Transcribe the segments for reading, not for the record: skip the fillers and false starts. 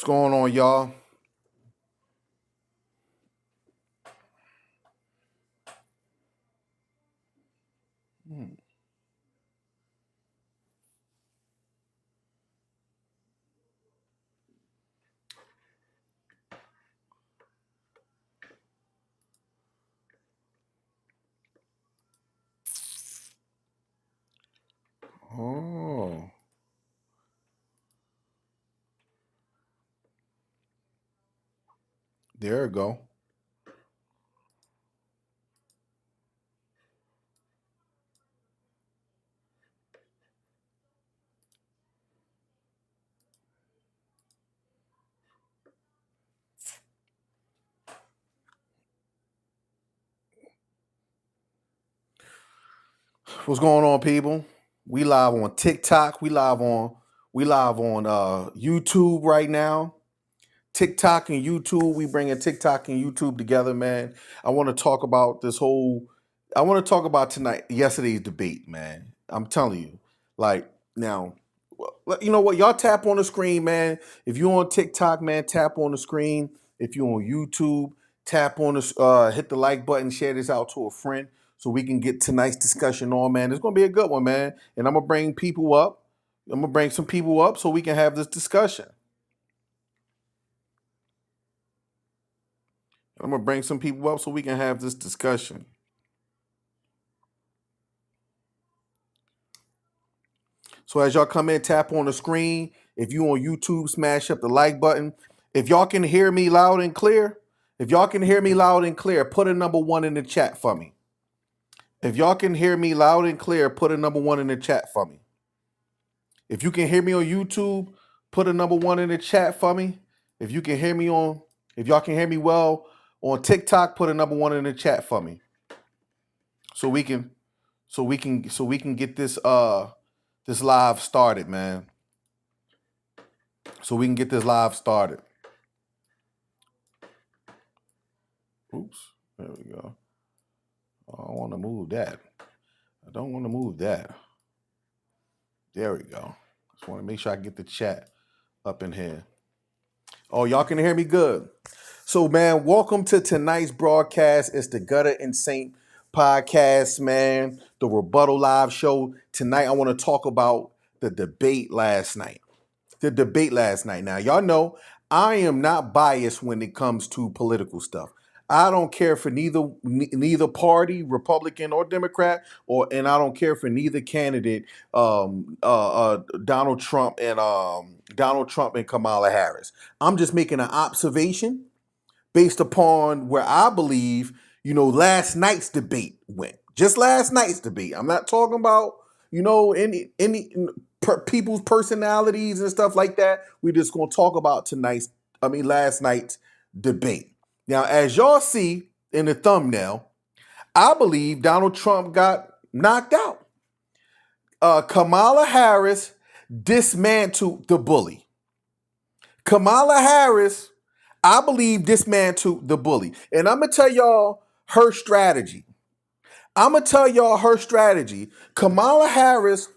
What's going on, y'all? Hmm. Oh, there you go. What's going on, people? We live on TikTok. We live on YouTube right now. TikTok and YouTube. We bringing TikTok and YouTube together, man. I want to talk about this whole. I want to talk about yesterday's debate, man. I'm telling you, like now, you know what? Y'all tap on the screen, man. If you on TikTok, man, tap on the screen. If you on YouTube, tap on the hit the like button, share this out to a friend so we can get tonight's discussion on, man. It's gonna be a good one, man. And I'm gonna bring people up. I'm gonna bring some people up so we can have this discussion. I'm gonna bring some people up so we can have this discussion. So as y'all come in, tap on the screen. If you on YouTube, smash up the like button. If y'all can hear me loud and clear, put a number one in the chat for me. If y'all can hear me loud and clear, put a number one in the chat for me. If you can hear me on YouTube, put a number one in the chat for me. If you can hear me on, if y'all can hear me well on TikTok, put a number one in the chat for me. So we can get this live started, man. So we can get this live started. Oops, there we go. I don't want to move that. I don't want to move that. There we go. Just want to make sure I get the chat up in here. Oh, y'all can hear me good. So, man, welcome to tonight's broadcast. It's the Gutter and Saint podcast, man. The Rebuttal Live show. Tonight, I want to talk about the debate last night. Now, y'all know I am not biased when it comes to political stuff. I don't care for neither party, Republican or Democrat, and I don't care for neither candidate, Donald Trump and Kamala Harris. I'm just making an observation based upon where I believe, last night's debate went. Just last night's debate. I'm not talking about, any people's personalities and stuff like that. We're just gonna talk about last night's debate. Now, as y'all see in the thumbnail, I believe Donald Trump got knocked out. Kamala Harris dismantled the bully. Kamala Harris, I believe, dismantled the bully. And I'm going to tell y'all her strategy. Kamala Harris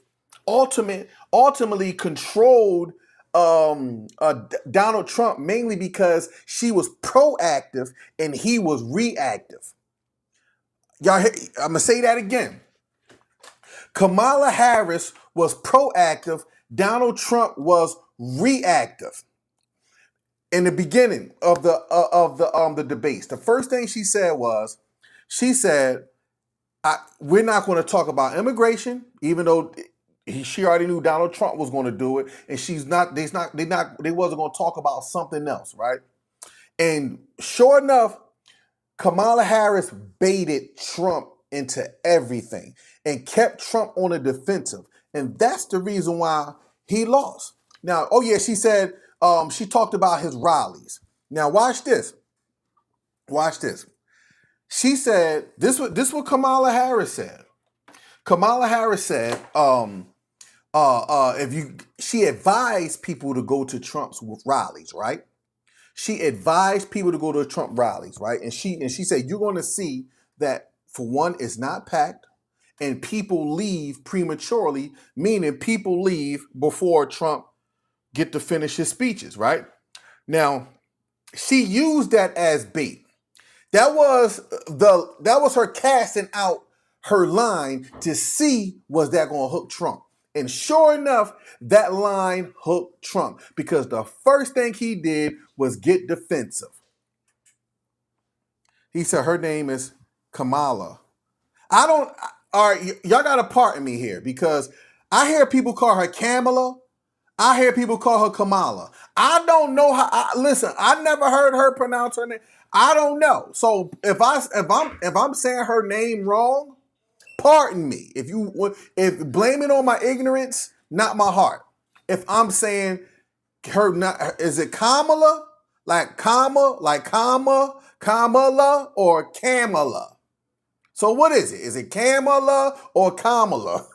ultimately controlled Donald Trump mainly because she was proactive and he was reactive. I'm going to say that again. Kamala Harris was proactive. Donald Trump was reactive. In the beginning of the debates, the first thing she said was, "We're not going to talk about immigration, even though she already knew Donald Trump was going to do it, and they wasn't going to talk about something else, right?" And sure enough, Kamala Harris baited Trump into everything and kept Trump on the defensive, and that's the reason why he lost. Now, oh yeah, she said she talked about his rallies. Now, watch this. Watch this. She said this what Kamala Harris said. Kamala Harris said she advised people to go to Trump's rallies, right? She advised people to go to Trump rallies, right? And she said you're going to see that, for one, it's not packed, and people leave prematurely, meaning people leave before Trump get to finish his speeches, right? Now, she used that as bait. That was her casting out her line to see was that going to hook Trump. And sure enough, that line hooked Trump because the first thing he did was get defensive. He said her name is Kamala. I don't. All right, y'all got to pardon me here because I hear people call her Kamala. I hear people call her Kamala. I don't know how. Listen, I never heard her pronounce her name. I don't know. So if I'm saying her name wrong, pardon me. If blame it on my ignorance, not my heart. If I'm saying her, not is it Kamala, like Kamala, or Kamala? So what is it? Is it Kamala or Kamala?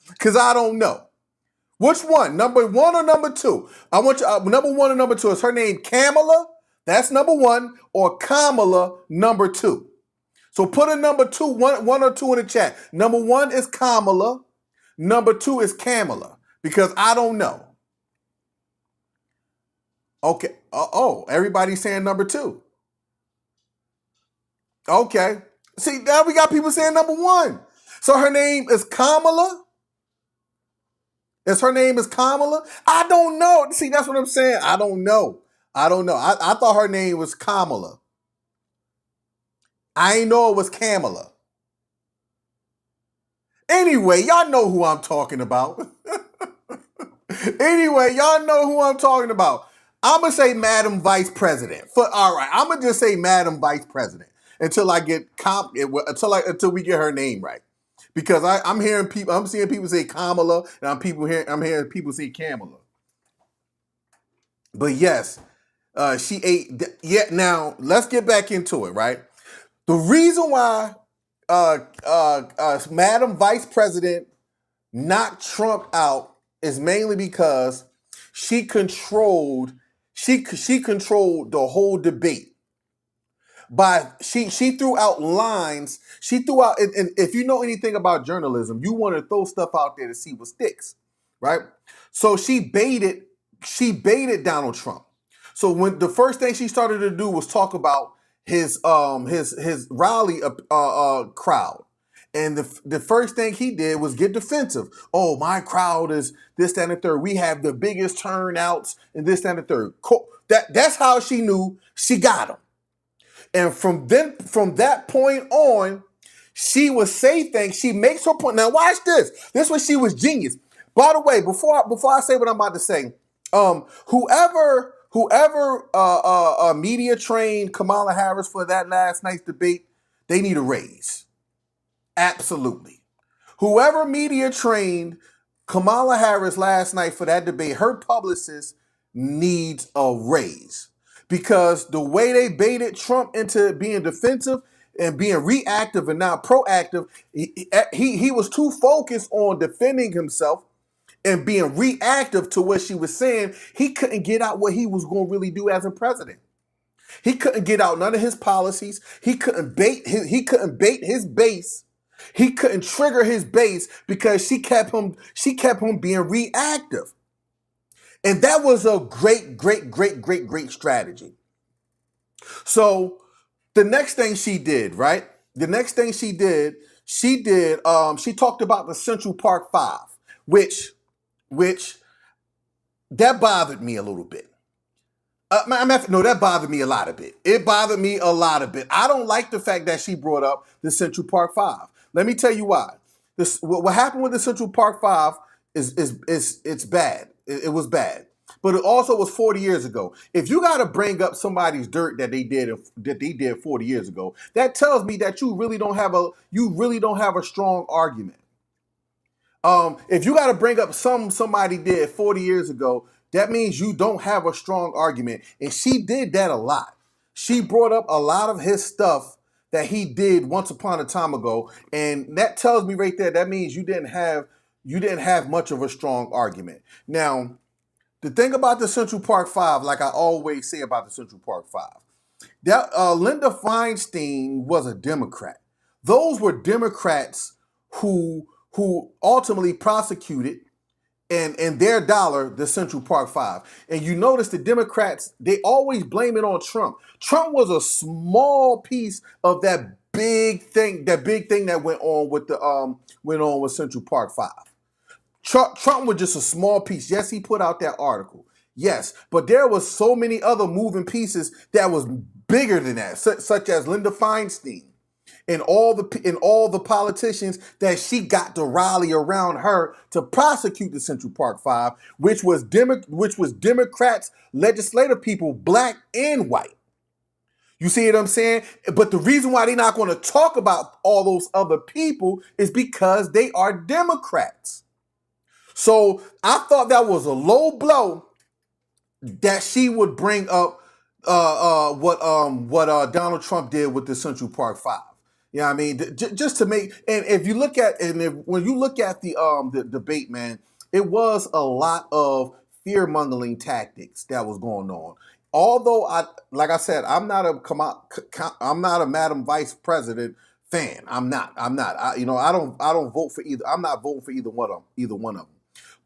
Because I don't know. Which one? Number one or number two? I want you. Number one or number two? Is her name Kamala? That's number one, or Kamala number two. So put a number two, one or two in the chat. Number one is Kamala. Number two is Kamala because I don't know. Okay. Everybody's saying number two. Okay. See, now we got people saying number one. So her name is Kamala. Her name is Kamala? I don't know. See, that's what I'm saying. I don't know. I thought her name was Kamala. I ain't know it was Kamala. Anyway, y'all know who I'm talking about. I'm going to say Madam Vice President. All right, I'm going to just say Madam Vice President until I get until we get her name right. Because I'm seeing people say Kamala, and I'm hearing people say Kamala. But yes, she ate. Yeah. Now let's get back into it. Right. The reason why Madam Vice President knocked Trump out is mainly because she controlled the whole debate. She threw out lines. And if you know anything about journalism, you want to throw stuff out there to see what sticks, right? So she baited Donald Trump. So when the first thing she started to do was talk about his rally crowd. And the first thing he did was get defensive. Oh, my crowd is this, that, and the third. We have the biggest turnouts and this, that, and the third. That's how she knew she got him. And from that point on, she would say things. She makes her point. Now watch this. This was she was genius. By the way, before I say what I'm about to say, whoever media trained Kamala Harris for that last night's debate, they need a raise. Absolutely. Whoever media trained Kamala Harris last night for that debate, her publicist needs a raise. Because the way they baited Trump into being defensive and being reactive and not proactive, he was too focused on defending himself and being reactive to what she was saying. He couldn't get out what he was going to really do as a president. He couldn't get out none of his policies. He couldn't bait his base. He couldn't trigger his base because she kept him being reactive. And that was a great strategy. So the next thing she did, right? She talked about the Central Park Five, which that bothered me a little bit. That bothered me a lot of bit. It bothered me a lot of bit. I don't like the fact that she brought up the Central Park Five. Let me tell you why. What happened with the Central Park Five is bad. It was bad. But it also was 40 years ago. If you got to bring up somebody's dirt that they did 40 years ago, that tells me that you really don't have a strong argument. If you got to bring up somebody did 40 years ago, that means you don't have a strong argument. And she did that a lot. She brought up a lot of his stuff that he did once upon a time ago, and that tells me right there that means you didn't have much of a strong argument. Now, the thing about the Central Park Five, like I always say about the Central Park Five, that Linda Feinstein was a Democrat. Those were Democrats who ultimately prosecuted and their dollar, the Central Park Five. And you notice the Democrats, they always blame it on Trump. Trump was a small piece of that big thing that went on with Central Park Five. Trump was just a small piece. Yes, he put out that article. Yes, but there was so many other moving pieces that was bigger than that, such as Linda Feinstein and all the politicians that she got to rally around her to prosecute the Central Park Five, which was Democrats, legislative people, black and white. You see what I'm saying? But the reason why they're not going to talk about all those other people is because they are Democrats. So I thought that was a low blow that she would bring up what Donald Trump did with the Central Park Five. You know what I mean? Just to make, and if you look at, when you look at the debate, man, it was a lot of fear-mongering tactics that was going on. Although like I said, I'm not a Madam Vice President fan. I'm not. I don't vote for either. I'm not voting for either one of them.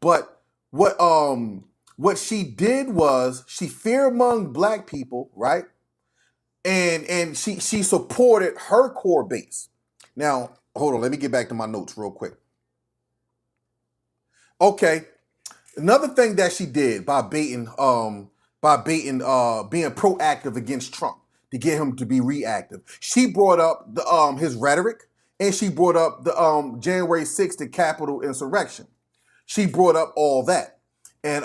But what she did was she fear-monged black people, right? And she supported her core base. Now, hold on, let me get back to my notes real quick. Okay, another thing that she did by being proactive against Trump to get him to be reactive, she brought up his rhetoric, and she brought up the January 6th, the Capitol insurrection. She brought up all that, and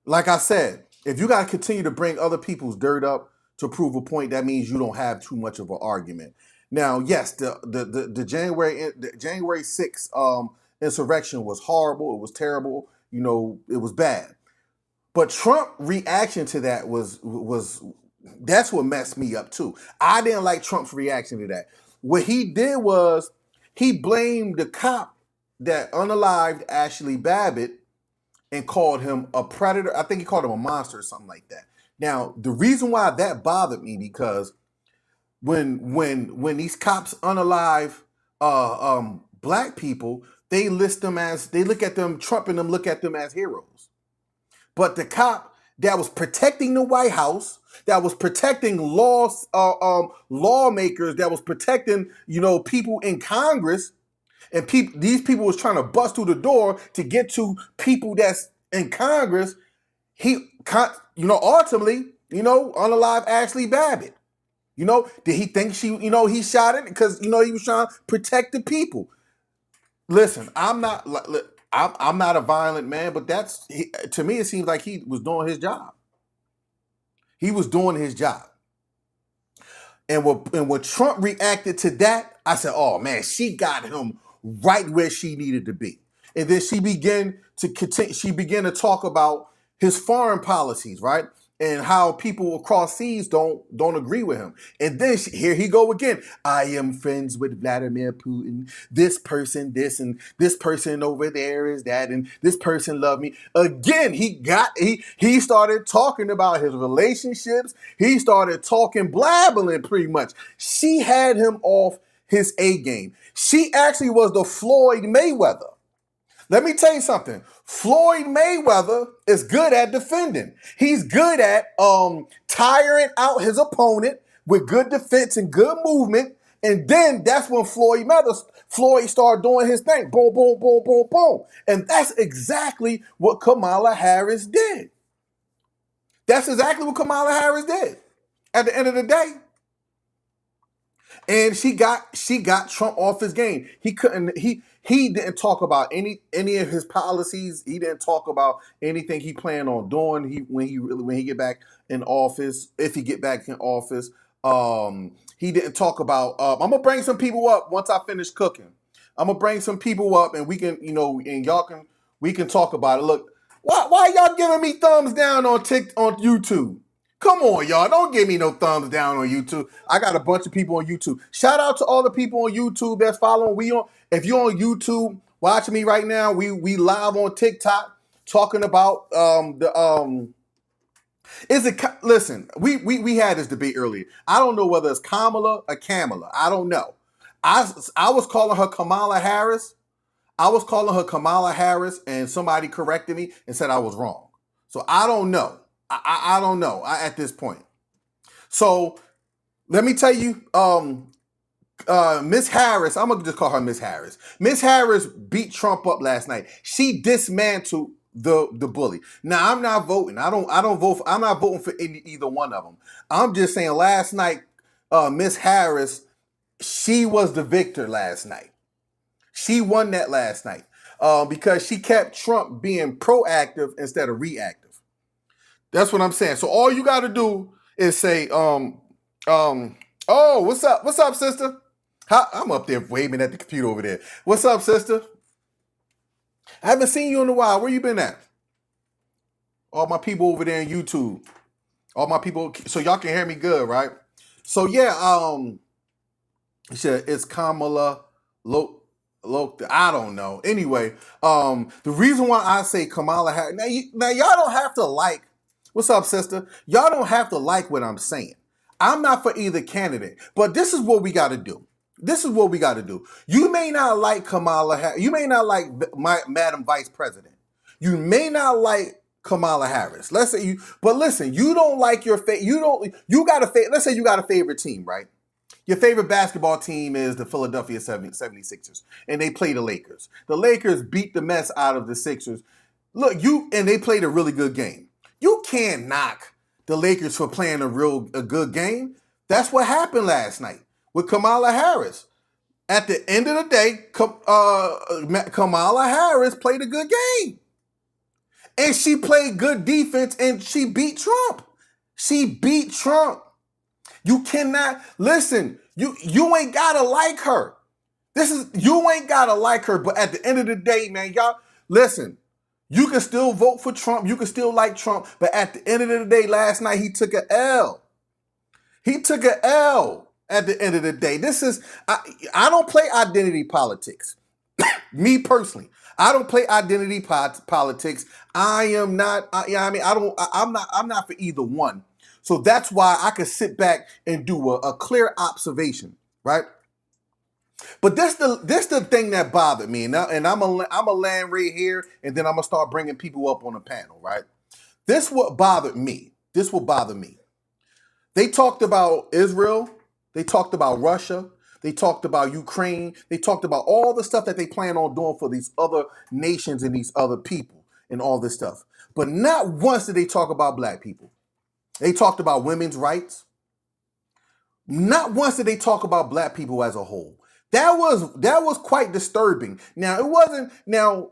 like I said, if you gotta continue to bring other people's dirt up to prove a point, that means you don't have too much of an argument. Now, yes, the January 6th insurrection was horrible. It was terrible. It was bad. But Trump's reaction to that was that's what messed me up too. I didn't like Trump's reaction to that. What he did was he blamed the cop that unalived Ashley Babbitt and called him a predator. I think he called him a monster or something like that. Now, the reason why that bothered me, because when these cops unalive black people, they look at them, Trump and them look at them as heroes. But the cop that was protecting the White House, that was protecting lawmakers, that was protecting, people in Congress, and these people was trying to bust through the door to get to people that's in Congress. Ultimately, unalive Ashley Babbitt. Did he think he shot it because, he was trying to protect the people? Listen, I'm not a violent man, but to me, it seems like he was doing his job. He was doing his job. And when Trump reacted to that, I said, oh man, she got him right where she needed to be. And then she began to talk about his foreign policies, right? And how people across seas don't agree with him. And then here he go again. I am friends with Vladimir Putin. This person, this, and this person over there is that, and this person loved me. Again, he started talking about his relationships. He started talking blabbling pretty much. She had him off his A game. She actually was the Floyd Mayweather. Let me tell you something. Floyd Mayweather is good at defending. He's good at tiring out his opponent with good defense and good movement. And then that's when Floyd started doing his thing. Boom, boom, boom, boom, boom. And that's exactly what Kamala Harris did. That's exactly what Kamala Harris did at the end of the day. And she got Trump off his game. He didn't talk about any of his policies. He didn't talk about anything he planned on doing. When he get back in office, if he get back in office, he didn't talk about. I'm gonna bring some people up once I finish cooking. I'm gonna bring some people up, and we can, and we can talk about it. Look, why y'all giving me thumbs down on YouTube? Come on, y'all. Don't give me no thumbs down on YouTube. I got a bunch of people on YouTube. Shout out to all the people on YouTube that's following. If you're on YouTube watching me right now, we live on TikTok talking about listen, we had this debate earlier. I don't know whether it's Kamala or Kamala. I don't know. I was calling her Kamala Harris. I was calling her Kamala Harris, and somebody corrected me and said I was wrong. So I don't know. I don't know at this point. So let me tell you, Miss Harris, I'm gonna just call her Miss Harris. Miss Harris beat Trump up last night. She dismantled the bully. Now I'm not voting. I'm not voting for either one of them. I'm just saying last night, Miss Harris, she was the victor last night. She won that last night because she kept Trump being proactive instead of reactive. That's what I'm saying. So all you got to do is say, oh, what's up? What's up, sister? I'm up there waving at the computer over there. What's up, sister? I haven't seen you in a while. Where you been at? All my people over there in YouTube. All my people, so y'all can hear me good, right? So yeah, it's Kamala. I don't know. Anyway, the reason why I say Kamala Harris, now y'all don't have to like. What's up, sister? Y'all don't have to like what I'm saying. I'm not for either candidate, but this is what we got to do. This is what we got to do. You may not like Kamala Harris. You may not like Madam Vice President. You may not like Kamala Harris. Let's say you, but listen, you don't like your you got a let's say you got a favorite team, right? Your favorite basketball team is the Philadelphia 76ers, and they play the Lakers. The Lakers beat the mess out of the Sixers. Look, and they played a really good game. You can't knock the Lakers for playing a good game. That's what happened last night with Kamala Harris. At the end of the day, Kamala Harris played a good game. And she played good defense, and she beat Trump. She beat Trump. You cannot listen. You ain't gotta like her. You ain't gotta like her. But at the end of the day, man, y'all listen. You can still vote for Trump. You can still like Trump. But at the end of the day, last night he took an L. He took an L at the end of the day. I don't play identity politics. Me personally, I don't play identity politics. I'm not for either one. So that's why I could sit back and do a clear observation, right? But this the thing that bothered me, and I'm a land right here, and then I'm gonna start bringing people up on the panel, right? This what bothered me. This will bother me. They talked about Israel. They talked about Russia. They talked about Ukraine. They talked about all the stuff that they plan on doing for these other nations and these other people and all this stuff. But not once did they talk about black people. They talked about women's rights. Not once did they talk about black people as a whole. That was quite disturbing. Now it wasn't. Now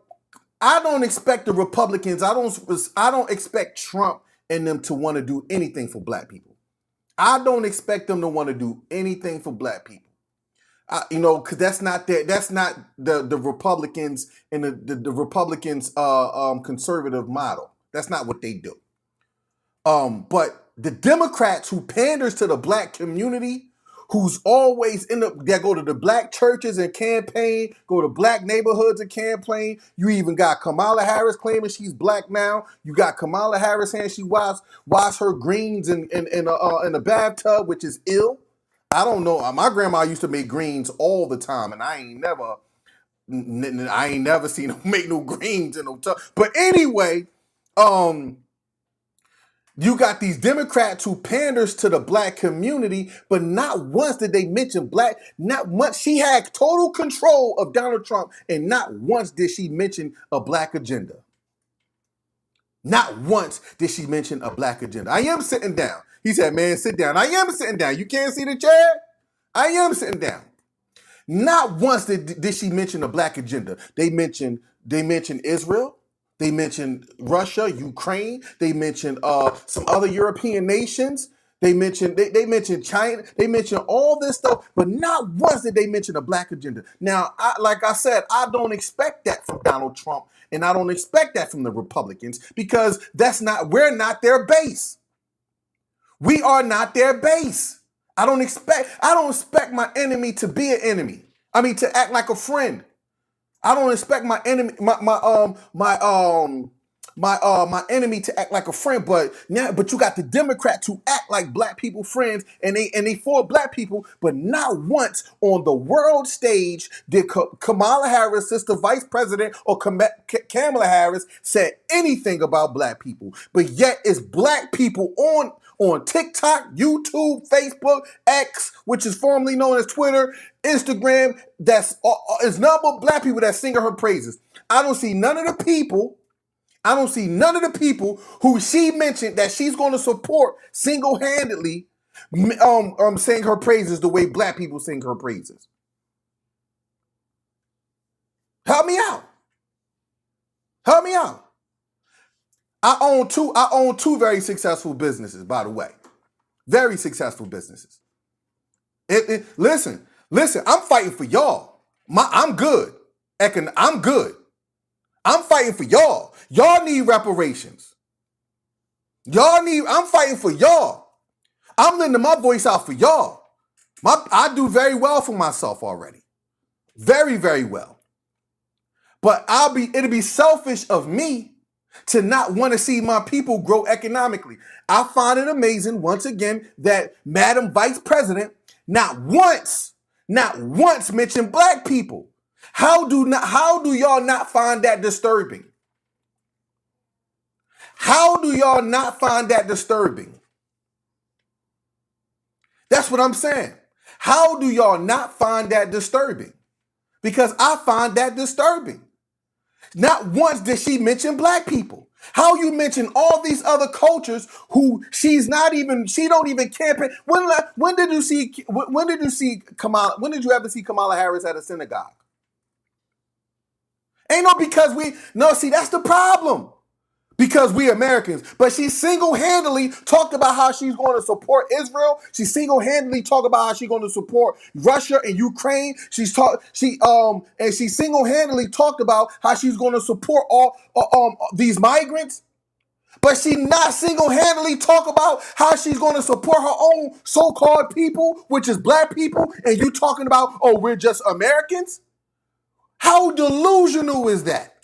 I don't expect the Republicans. I don't expect Trump and them to want to do anything for black people. I don't expect them to want to do anything for black people. Because that's not the Republicans and the Republicans conservative model. That's not what they do. But the Democrats who panders to the black community, who's always that go to the black churches and campaign, go to black neighborhoods and campaign. You even got Kamala Harris claiming she's black now. You got Kamala Harris saying she wash her greens in the bathtub, which is ill. I don't know. My grandma used to make greens all the time, and I ain't never seen her make no greens in no tub. But anyway, you got these Democrats who panders to the black community, but not once did they mention black. Not once. She had total control of Donald Trump, and not once did she mention a black agenda. Not once did she mention a black agenda. I am sitting down. He said, man, sit down. I am sitting down. You can't see the chair? I am sitting down. Not once did she mention a black agenda. They mentioned Israel. They mentioned Russia, Ukraine. They mentioned some other European nations. They mentioned China. They mentioned all this stuff, but not once did they mention a black agenda. Now, like I said, I don't expect that from Donald Trump, and I don't expect that from the Republicans because we're not their base. We are not their base. I don't expect my enemy to be an enemy. I mean, to act like a friend. I don't expect my enemy, my my enemy to act like a friend, but you got the Democrats who act like black people friends, and they for black people, but not once on the world stage did Kamala Harris, sister vice president, or Kamala Harris said anything about black people. But yet it's black people on TikTok, YouTube, Facebook, X, which is formerly known as Twitter, Instagram, it's none but black people that sing her praises. I don't see none of the people who she mentioned that she's going to support single-handedly saying her praises the way black people sing her praises. Help me out. I own two very successful businesses, by the way. Very successful businesses. Listen, I'm fighting for y'all. I'm good. I'm good. I'm fighting for y'all. Y'all need reparations. I'm fighting for y'all. I'm lending my voice out for y'all. I do very well for myself already. Very, very well. But it'll be selfish of me to not want to see my people grow economically. I find it amazing, once again, that Madam Vice President not once mentioned black people. How do y'all not find that disturbing? How do y'all not find that disturbing? That's what I'm saying. How do y'all not find that disturbing? Because I find that disturbing. Not once did she mention black people. How you mention all these other cultures who she don't even campaign. When did you see Kamala? When did you ever see Kamala Harris at a synagogue? Ain't no, see, that's the problem. Because we Americans. But she single-handedly talked about how she's going to support Israel. She single-handedly talked about how she's going to support Russia and Ukraine. She single-handedly talked about how she's going to support all these migrants. But she not single-handedly talk about how she's going to support her own so-called people, which is black people, and you talking about, oh, we're just Americans? How delusional is that?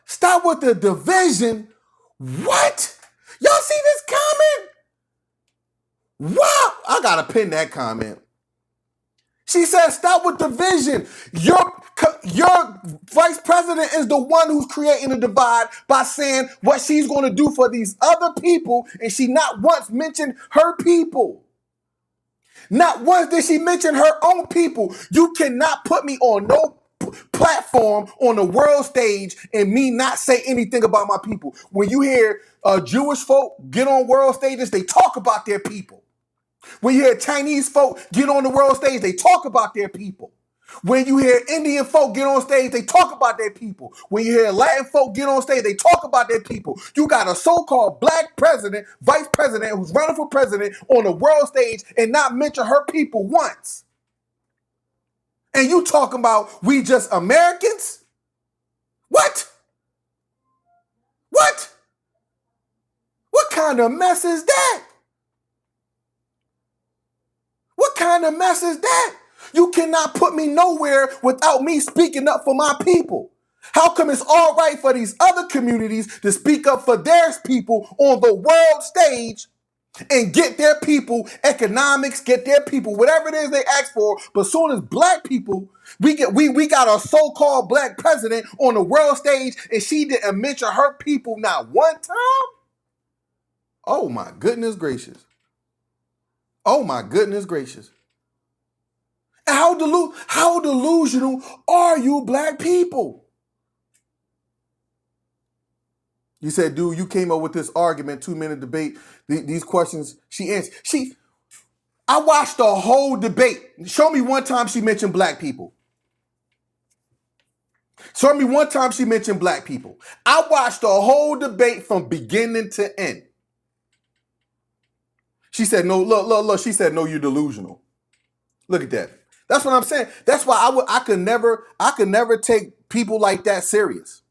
Stop with the division. What? Y'all see this comment? Wow. I gotta pin that comment. She said, stop with division. Your vice president is the one who's creating a divide by saying what she's going to do for these other people, and she not once mentioned her people. Not once did she mention her own people. You cannot put me on no platform on the world stage and me not say anything about my people. When you hear Jewish folk get on world stages, they talk about their people. When you hear Chinese folk get on the world stage, they talk about their people. When you hear Indian folk get on stage, they talk about their people. When you hear Latin folk get on stage, they talk about their people. You got a so-called black president, vice president, who's running for president on the world stage and not mention her people once. And you talking about we just Americans? What? What? What kind of mess is that? What kind of mess is that? You cannot put me nowhere without me speaking up for my people. How come it's all right for these other communities to speak up for their people on the world stage and get their people economics, get their people whatever it is they ask for, but as soon as black people, we got a so-called black president on the world stage and she didn't mention her people not one time? Oh my goodness gracious. Oh my goodness gracious. And how delusional are you black people? You said, dude, you came up with this argument, 2-minute debate. These questions she answered. I watched the whole debate. Show me one time she mentioned black people. Show me one time she mentioned black people. I watched the whole debate from beginning to end. She said, no, look. She said, no, you're delusional. Look at that. That's what I'm saying. That's why I could never take people like that serious.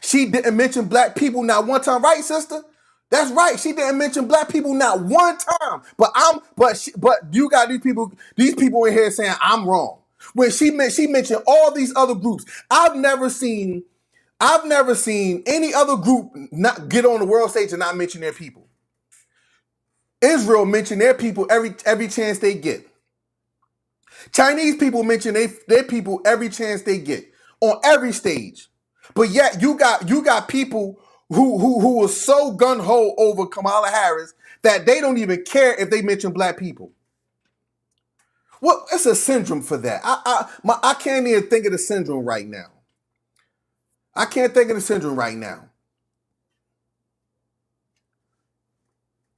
She didn't mention black people not one time, right, sister? That's right. She didn't mention black people not one time. But you got these people in here saying I'm wrong. When she mentioned all these other groups. I've never seen any other group not get on the world stage and not mention their people. Israel mention their people every chance they get. Chinese people mention their people every chance they get on every stage. But yet you got people who were so gun-ho over Kamala Harris that they don't even care if they mention black people. Well, it's a syndrome for that. I can't even think of the syndrome right now. I can't think of the syndrome right now.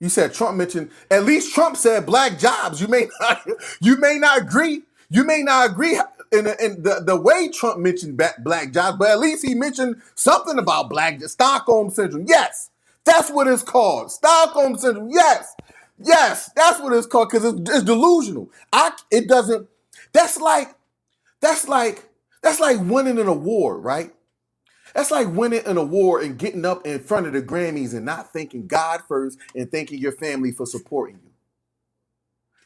You said Trump mentioned, at least Trump said black jobs. You may not agree. You may not agree in the way Trump mentioned black jobs, but at least he mentioned something about Stockholm syndrome. Yes, that's what it's called. Stockholm syndrome. Yes, that's what it's called because it's delusional. It doesn't. That's like winning an award, right? That's like winning an award and getting up in front of the Grammys and not thanking God first and thanking your family for supporting you.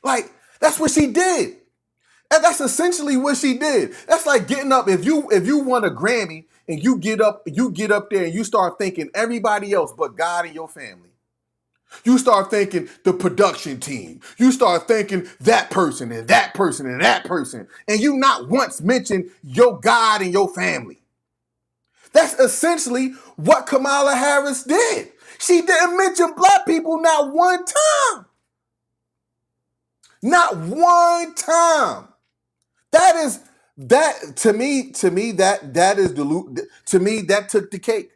Like, that's what she did. And that's essentially what she did. That's like getting up. If you won a Grammy and you get up there and you start thanking everybody else but God and your family. You start thanking the production team. You start thanking that person and that person and that person. And you not once mention your God and your family. That's essentially what Kamala Harris did. She didn't mention black people not one time. Not one time. To me that is to me that took the cake.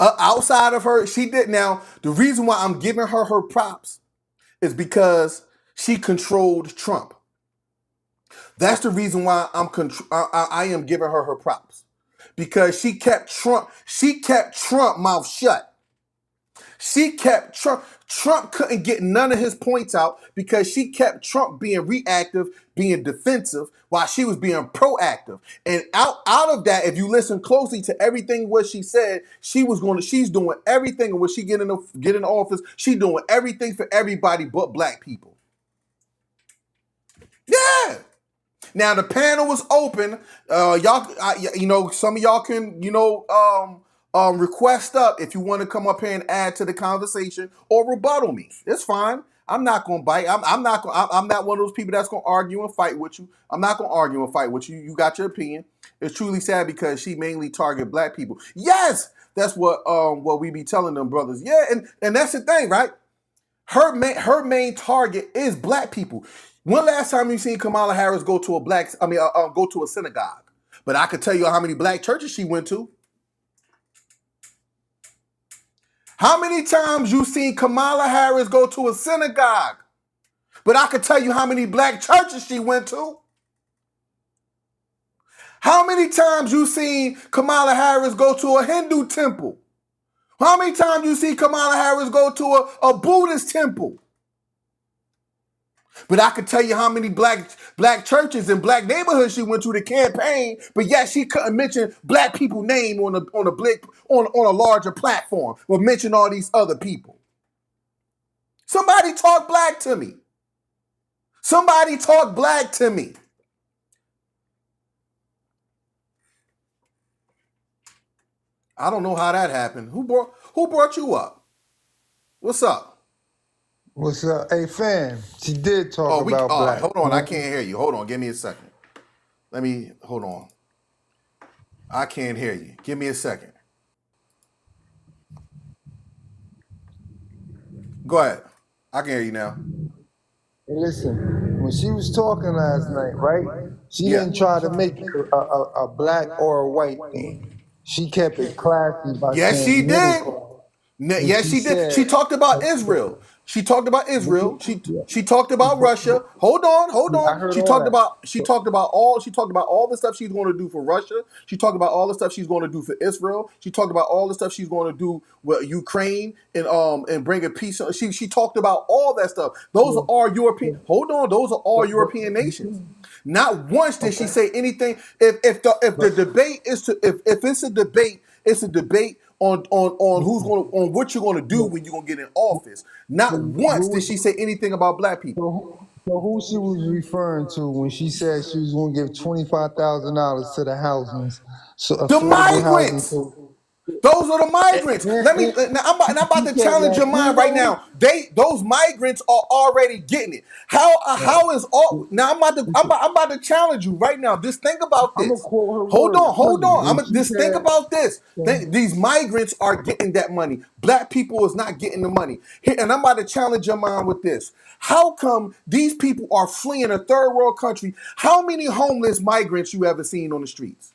Outside of her, she did. Now, the reason why I'm giving her props is because she controlled Trump. That's the reason why I am giving her props. Because she kept Trump mouth shut. She kept Trump couldn't get none of his points out because she kept Trump being reactive, being defensive, while she was being proactive. And out of that, if you listen closely to everything what she said, she's doing everything. And when she get in office, she's doing everything for everybody but black people. Yeah. Now the panel was open. Y'all, some of y'all can, request up if you want to come up here and add to the conversation or rebuttal me. It's fine. I'm not gonna bite. I'm not one of those people that's gonna argue and fight with you. I'm not gonna argue and fight with you. You got your opinion. It's truly sad because she mainly target black people. Yes, that's what we be telling them brothers. Yeah, and that's the thing, right? Her main target is black people. When last time you seen Kamala Harris go to a synagogue? But I could tell you how many black churches she went to. How many times you seen Kamala Harris go to a synagogue? But I could tell you how many black churches she went to. How many times you seen Kamala Harris go to a Hindu temple? How many times you see Kamala Harris go to a Buddhist temple? But I could tell you how many black churches and black neighborhoods she went to the campaign, but yet she couldn't mention black people's name on a larger platform, but mention all these other people. Somebody talk black to me. Somebody talk black to me. I don't know how that happened. Who brought you up? What's up? What's up? Hey, fam, she did talk about black. Hold on, I can't hear you. Hold on, give me a second. Hold on. I can't hear you. Give me a second. Go ahead. I can hear you now. Hey, listen, when she was talking last night, right? She didn't try to make it a black or a white thing. She kept it classy by yes, saying she did. Yes, she did. She talked about Israel. She talked about Israel. She talked about Russia. Hold on. She talked about all the stuff she's going to do for Russia. She talked about all the stuff she's going to do for Israel. She talked about all the stuff she's going to do with Ukraine and bring a peace. She talked about all that stuff. Those are all European. Hold on. Those are all European nations. Not once did she say anything. If the debate is if it's a debate, it's a debate on what you're gonna do when you're gonna get in office. Not once did she say anything about black people. So who she was referring to when she said she was going to give $25,000 to the housings, so The affordable housing? migrants. Those are the migrants. Let me. Now I'm about She to said challenge your mind right Latinos. now. Those migrants are already getting it. How is all now? I'm about to challenge you right now. Just think about I'm gonna this. quote her Hold words on, to hold you. on. When she Just think said, about this. These migrants are getting that money. Black people is not getting the money. Here, and I'm about to challenge your mind with this. How come these people are fleeing a third world country? How many homeless migrants you ever seen on the streets?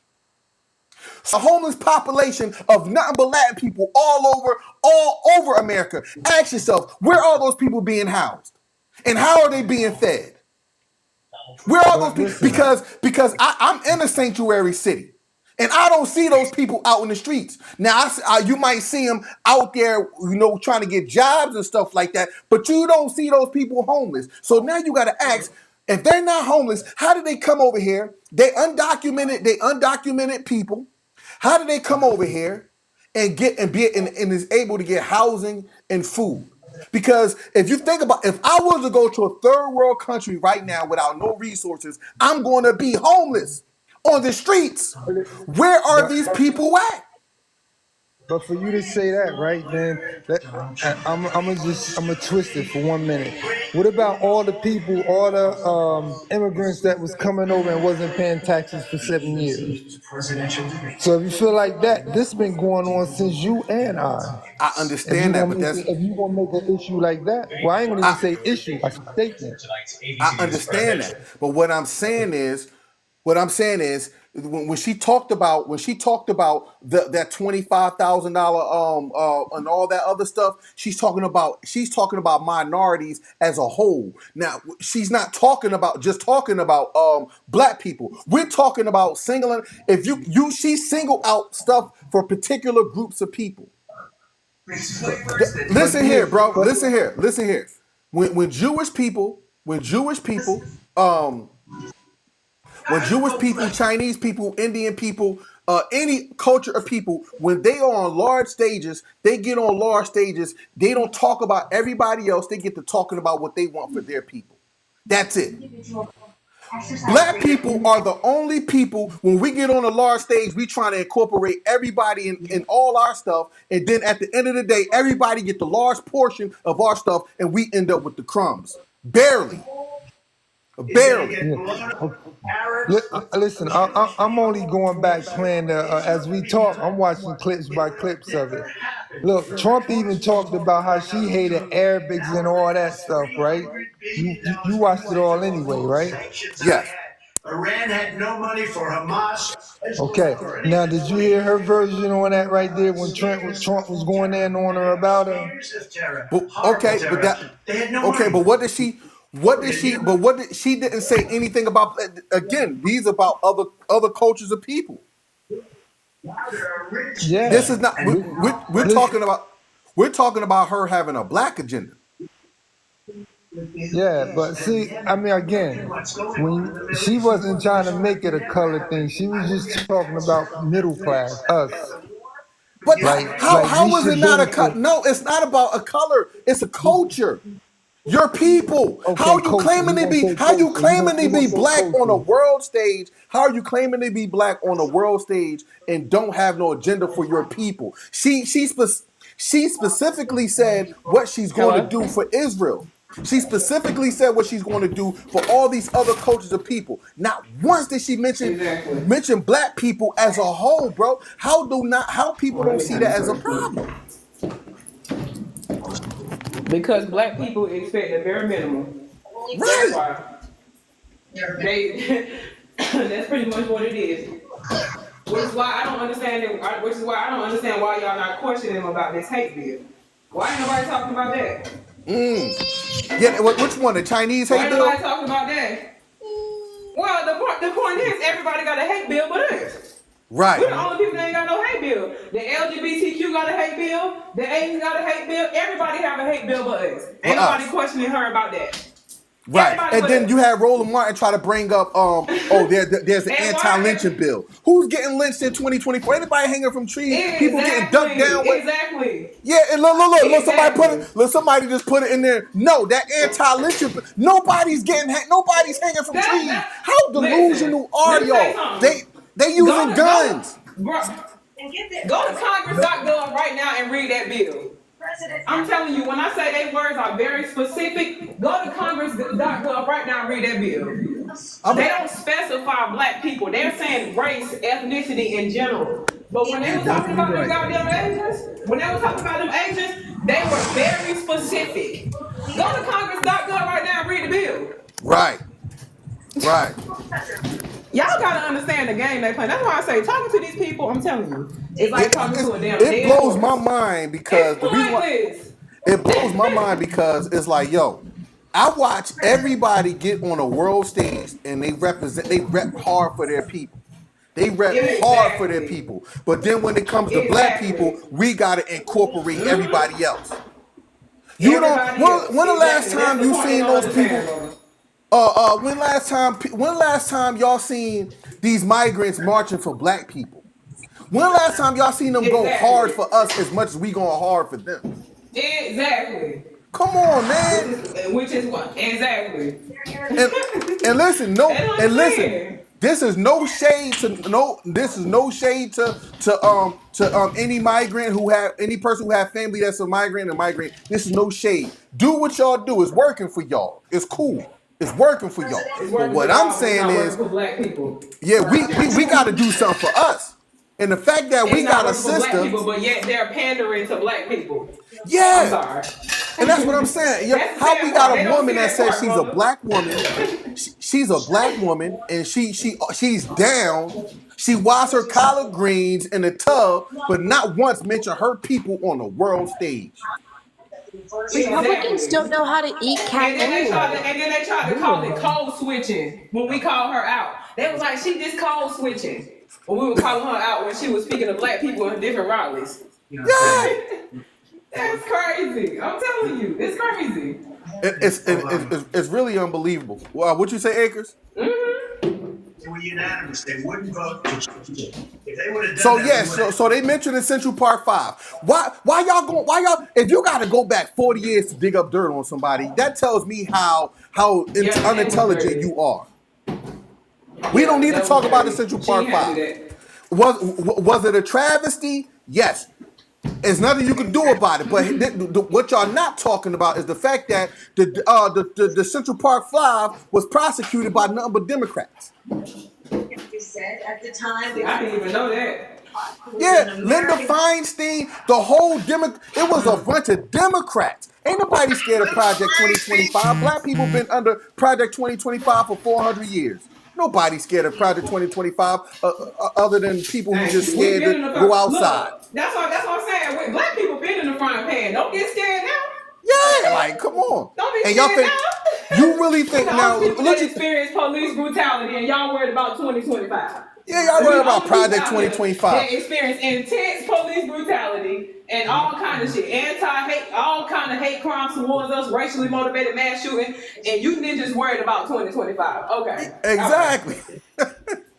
A homeless population of nothing but Latin people all over America. Ask yourself, where are those people being housed? And how are they being fed? Where are those but people? listen, Because I'm in a sanctuary city. And I don't see those people out in the streets. Now, you might see them out there, trying to get jobs and stuff like that, but you don't see those people homeless. So now you got to ask, if they're not homeless, how did they come over here? They undocumented people. How did they come over here and is able to get housing and food? Because if you think about, if I was to go to a third world country right now without no resources, I'm going to be homeless on the streets. Where are but these people at? But for you to say that, right, then I'm gonna twist it for 1 minute. What about all the people, all the immigrants that was coming over and wasn't paying taxes for 7 years? So if you feel like that, this been going on since you and I. I If you understand that, gonna but make that's it, if you gonna make an issue like that, well, I ain't gonna even I say issue, a statement. I understand that. But what I'm saying is when she talked about that $25,000 and all that other stuff, she's talking about minorities as a whole. Now she's not talking about black people. We're talking about singling. If she singled out stuff for particular groups of people. But Listen yeah, here, bro. but Listen here. When Jewish people, Chinese people, Indian people, any culture of people, when they are on large stages, they get on large stages. They don't talk about everybody else. They get to talking about what they want for their people. That's it. Black people are the only people, when we get on a large stage, we trying to incorporate everybody in all our stuff. And then at the end of the day, everybody get the large portion of our stuff and we end up with the crumbs. Barely. Barely. yeah. Listen, I'm only going back playing as we talk. I'm watching clips by clips of it. Look, Trump even talked about how she hated Arabics and all that stuff, right? You watched it all anyway, right? Yes. Iran had no money for Hamas. Okay. Now, did you hear her version on that right there when Trump was going in on her about her? But okay, but what did she didn't say anything about, again, these about other cultures of people. This is Yeah. not we're Listen, talking about her having a black agenda. yeah, but see, I mean, again, she wasn't trying to make it a color thing. She was just talking about middle class, us. But We how is it should not a benefit. cut? No, it's not about a color. It's a culture. Your people. How Okay, are you culture. claiming We to gonna be? say How you culture. claiming to We gonna be say black on a culture. world stage? How are you claiming to be black on a world stage and don't have no agenda for your people? She specifically said what she's going to Hello? do for Israel. She specifically said what she's going to do for all these other cultures of people. Not once did she Exactly. mention black people as a whole, bro. How people don't see that as a problem? Because black people expect the bare minimum. That's Right. why. They that's pretty much what it is. Which is why I don't understand it, which is why I don't understand why y'all not questioning them about this hate bill. Why ain't nobody talking about that? Yeah. Which one? The Chinese Why hate ain't bill? nobody talking about that? Well, the point is everybody got a hate bill but us. Right. We're the only people that ain't got no hate bill. The LGBTQ got a hate bill. The Asians got a hate bill. Everybody have a hate bill but us. For Ain't nobody us. questioning her about that. Right. Everybody And then was. you had Roland Martin try to bring up, there's an And anti-lynching bill. Who's getting lynched in 2024? Anybody hanging from trees? People getting ducked down with. Exactly. Yeah, and look, Exactly. somebody just put it in there. No, that anti-lynching bill. Nobody's hanging from trees. That How listen. delusional are Let me say y'all? something. They using Go guns. bro, go to Congress.gov right now and read that bill. I'm telling you, when I say they words are very specific, go to Congress.gov right now and read that bill. They don't specify black people. They're saying race, ethnicity in general. But when they were talking about them goddamn agents, they were very specific. Go to Congress.gov right now and read the bill. Right. Y'all gotta understand the game they play. That's why I say talking to these people, I'm telling you, it's like talking to a damn It dead blows my horse. mind because It's the reason why pointless. it blows my mind because it's like, yo, I watch everybody get on a world stage and they rep hard for their people. They rep hard for their Exactly. people. But then when it comes to black people, we gotta incorporate everybody else. You don't. Everybody else. When the last Exactly. time That's the you point seen they don't those people? understand, When last time y'all seen these migrants marching for black people? When last time y'all seen them go hard Exactly. for us as much as we going hard for them? Exactly. Come on, man. Which is what? Exactly. And listen, They don't understand. this is no shade to any migrant any person who have family that's a migrant. This is no shade. Do what y'all do. It's working for y'all. It's cool. It's working for y'all. It's But working what for I'm y'all, but it's saying not is, working for black people. yeah, we got to do something for us. And the fact that we It's got not a working for black system, people, but yet they're pandering to black people. I'm yeah. sorry. And that's what I'm saying. That's the How sad we part. got They a don't woman see that that says part, she's a brother. black woman. She's a black woman, and she's down. She washed her collard greens in a tub, but not once mention her people on the world stage. Republicans don't know how to eat cat And then they food. tried to call it code switching when we called her out. They was like, she just code switching. When we were calling her out when she was speaking to black people in different rallies. Yeah, That's crazy. I'm telling you, it's crazy. it's really unbelievable. What you say, Akers? They were unanimous. They wouldn't vote to change it. If they would have done So that, yes, so they mentioned in Central Park 5. Why y'all going? Why y'all? If you got to go back 40 years to dig up dirt on somebody, that tells me how Yeah, that was unintelligent crazy. you are. We don't need to talk about the Central Park 5. Was it a travesty? Yes. There's nothing you can do about it. But what y'all not talking about is the fact that the Central Park 5 was prosecuted by nothing but Democrats. You said at the time. I didn't even know that. Yeah, Linda Feinstein, the whole it was a bunch of Democrats. Ain't nobody scared of Project 2025. Black people been under Project 2025 for 400 years. Nobody scared of Project 2025 other than people who just We scared been in to the go front. outside. Look, that's what I'm saying. Black people been in the frying pan. Don't get scared now. Yeah, like, come on. Don't be And y'all scared think, now. you really think The now, only people look that at, experience police brutality and y'all worried about 2025. yeah, y'all worried about Project 2025. They experience intense police brutality and all kind of shit, anti-hate, all kind of hate crimes towards us, racially motivated mass shooting, and you ninjas worried about 2025. Okay. Exactly.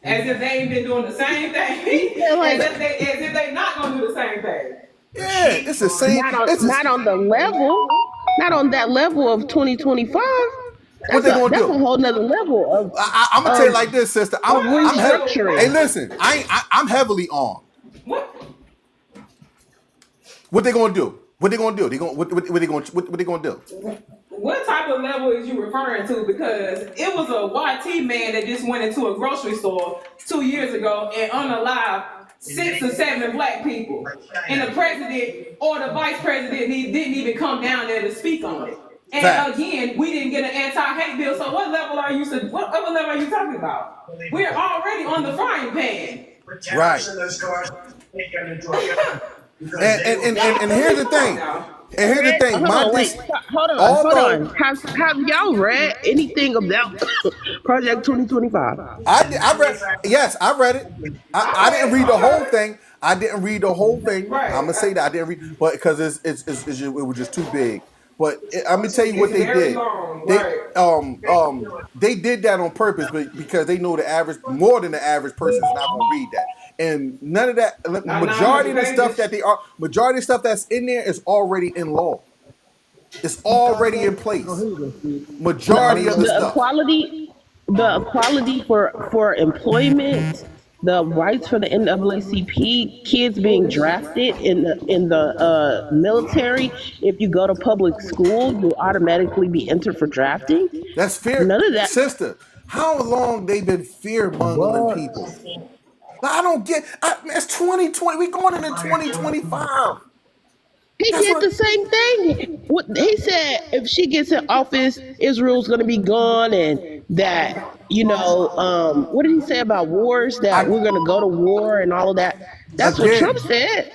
As if they ain't been doing the same thing. Like, as if they not gonna do the same thing. Yeah, it's the same. not on the level, not on that level of 2025. What they gonna That's do? a whole nother level of I'm gonna tell you like this, sister. restructuring. Hey, listen, I'm heavily armed. What? What they gonna do? What they gonna do? What they gonna do? What type of level is you referring to? Because it was a YT man that just went into a grocery store 2 years ago and unalived 6 or 7 black people. And the president or the vice president didn't even come down there to speak on it. And Facts. again, we didn't get an anti-hate bill. So what level are you talking about? We're already on the frying pan. Right. In those cars, they got into a gun. And here's the thing. And here's the thing. Hold on. Have y'all read anything about Project 2025? I read. Yes, I read it. I didn't read the whole thing. Right. I'm gonna say that I didn't read, but because it was just too big. But I'm gonna tell you what It's they very did. long, They right? they did that on purpose, but because they know the average, more than the average person is not gonna read that, and none of that. Not Majority 900 of the stuff pages. that majority of the stuff that's in there is already in law. It's already in place. Majority of the The stuff. equality for employment, the rights for the NAACP, kids being drafted in the military. If you go to public school, you'll automatically be entered for drafting. That's fear, None of that. sister. How long they been fear mongering What? people? Like, I don't get. It's 2020. We going into 2025. He That's did what. the same thing. What he said, if she gets in office, Israel's going to be gone, and that what did he say about wars? That I we're going to go to war and all of that. That's what Trump again, said.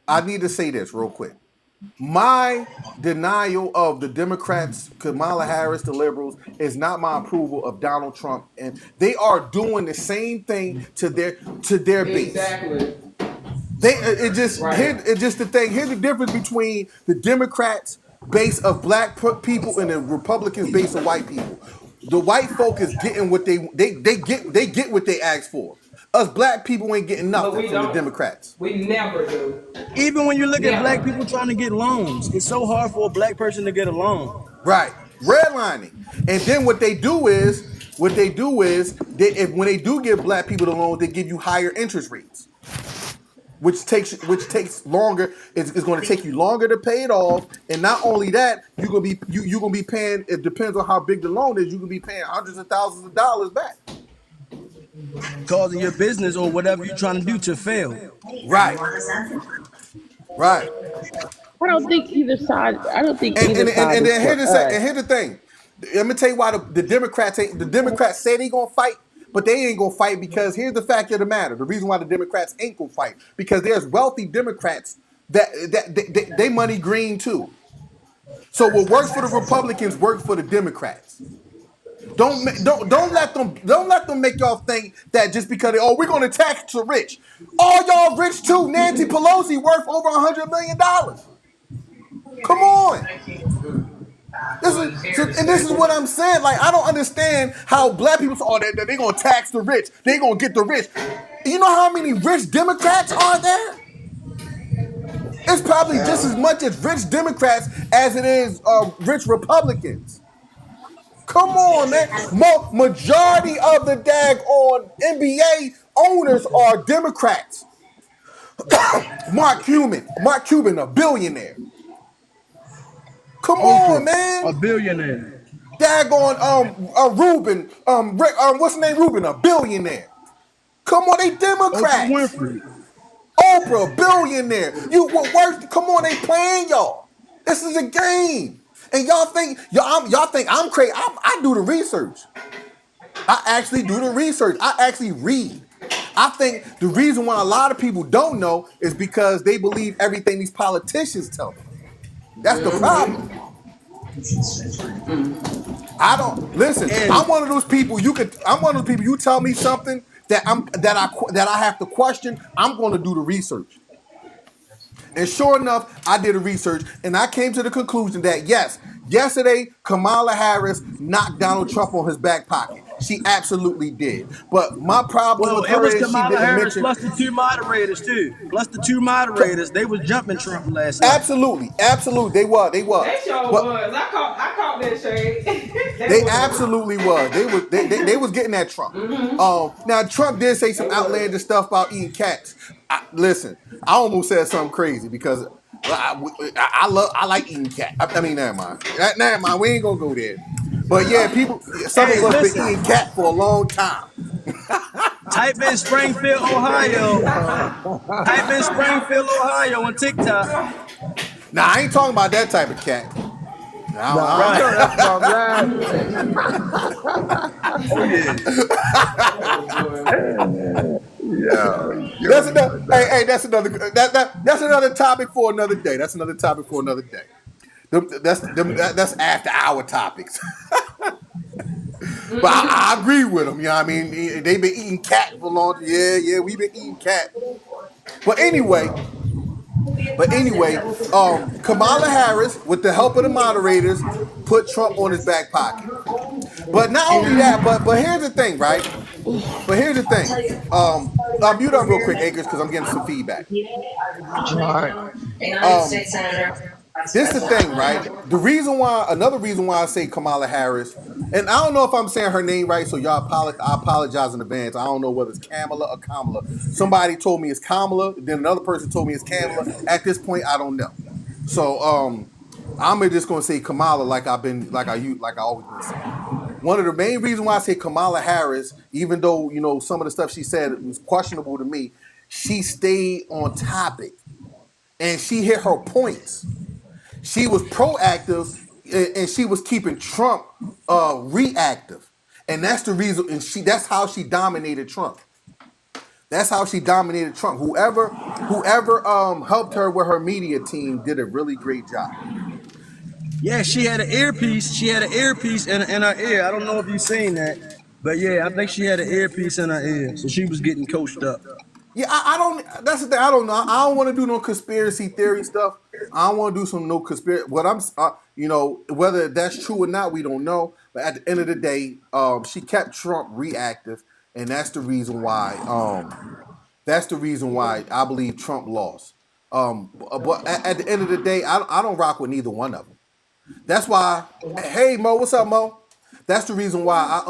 I need to say this real quick. My denial of the Democrats, Kamala Harris, the liberals, is not my approval of Donald Trump, and they are doing the same thing to their base. Exactly. Right. It's just the thing. Here's the difference between the Democrats' base of black people and the Republicans' base of white people. The white folk is getting what they get what they ask for. Us black people ain't getting But nothing we from the don't. Democrats. We never do. Even when you look at black Never. people trying to get loans, it's so hard for a black person to get a loan. Right. Redlining. And then what they do is when they do give black people the loans, they give you higher interest rates. Which takes longer. It's going to take you longer to pay it off, and not only that, you're gonna be paying. It depends on how big the loan is. You can be paying hundreds of thousands of dollars back. Causing your business or whatever you're trying to do to fail. Right. Right. I don't think either side. I don't think And either and, and, side and is then for us. here's the thing. Let me tell you why the Democrats ain't. The Democrats say they gonna fight, but they ain't gonna fight because here's the fact of the matter. The reason why the Democrats ain't gonna fight because there's wealthy Democrats that they money green too. So what works for the Republicans works for the Democrats. Don't let them make y'all think that just because we're gonna tax the rich. All y'all rich too. Nancy Pelosi worth over $100 million. Come on. This is what I'm saying. Like, I don't understand how black people say, they're gonna tax the rich. They're gonna get the rich. You know how many rich Democrats are there? It's probably just as much as rich Democrats as it is rich Republicans. Come on, man. Majority of the daggone NBA owners are Democrats. Mark Cuban, a billionaire. Come on, man. A billionaire. Daggone Rubin, what's the name? Rubin, a billionaire. Come on, they Oprah Democrats. Winfrey. Oprah, billionaire. Come on, they playing y'all. This is a game, and y'all think I'm crazy. I do the research. I actually do the research. I actually read. I think the reason why a lot of people don't know is because they believe everything these politicians tell them. That's the problem. I don't listen. And I'm one of those people. I'm one of those people. You tell me something that I have to question. I'm going to do the research. And sure enough, I did a research, and I came to the conclusion that yes, yesterday Kamala Harris knocked Donald Trump on his back pocket. She absolutely did. But my problem well, with it her was is she Kamala didn't Harris mention. plus the two moderators too. Plus the two moderators, they was jumping Trump last night. Absolutely, they was. They sure But was. I caught that shade. they absolutely was. They was getting at Trump. Now Trump did say some outlandish stuff about eating cats. Listen, I almost said something crazy because I like eating cat. I mean, never mind. Never mind. We ain't gonna go there. But yeah, some Hey, of us been listen. eating cat for a long time. Type in Springfield, Ohio. Type in Springfield, Ohio on TikTok. Now I ain't talking about that type of cat. I know that's about that. Oh yeah. That's another. Hey, that's another topic for another day. That's another topic for another day. That's after hour topics. But I agree with them. You know what I mean? They've been eating cat for long. Yeah, we've been eating cat. But anyway, But anyway, Kamala Harris, with the help of the moderators, put Trump on his back pocket. But not only that, but here's the thing, right? But here's the thing. Mute up real quick, Akers, because I'm getting some feedback. All right. This is the thing, right? Another reason why I say Kamala Harris, and I don't know if I'm saying her name right, so I apologize in advance. I don't know whether it's Kamala or Kamala. Somebody told me it's Kamala, then another person told me it's Kamala. At this point, I don't know. So I'm just gonna say Kamala like I always been saying. One of the main reasons why I say Kamala Harris, even though some of the stuff she said was questionable to me, she stayed on topic and she hit her points. She was proactive and she was keeping Trump reactive, and that's the reason. And that's how she dominated Trump. That's how she dominated Trump. Whoever helped her with her media team did a really great job. Yeah, she had an earpiece. She had an earpiece in her ear. I don't know if you've seen that, but yeah, I think she had an earpiece in her ear, so she was getting coached up. Yeah, I don't. That's the thing. I don't know. I don't want to do no conspiracy theory stuff. I don't want to do no conspiracy. What I'm, whether that's true or not, we don't know. But at the end of the day, she kept Trump reactive, and that's the reason why. That's the reason why I believe Trump lost. But at the end of the day, I don't rock with neither one of them. That's why. Hey Mo, what's up, Mo? That's the reason why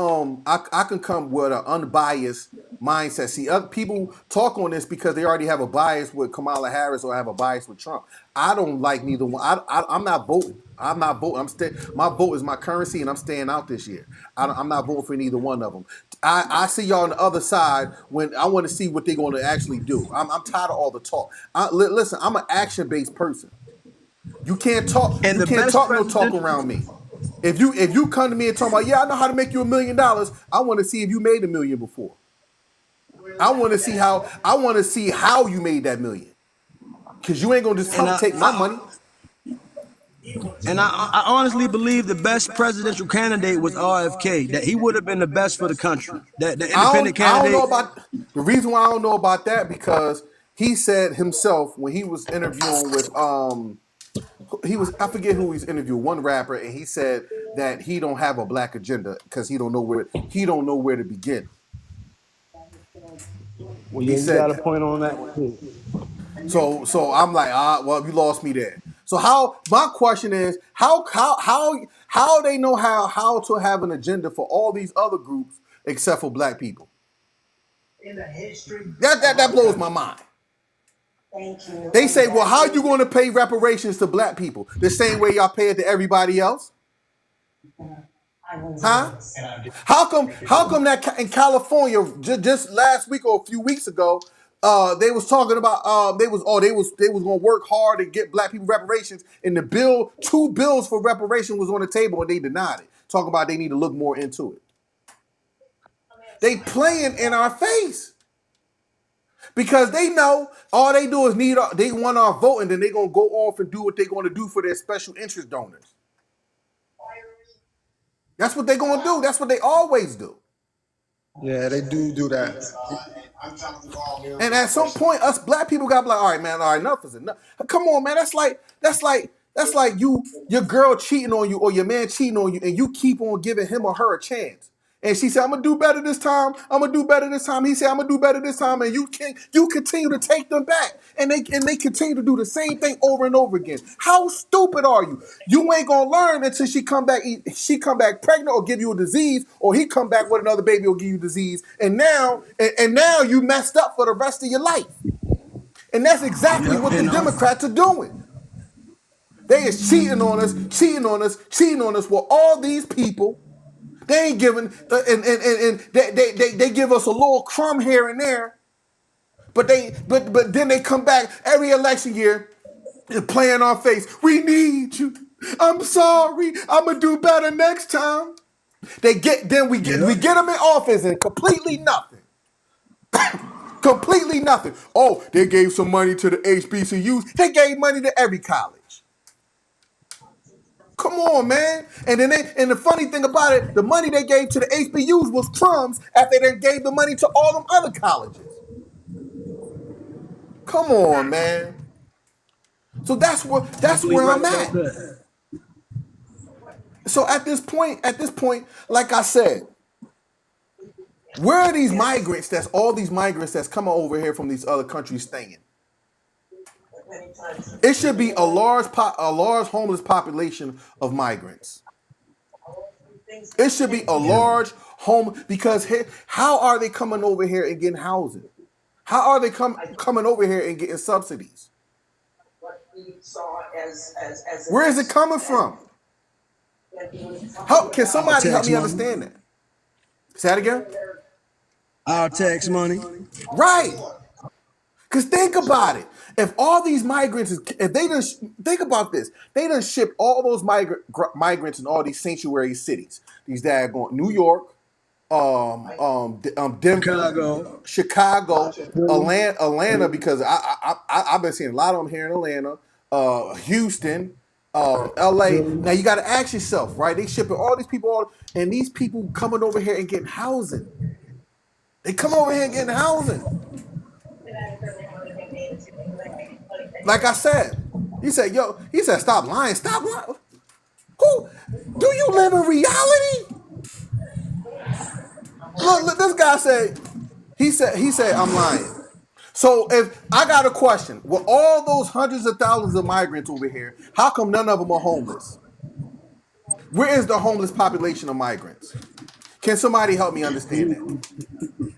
I can come with an unbiased mindset. See, other people talk on this because they already have a bias with Kamala Harris or have a bias with Trump. I don't like neither one. I'm not voting. I'm not voting. My vote is my currency, and I'm staying out this year. I'm not voting for neither one of them. I see y'all on the other side when I want to see what they're going to actually do. I'm tired of all the talk. Listen, I'm an action-based person. You can't talk. And You can't talk no talk around me. If you come to me and talk about, yeah, I know how to make you $1 million, I want to see if you made $1 million before. I want to see how you made that $1 million. Because you ain't gonna just take my money. And I honestly believe the best presidential candidate was RFK. That he would have been the best for the country. That the independent candidate. I don't know about the reason why I don't know about that, because he said himself when he was interviewing with I forget who he's interviewed, one rapper, and he said that he don't have a black agenda because he don't know where to begin. Well, yeah, you got a point on that one too. So I'm like, well, you lost me there. So my question is, how they know how to have an agenda for all these other groups except for black people? That blows my mind. Thank you. They say, well, how are you going to pay reparations to black people? The same way y'all pay it to everybody else? Huh? How come that in California just last week or a few weeks ago, they was talking about they was gonna work hard to get black people reparations, and the two bills for reparation was on the table and they denied it. Talking about they need to look more into it. They playing in our face. Because they know all they do is they want our vote, and then they're going to go off and do what they're going to do for their special interest donors. That's what they're going to do. That's what they always do. Yeah, they do that. And at some point, us black people got to be like, all right, man, all right, enough is enough. Come on, man. That's like your girl cheating on you or your man cheating on you, and you keep on giving him or her a chance. And she said, I'm going to do better this time. I'm going to do better this time. He said, I'm going to do better this time. And you continue to take them back. And they continue to do the same thing over and over again. How stupid are you? You ain't going to learn until she come back pregnant or give you a disease, or he come back with another baby or give you disease. And now you messed up for the rest of your life. And that's exactly what the Democrats are doing. They is cheating on us with all these people. They ain't giving, and they give us a little crumb here and there, but then they come back every election year and play in our face. We need you. I'm sorry. I'm gonna do better next time. We get them in office and completely nothing. Completely nothing. Oh, they gave some money to the HBCUs. They gave money to every college. Come on, man. And the funny thing about it, the money they gave to the HBCUs was crumbs after they gave the money to all them other colleges. Come on, man. So that's Absolutely where right I'm about at. that. So at this point, like I said, where are these migrants? That's all these migrants that's coming over here from these other countries staying. It should be a large homeless population of migrants. It should be a Yeah. large home because how are they coming over here and getting housing? How are they coming over here and getting subsidies? Where is it coming from? How can Our somebody help tax me money. understand that? Say that again. Our tax money. Right. Because think about it. If all these migrants, if they just think about this, they done ship all those migrants in all these sanctuary cities. These daggone New York, Denver, Chicago. Chicago, Philly. Atlanta, because I've been seeing a lot of them here in Atlanta, Houston, L.A. Philly. Now you got to ask yourself, right? They shipping all these people, and these people coming over here and getting housing. They come over here and getting housing. Like I said, he said, stop lying, stop lying. Who do you live in reality? Look, this guy said, he said, I'm lying. So if I got a question, with all those hundreds of thousands of migrants over here, how come none of them are homeless? Where is the homeless population of migrants? Can somebody help me understand that?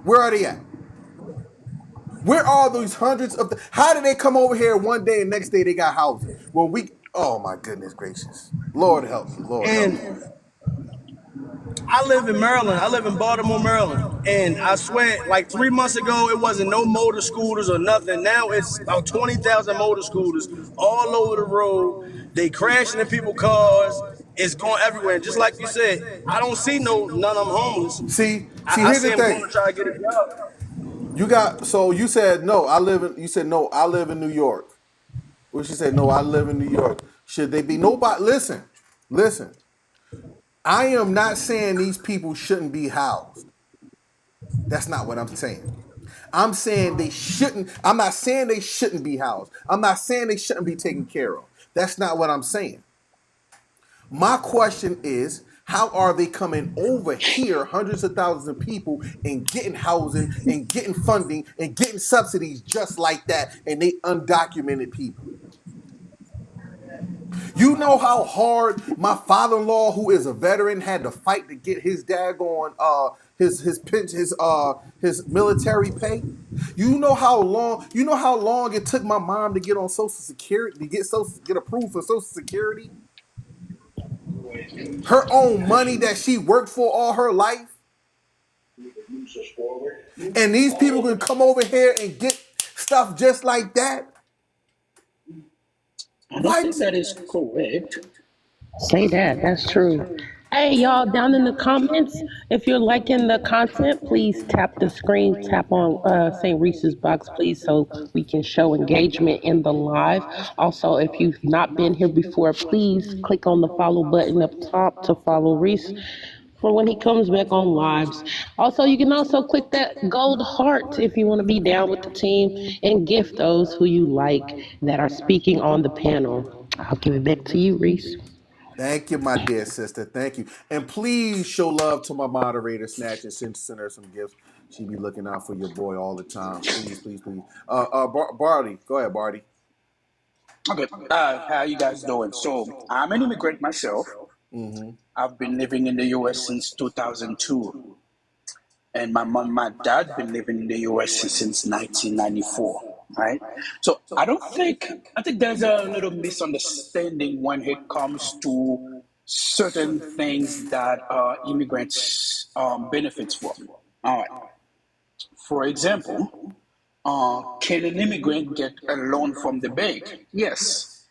Where are they at? Where are those hundreds of? How did they come over here one day and next day they got housing? Well, oh my goodness gracious, Lord help me, Lord help me. And I live in Maryland. I live in Baltimore, Maryland. And I swear, like 3 months ago, it wasn't no motor scooters or nothing. Now it's about 20,000 motor scooters all over the road. They crashing in people's cars. It's going everywhere. And just like you said, I don't see none of them homeless. See, I here's the see them going thing. to try to get a job. You said no. You said no. I live in New York. Well, she said no. I live in New York. Should they be nobody? Listen. I am not saying these people shouldn't be housed. That's not what I'm saying. I'm saying they shouldn't. I'm not saying they shouldn't be housed. I'm not saying they shouldn't be taken care of. That's not what I'm saying. My question is, how are they coming over here, hundreds of thousands of people, and getting housing and getting funding and getting subsidies just like that, and they undocumented people? You know how hard my father-in-law, who is a veteran, had to fight to get his daggone his military pay. You know how long it took my mom to get on Social Security, to get approved for Social Security. Her own money that she worked for all her life. And these people can come over here and get stuff just like that. I don't think What? that is correct. Say that. That's true. Hey, y'all, down in the comments, if you're liking the content, please tap the screen, tap on St. Reese's box, please, so we can show engagement in the live. Also, if you've not been here before, please click on the follow button up top to follow Reese for when he comes back on lives. Also, you can also click that gold heart if you want to be down with the team and gift those who you like that are speaking on the panel. I'll give it back to you, Reese. Thank you, my dear sister. Thank you. And please show love to my moderator, Snatch, and send her some gifts. She be looking out for your boy all the time. Please, please, please. Barty, go ahead, Barty. Okay, how you guys doing? So I'm an immigrant myself. Mm-hmm. I've been living in the U.S. since 2002, and my dad been living in the U.S. since 1994. Right. So I think there's a little misunderstanding when it comes to certain things that immigrants benefits from. All right. For example, can an immigrant get a loan from the bank? Yes,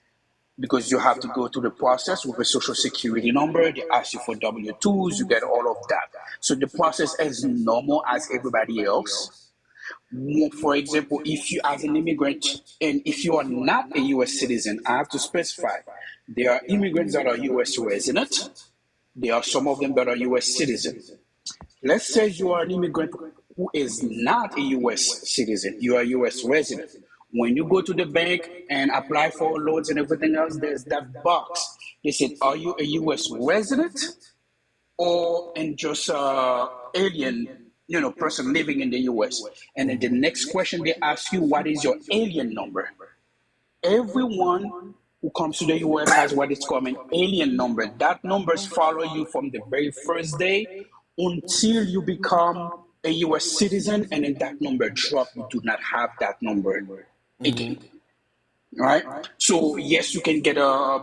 because you have to go through the process with a social security number. They ask you for W-2s, you get all of that. So the process is normal as everybody else. For example, if you as an immigrant and if you are not a US citizen, I have to specify there are immigrants that are US resident. There are some of them that are US citizens. Let's say you are an immigrant who is not a US citizen, you are a US resident. When you go to the bank and apply for loans and everything else, there's that box. They said, "Are you a U.S. resident or in just alien, person living in the U.S.?" And then the next question they ask you, "What is your alien number?" Everyone who comes to the US has what is called an alien number. That numbers follow you from the very first day until you become a US citizen, and then that number drop. You do not have that number again. Right? So yes, you can get a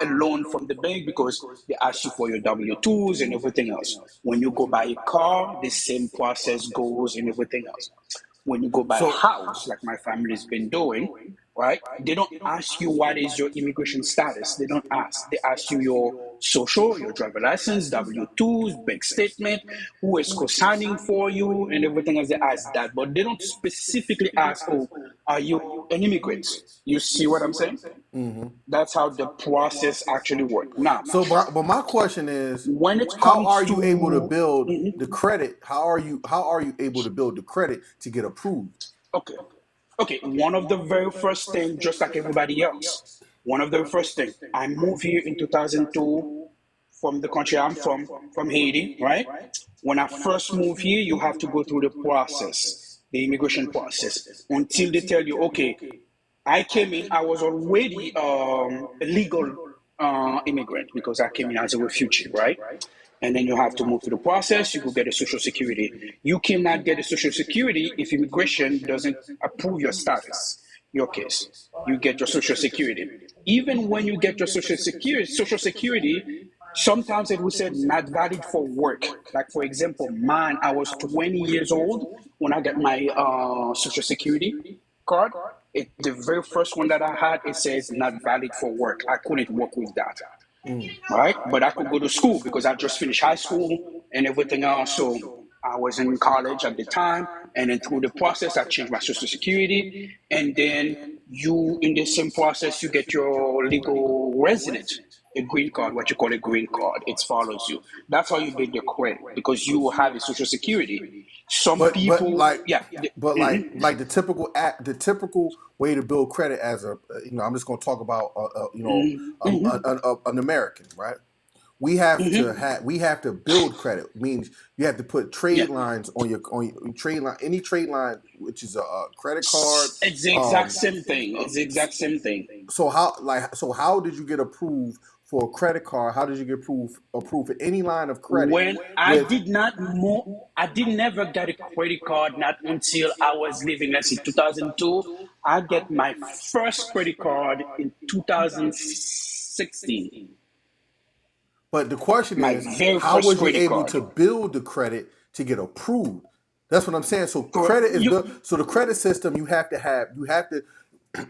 loan from the bank because they ask you for your W-2s and everything else. When you go buy a car, the same process goes and everything else. When you go buy a So house, like my family's been doing, right? They don't ask you what is your immigration status. They don't ask. They ask you your social, your driver license, W-2s, bank statement, who is co-signing for you, and everything else. They ask that, but they don't specifically ask, "Oh, are you an immigrant?" You see what I'm saying? That's how the process actually works. Now, but my question is, when it how comes are you able to to build the credit? How are you able to build the credit to get approved? okay, okay, one of the very first thing, just like everybody else, one of the first thing, I moved here in 2002 from the country I'm from Haiti, right? When I first moved here, you have to go through the process, the immigration process, until they tell you, okay, I came in, I was already a legal immigrant because I came in as a refugee, right? And then you have to move through the process. You go get a social security. You cannot get a social security if immigration doesn't approve your status, your case. You get your social security. Even when you get your social security, sometimes it will say not valid for work. Like for example, mine, I was 20 years old when I got my social security card. The very first one that I had, it says not valid for work. I couldn't work with that, right? But I could go to school because I just finished high school and everything else. So I was in college at the time, and then through the process, I changed my social security, and then in the same process, you get your legal resident, a green card, what you call a green card. It follows you. That's how you build your credit because you will have a social security. Some But but people, like yeah, but like mhm, like the typical way to build credit as I'm just going to talk about an American, right? We have to build credit. Means you have to put yeah. trade lines on your trade line, any trade line, which is a credit card. It's the exact same thing. It's the exact same thing. So how did you get approved for a credit card? How did you get approved for any line of credit When I with? did not move, I did never get a credit card. Not until I was living, let's see, 2002. I get my first credit card in 2016. But the question My is, very how first was you credit able card. to build the credit to get approved? That's what I'm saying. So Correct. credit is built. So the credit system you have to.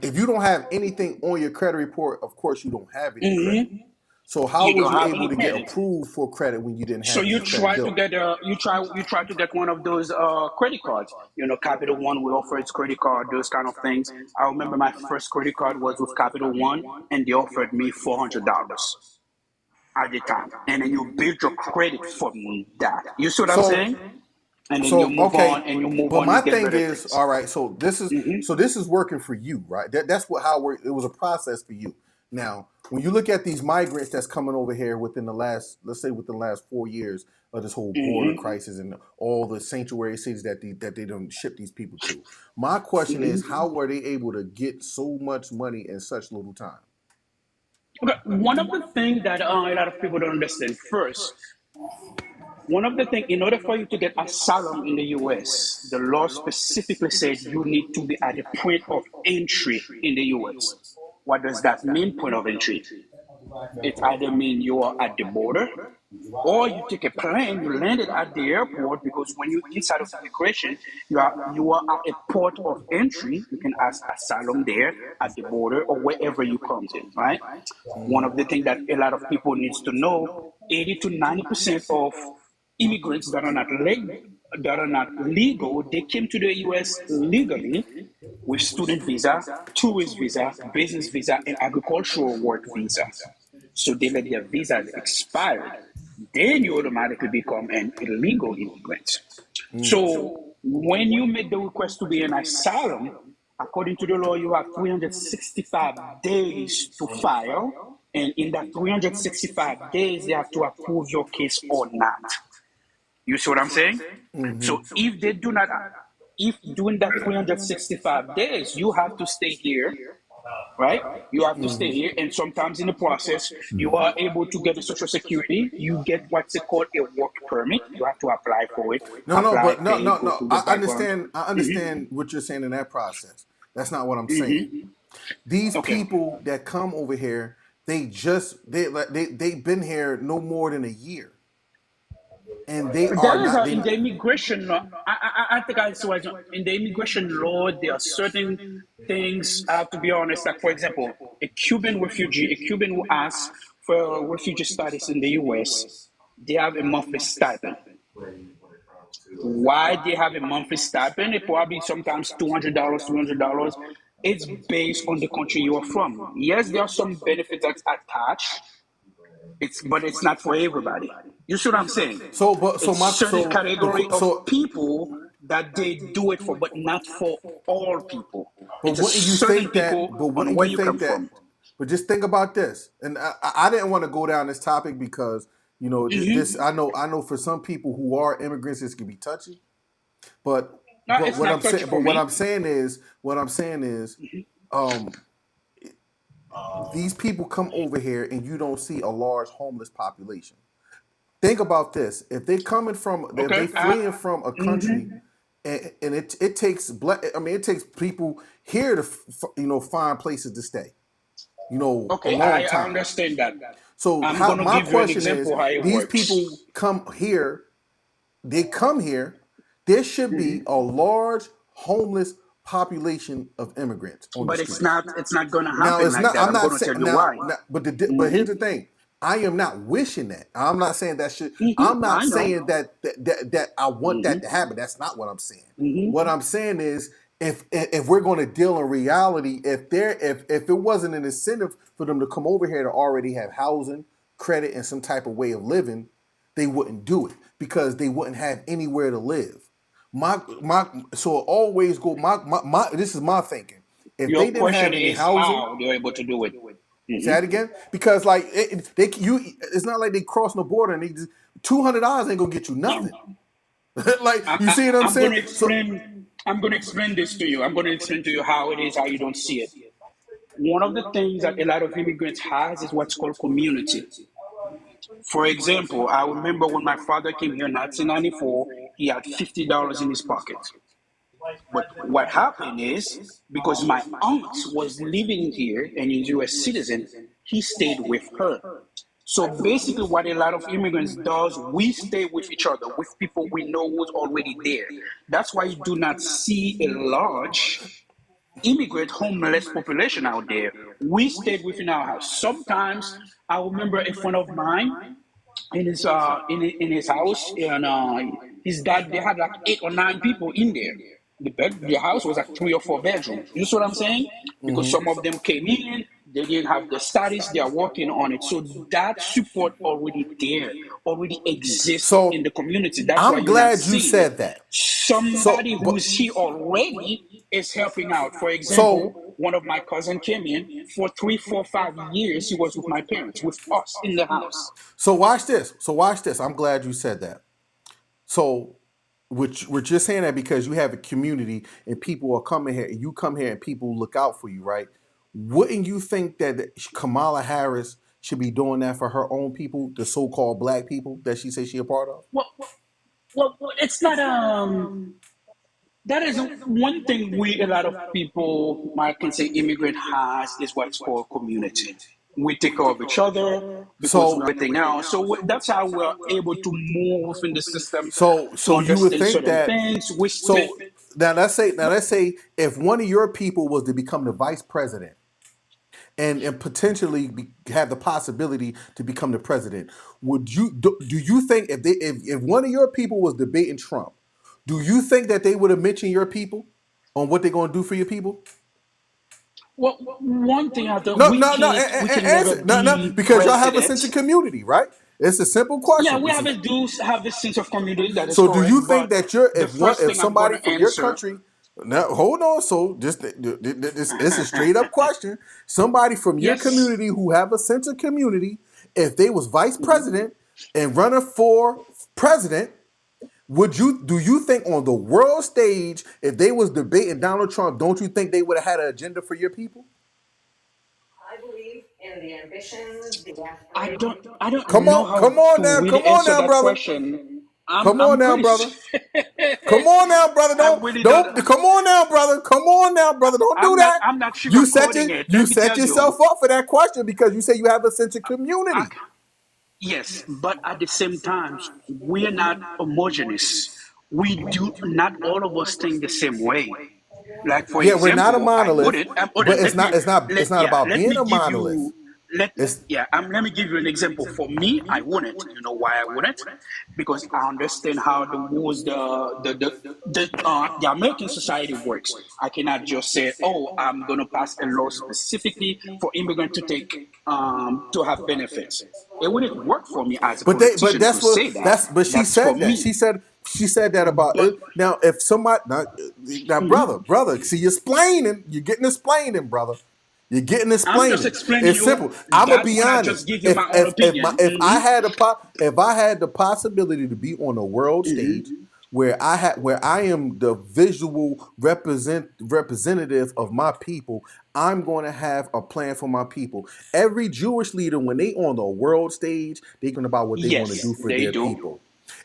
If you don't have anything on your credit report, of course you don't have any credit. So how You was don't you have able any to get credit. approved for credit when you didn't So have you any credit try to built? get you try to get one of those credit cards. Capital One will offer its credit card, those kind of things. I remember my first credit card was with Capital One, and they offered me $400 at the time, and then you build your credit from that. You see what I'm So saying? And then you So move okay, on, and you move but on, my you get thing better is, things. all right. So this is working for you, right? That's it was a process for you. Now, when you look at these migrants that's coming over here let's say within the last 4 years of this whole border crisis and all the sanctuary cities that they don't ship these people to, my question is, how were they able to get so much money in such little time? Okay, one of the things that a lot of people don't understand first, one of the things, in order for you to get asylum in the US, the law specifically said you need to be at the point of entry in the US. What does that mean, point of entry? It either mean you are at the border, or you take a plane, you landed at the airport, because when you're inside of immigration, you are at a port of entry. You can ask asylum there at the border or wherever you come in, right? One of the things that a lot of people needs to know, 80 to 90% of immigrants that are not legal, they came to the US legally with student visa, tourist visa, business visa, and agricultural work visa. So they let their visas expired. Then you automatically become an illegal immigrant. So when you make the request to be an asylum, According to the law, you have 365 days to file, and in that 365 days, they have to approve your case or not. You see what I'm saying? So if they do not, if during that 365 days, you have to stay here, right? You have to stay here, and sometimes in the process, you are able to get a social security. You get what's called a work permit. You have to apply for it, No, apply, but pay, go no. through the I background. understand. I understand what you're saying in that process. That's not what I'm saying. These Okay. people that come over here, they've been here no more than a year, and they are There is not. in the immigration law. I think I saw it in the immigration law. There are certain things. I have to be honest. Like for example, a Cuban refugee, a Cuban who asks for refugee status in the U.S., they have a monthly stipend. Why they have a monthly stipend? It probably sometimes $200, $300. It's based on the country you are from. Yes, there are some benefits that's attached. But it's not for everybody. You see what I'm saying? It's certain category of people that they do it for, but not for all people. But It's a wouldn't you certain think that? people But on wouldn't where you you come think that? from. But just think about this, and I didn't want to go down this topic because this. I know for some people who are immigrants, this can be touchy. But No, but it's what not I'm touchy saying, for but what I'm me. saying is, um, these people come over here and you don't see a large homeless population. Think about this: if they Okay. fleeing from a country, Mhm. and it takes it takes people here to find places to stay. A Okay, long I time. understand that. So I'm how gonna my give you an question is: example how it these works. people come here. They come here. There should be a large homeless population of immigrants on the But streets. it's not gonna Now happen it's like not. that. I'm I'm not gonna saying tell you now. why. But here's Hmm. the thing. I am not wishing that. I'm not saying that should. I'm not I know. saying that I want that to Hmm. happen. That's not what I'm saying. What Hmm. I'm saying is, if we're going to deal in reality, if it wasn't an incentive for them to come over here to already have housing, credit, and some type of way of living, they wouldn't do it because they wouldn't have anywhere to live. My so it always go my this is my thinking. If Your they didn't have question any is housing, how they're able to do it. say Hmm. that again, because like it's not like they crossing the border and they just $200 ain't gonna get you nothing. Like you see what I'm I'm saying? going to So explain. I'm going to explain this to you. I'm going to explain to you how it is, how you don't see it. One of the things that a lot of immigrants has is what's called community. For example, I remember when my father came here in 1994, he had $50 in his pocket. But what happened is because my aunt was living here and is a US citizen, he stayed with her. So basically, what a lot of immigrants does, we stay with each other, with people we know who's already there. That's why you do not see a large immigrant homeless population out there. We stayed within our house. Sometimes I remember a friend of mine in his house and his dad they had like 8 or 9 people in there. The house was like 3 or 4 bedrooms. You see what I'm saying? Because some of them came in, they didn't have the status, they are working on it. So that support already there, already exists in so the community. That's why I'm you're not glad you seeing it. said that. So Somebody but who's here already is helping out. For example, so one of my cousin came in for 3, 4, 5 years. He was with my parents, with us in the house. so watch this. So watch this. I'm glad you said that. So which we're just saying that because you have a community and people are coming here and you come here and people look out for you, right? Wouldn't you think that Kamala Harris should be doing that for her own people, the so-called black people that she says she a part of? Well, it's not. That is one thing we a lot of people, I can say, immigrant has is what's called community. We take care of each other because So we're everything else. So that's how we're able to move within the system to so you would understand think certain that things. We spend. so now let's say if one of your people was to become the vice president and potentially have the possibility to become the president, would you do you think if one of your people was debating Trump, do you think that they would have mentioned your people on what they're going to do for your people? Well, one thing I thought No, no, no. we can never Answer no, no, be because y'all have a sense president. of community, right? It's a simple Yeah, question. we This have is a do have this sense of community that is so. Do correct. you think But that the if first if thing I'm going somebody to from your answer. country Now hold on. So this is a straight up question. Somebody from your Yes. community who have a sense of community, if they was vice Mhm. president and running for president, do you think on the world stage, if they was debating Donald Trump, don't you think they would have had an agenda for your people? I believe in the ambitions, the I aspirations. don't Come know on, how to come really on answer now, that brother. question. Come on I'm now, pretty brother. Come on now, brother. I really don't. Don't. Come on now, brother. Come on now, brother. Don't do that. I'm not sugarcoating it. You Let me set tell yourself you. up for that question because you say you have a sense of I, community. yes, but at the same time, we are not homogeneous. We do not all of us think the same way. Like for Yeah, we're not a example, I monolith, wouldn't. Hold but on, it's not about let being me a give monolith. you let It's let me give you an example. For me, I wouldn't. You know why I wouldn't? Because I understand how the rules the American society works. I cannot just say, oh, I'm going to pass a law specifically for immigrants to take to have benefits. It wouldn't work for me as a but politician to that's what say that. that's but she That's for said that. me. She said that about But it. Now if somebody now brother, see you're getting explaining, brother. You're getting I'm just explaining. explaining It's you. simple. I'm gonna That's be when I honest. just give you my own opinion. If I had the possibility to be on a world stage where I am the visual representative of my people, I'm going to have a plan for my people. Every Jewish leader, when they on the world stage, they talking about what they're going to Yes, do for they their do. people.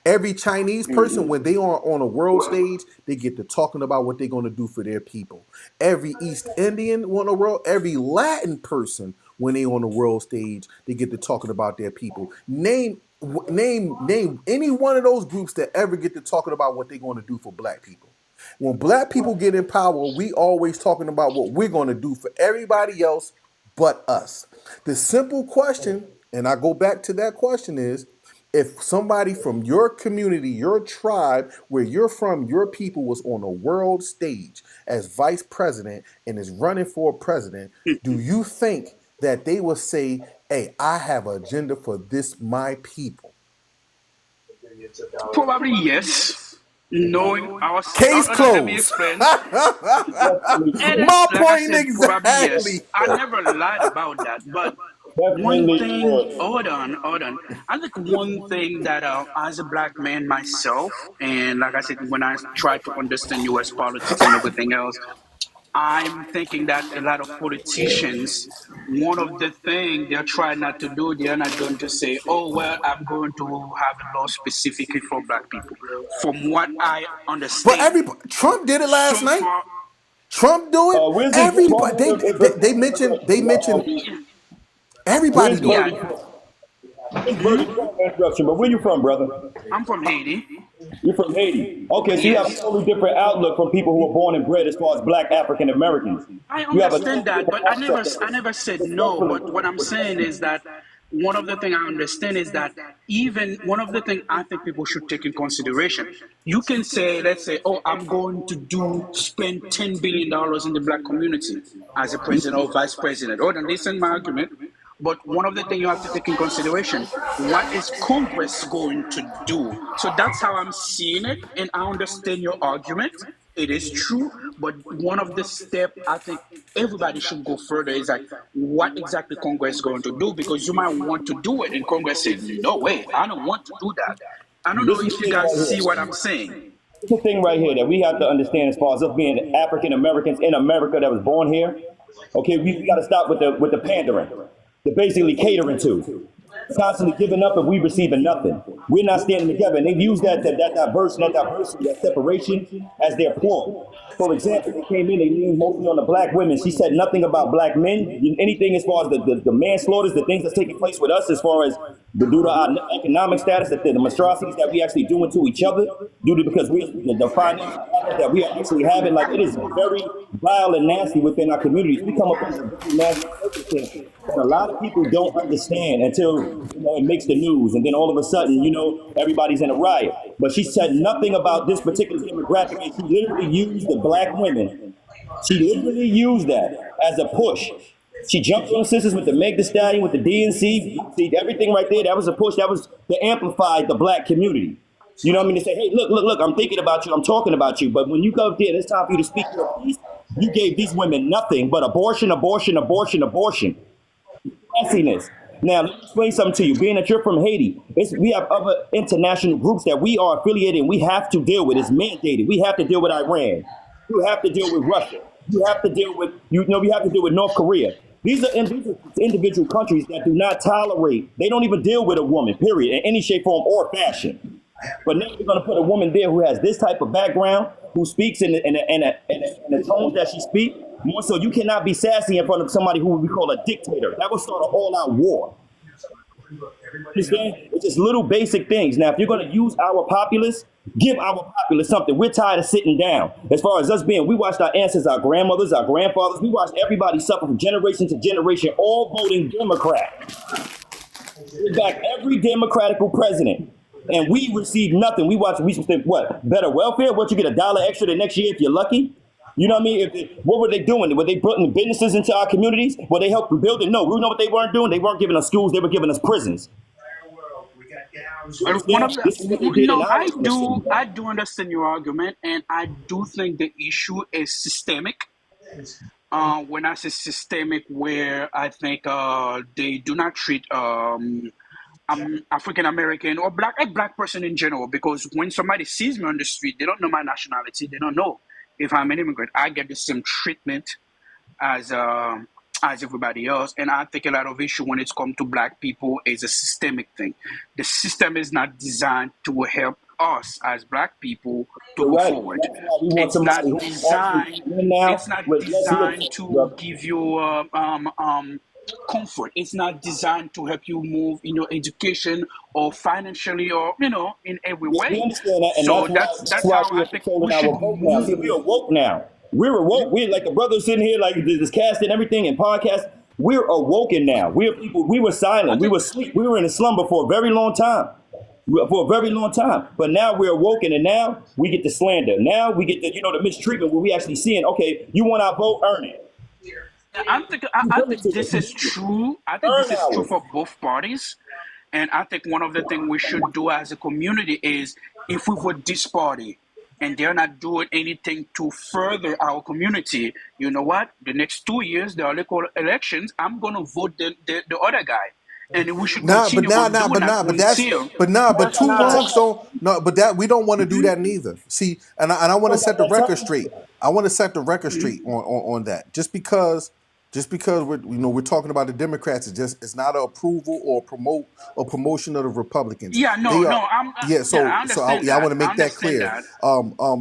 Every Chinese person, when they are on a world stage, they get to talking about what they're going to do for their people. Every East Indian on the world, every Latin person, when they on the world stage, they get to talking about their people. Name any one of those groups that ever get to talking about what they're going to do for black people. When black people get in power, we always talking about what we're going to do for everybody else but us. The simple question, and I go back to that question is, if somebody from your community, your tribe, where you're from, your people was on a world stage as vice president and is running for president, do you think that they will say, hey, I have an agenda for this, my people? Probably yes. Knowing our, Case let me closed. explain. Definitely It would. is My like I point said, probably yes. exactly. I never lied about that. But one Definitely thing, would. hold on. I think one thing that as a black man myself, and like I said, when I try to understand U.S. politics and everything else, I'm thinking that a lot of politicians, one of the things they're trying not to do, they're not going to say, oh, well, I'm going to have a law specifically for black people. From what I But understand, everybody, Trump did it last so night. far, Trump do it. Where's this? Everybody they mentioned yeah, everybody Where's do it. yeah. Birdie from? Where's Birdie? Sorry for the interruption, but where you from, brother? I'm from Haiti. You're from Haiti. Okay, so you have a Yes, totally different outlook from people who are born and bred as far as black African Americans. I You have a understand totally that, different but mindset of I this. never said no. Respectfully. But what I'm saying is that one of the things I understand is that even one of the things I think people should take in consideration. You can say, let's say, oh, I'm going to do spend $10 billion in the black community as a president or vice president. Oh, then listen my argument. But one of the things you have to take in consideration, what is Congress going to do? So that's how I'm seeing it, and I understand your argument. It is true, but one of the step I think everybody should go further is like what exactly Congress is going to do, because you might want to do it and Congress said, no way, I don't want to do that. I don't know This is the if you thing guys right see here. what I'm saying. This is the thing right here that we have to understand as far as us being African Americans in America that was born here. Okay, we got to stop with the pandering. They're basically catering to. Constantly giving up and we receiving nothing. We're not standing together. And they've used that diversity, that separation as their ploy. For example, they came in, they leaned mostly on the black women. She said nothing about black men. Anything as far as the manslaughters, the things that's taking place with us as far as due to our economic status, the monstrosities that we actually doing to each other, due to because we the financial that we are actually having, like it is very vile and nasty within our communities. We come up under very nasty circumstances that a lot of people don't understand until it makes the news, and then all of a sudden, everybody's in a riot. But she said nothing about this particular demographic, and she literally used the black women. She literally used that as a push. She jumped on sisters with the Meg Thee Stallion, with the DNC, see everything right there. That was a push. That was to amplify the black community. You know what I mean? To say, hey, look, I'm thinking about you, I'm talking about you. But when you go up there and it's time for you to speak your piece, you gave these women nothing but abortion, abortion, abortion, abortion. Nastiness. Now, let me explain something to you. Being that you're from Haiti, we have other international groups that we are affiliated and we have to deal with. It's mandated. We have to deal with Iran. You have to deal with Russia. You have to deal with, we have to deal with North Korea. These are individual countries that do not tolerate, they don't even deal with a woman, period, in any shape, form, or fashion. But now you're going to put a woman there who has this type of background, who speaks in the tones that she speaks. More so, you cannot be sassy in front of somebody who we call a dictator. That will start an all-out war. Understand? It's just little basic things. Now, if you're going to use our populace, give our populace something. We're tired of sitting down. As far as us being, we watched our ancestors, our grandmothers, our grandfathers. We watched everybody suffer from generation to generation, all voting Democrat. We back every Democratical president. And we received nothing. We think, what, better welfare? What, you get $1 extra the next year if you're lucky? You know what I mean? What were they doing? Were they putting businesses into our communities? Were they helping build it? No, we know what they weren't doing. They weren't giving us schools. They were giving us prisons. One of the, no, I do understand your argument, and I do think the issue is systemic. When I say systemic, where I think they do not treat African American or a black person in general, because when somebody sees me on the street, they don't know my nationality. They don't know if I'm an immigrant. I get the same treatment as everybody else, and I think a lot of issue when it's come to black people is a systemic thing. The system is not designed to help us as black people to go forward. It's not designed. It's not designed to give you comfort. It's not designed to help you move in your education or financially or in every way. We understand that, and so that's why how we're I think controlling we our should vote now. See, we're woke now. We're awoke. We're like the brothers sitting here, like this cast and everything and podcast. We're awoken now. We're people. We were silent. We were asleep. We were in a slumber for a very long time. But now we're awoken, and now we get the slander. Now we get the mistreatment where we actually seeing, okay, you want our vote, earn it. I think this is true. I think this is true for both parties. And I think one of the things we should do as a community is, if we vote this party and they're not doing anything to further our community, you know what? The next 2 years, the local elections, I'm going to vote the other guy. And we should continue doing that. But two wrongs don't. No, but that we don't want to do that neither. See, and I want to set the record straight. I want to set the record straight on that. Just because we're talking about the Democrats, it's not an approval or promotion of the Republicans. Yeah, I want to make that clear.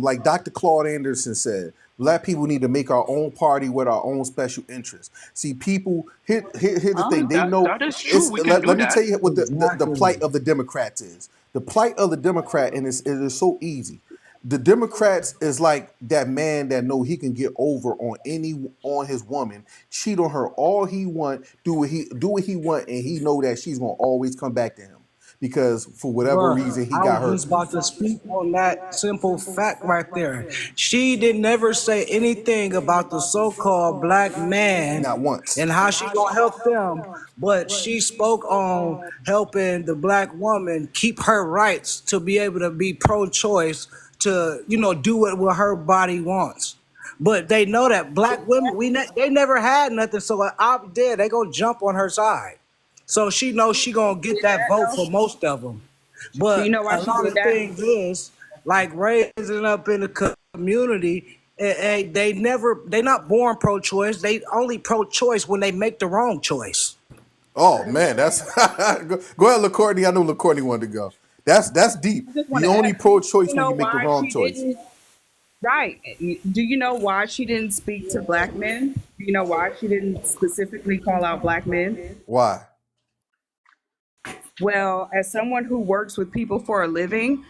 Like Dr. Claude Anderson said, black people need to make our own party with our own special interests. See, people, here's the thing. They know. That is true. Let me tell you what the plight of the Democrats is. The plight of the Democrat, and it is so easy. The Democrats is like that man that know he can get over on his woman, cheat on her all he want, do what he want, and he know that she's gonna always come back to him. Because for whatever reason he got hurt. I was about to speak on that simple fact right there. She did never say anything about the so-called black man, not once, and how she gonna help them, but she spoke on helping the black woman keep her rights to be able to be pro-choice, to do what her body wants. But they know that black women, they never had nothing, so I'm dead. They gonna jump on her side. So she knows she gonna get that vote for most of them. But a lot of things is, like, raising up in the community, they not born pro-choice. They only pro-choice when they make the wrong choice. Oh man, that's go ahead, LaCourtney. I know LaCourtney wanted to go. That's deep. The only pro-choice when you make the wrong choice. Right. Do you know why she didn't speak to black men? Do you know why she didn't specifically call out black men? Why? Well, as someone who works with people for a living,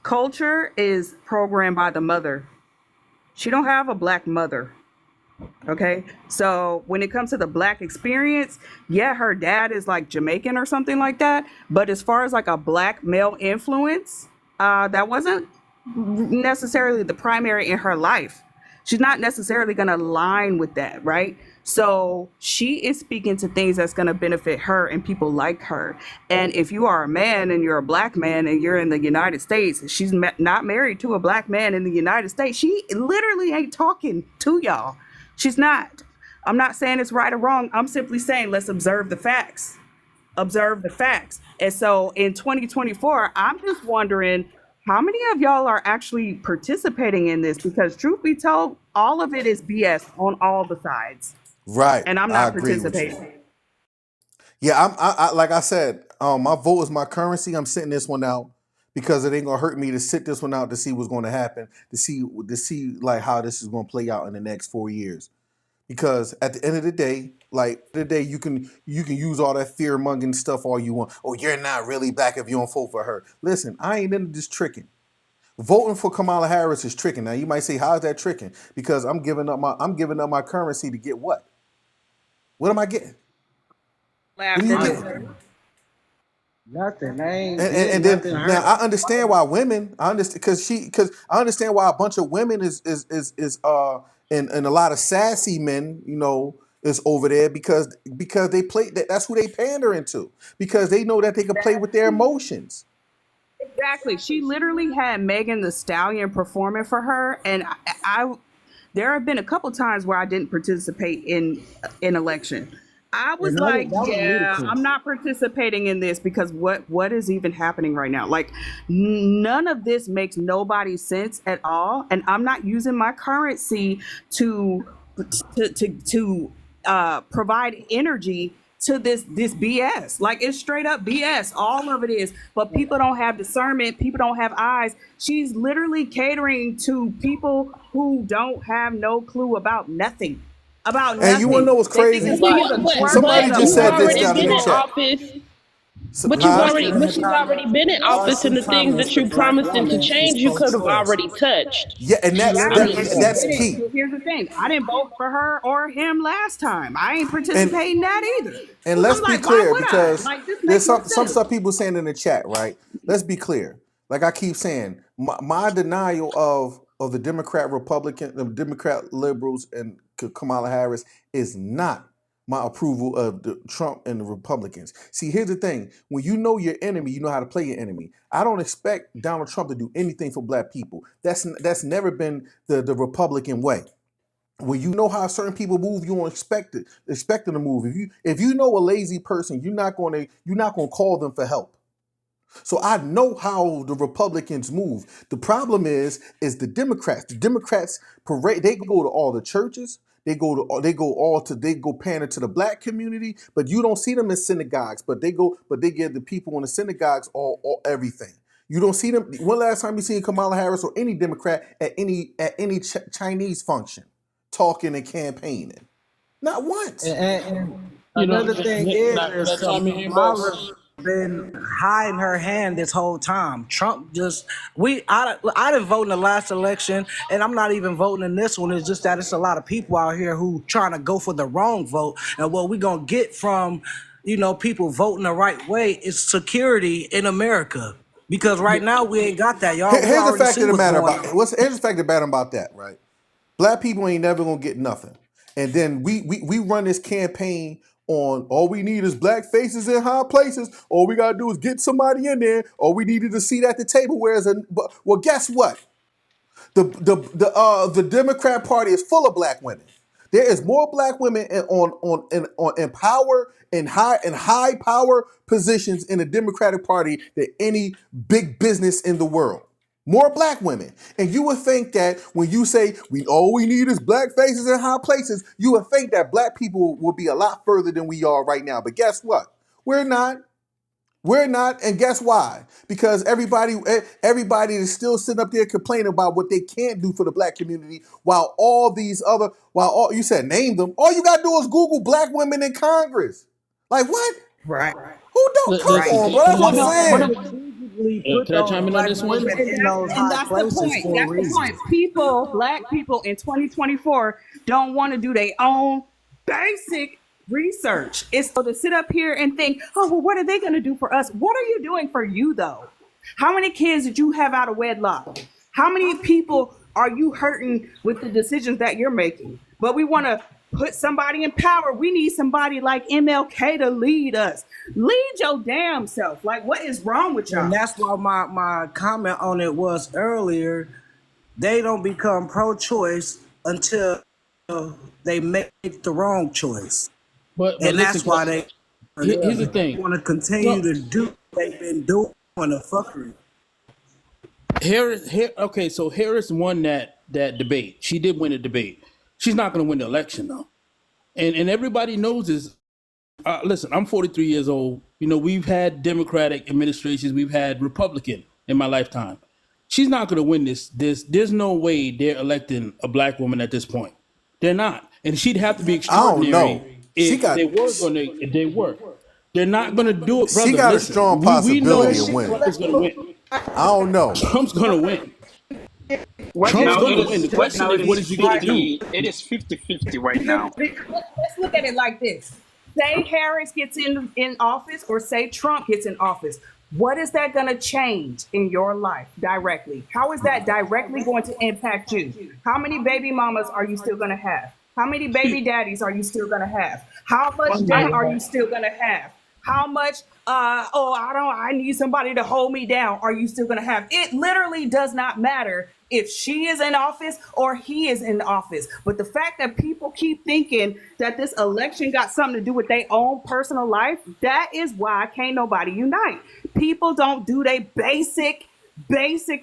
culture is programmed by the mother. She don't have a black mother. Okay. So when it comes to the black experience, yeah, her dad is like Jamaican or something like that. But as far as like a black male influence, that wasn't necessarily the primary in her life. She's not necessarily going to align with that, right? So she is speaking to things that's going to benefit her and people like her. And if you are a man and you're a black man and you're in the United States, she's not married to a black man in the United States. She literally ain't talking to y'all. She's not. I'm not saying it's right or wrong. I'm simply saying let's observe the facts. Observe the facts. And so in 2024, I'm just wondering how many of y'all are actually participating in this? Because truth be told, all of it is BS on all the sides. Right. And I'm I not agree with you. participating. Yeah, I like I said, my vote is my currency. I'm sitting this one out because it ain't gonna hurt me to sit this one out to see what's gonna happen, to see like how this is gonna play out in the next 4 years. Because at the end of the day, you can use all that fear mongering stuff all you want. Oh, you're not really black if you don't vote for her. Listen, I ain't into this tricking. Voting for Kamala Harris is tricking. Now you might say, how is that tricking? Because I'm giving up my currency to get what? What am I getting? What are you getting? Nothing. I ain't And did then nothing now hurt. I understand why women. I understand because I understand why a bunch of women is and a lot of sassy men, is over there because they play that's who they pandering to because they know that they can play with their emotions. Exactly. She literally had Megan the Stallion performing for her, and there have been a couple times where I didn't participate in an election. I was And like, that was yeah, I'm ludicrous. not participating in this because what is even happening right now? Like none of this makes nobody sense at all, and I'm not using my currency to provide energy to this BS. Like it's straight up BS. All of it is. But people don't have discernment. People don't have eyes. She's literally catering to people who don't have no clue about nothing. About And you want to know nothing. what's They think crazy? this Well, man's yeah, a twerp Somebody and a just you've said this already model. down in been the in chat. office. Huh? But you've already been in office, and the things that you promised them to change, you could have already touched. Yeah, and that's Exactly. And she that's didn't. key. So here's the thing. I didn't vote for her or him last time. I ain't And participating in that either. And Because let's I'm be like, why clear, would I? because Like, this there's makes no some sense. stuff people saying in the chat, right? Let's be clear. Like I keep saying, my denial of the Democrat liberals and Kamala Harris is not my approval of the Trump and the Republicans. See, here's the thing: when you know your enemy, you know how to play your enemy. I don't expect Donald Trump to do anything for black people. That's never been the Republican way. When you know how certain people move, you don't expect them to move. If you know a lazy person, you're not gonna call them for help. So I know how the Republicans move. The problem is the Democrats. The Democrats parade. They go to all the churches. They go pander to the black community, but you don't see them in synagogues. But they give the people in the synagogues all everything. You don't see them. When last time you seen Kamala Harris or any Democrat at any Chinese function talking and campaigning? Not once. And You know, another thing can is I chime in here, Kamala's boss? been hiding her hand this whole time. Trump just I didn't vote in the last election, and I'm not even voting in this one. It's just that it's a lot of people out here who trying to go for the wrong vote, and what we gonna get from people voting the right way is security in America. Because right now we ain't got that, y'all. We Here's the already fact see of the what's matter going about on. here's the fact of the matter about that, right? Black people ain't never gonna get nothing. And then we run this campaign on all we need is black faces in high places. All we gotta do is get somebody in there. All we needed a seat at the table. Well, guess what? The Democrat Party is full of black women. There is more black women in power in high power positions in the Democratic Party than any big business in the world. More black women. And you would think that when you say all we need is black faces in high places, you would think that black people will be a lot further than we are right now. But guess what? We're not. We're not, and guess why? Because everybody is still sitting up there complaining about what they can't do for the black community, while you said name them. All you gotta do is Google black women in Congress. Like what? Right. Who don't? Come Right. Listen, on, bro. can That's what Well, I'm no, I, but saying. Strategically put can I those chime in on black this one? women in those and high that's the places point. for a That's the reason. point. People, black people in 2024 don't want to do their own basic research. It's so to sit up here and think, oh, well, what are they going to do for us? What are you doing for you, though? How many kids did you have out of wedlock? How many people Are you hurting with the decisions that you're making? But we want to put somebody in power. We need somebody like MLK to lead us. Lead your damn self. Like, what is wrong with And y'all? that's why my comment on it was earlier, they don't become pro-choice until they make the wrong choice. But And listen, that's why they here's the thing. want to continue Trump, to do what they've been doing, the fuckery. Harris won that debate. She did win the debate. She's not going to win the election though, and everybody knows this. Listen, I'm 43 years old. You know, we've had Democratic administrations, we've had Republican in my lifetime. She's not going to win this. There's no way they're electing a black woman at this point. They're not, and she'd have to be I don't know. extraordinary if they were going to. If they were, they're not going to do it, She brother. got a Listen, strong we know possibility of winning. Trump is going to win. I don't know. Trump's going to win. Right Trump's now, going to win. The question is, what is he going to do? It is 50-50 right now. Let's look at it like this. Say Harris gets in office or say Trump gets in office. What is that going to change in your life directly? How is that directly going to impact you? How many baby mamas are you still going to have? How many baby daddies are you still going to have? How much debt are you still going to have? How much, I need somebody to hold me down, are you still going to have? It literally does not matter if she is in office or he is in office. But the fact that people keep thinking that this election got something to do with their own personal life, that is why can't nobody unite. People don't do their basic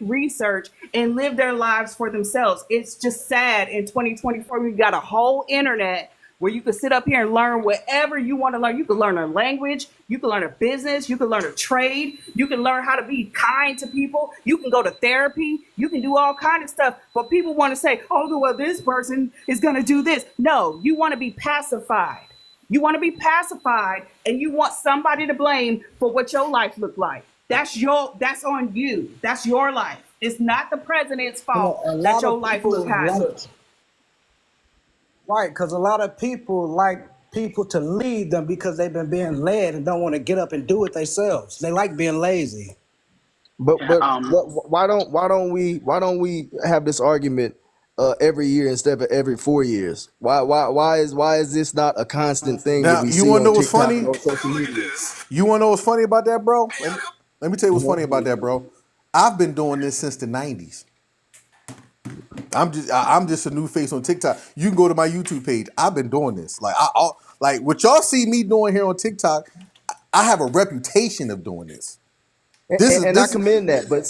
research and live their lives for themselves. It's just sad in 2024, we've got a whole internet where you can sit up here and learn whatever you want to learn. You can learn a language, you can learn a business, you can learn a trade, you can learn how to be kind to people, you can go to therapy, you can do all kinds of stuff. But people want to say, oh, well, this person is going to do this. No, you want to be pacified. You want to be pacified, and you want somebody to blame for what your life looked like. That's on you. That's your life. It's not the president's fault that your life looked how it looked. Right, because a lot of people like people to lead them because they've been being led and don't want to get up and do it themselves. They like being lazy. But why don't we have this argument every year instead of every 4 years? Why is this not a constant thing Now, that we you see want to on know what's TikTok funny? and on social media? You want to know what's funny about that, bro? Let me tell you what's funny about that, bro. I've been doing this since the 90s. I'm just a new face on TikTok. You can go to my YouTube page. I've been doing this. Like what y'all see me doing here on TikTok, I have a reputation of doing this. And I commend that, but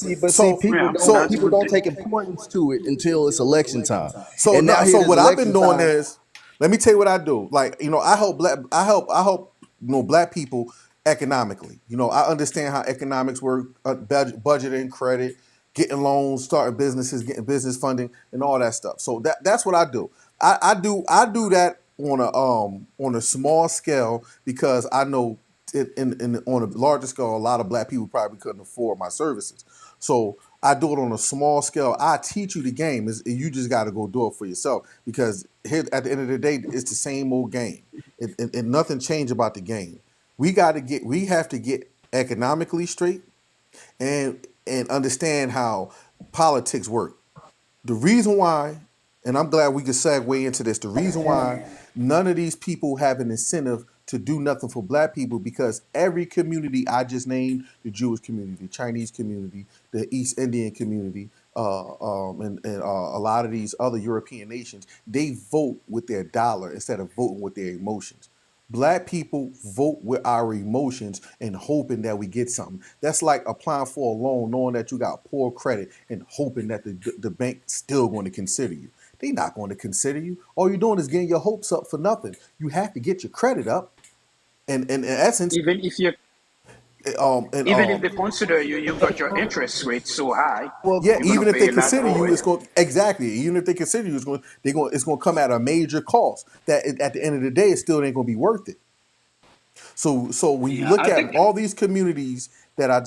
people don't take importance to it until it's election time. So what I've been doing is, let me tell you what I do. Like, I help black people economically. I understand how economics work, budgeting, credit, getting loans, starting businesses, getting business funding, and all that stuff. So that's what I do. I do that on a small scale because I know on a larger scale, a lot of black people probably couldn't afford my services. So I do it on a small scale. I teach you the game. You just got to go do it for yourself because here at the end of the day, it's the same old game. And nothing changed about the game. We have to get economically straight and understand how politics work. The reason why, and I'm glad we could segue into this, the reason why none of these people have an incentive to do nothing for black people because every community I just named, the Jewish community, the Chinese community, the East Indian community, and a lot of these other European nations, they vote with their dollar instead of voting with their emotions. Black people vote with our emotions and hoping that we get something. That's like applying for a loan, knowing that you got poor credit and hoping that the bank's still going to consider you. They're not going to consider you. All you're doing is getting your hopes up for nothing. You have to get your credit up. And in essence, even if they consider you, you've got your interest rate so high. Well, yeah, even if they consider you, it's going exactly. Even if they consider you, it's going to come at a major cost. That at the end of the day, it still ain't going to be worth it. So when you look at all these communities that I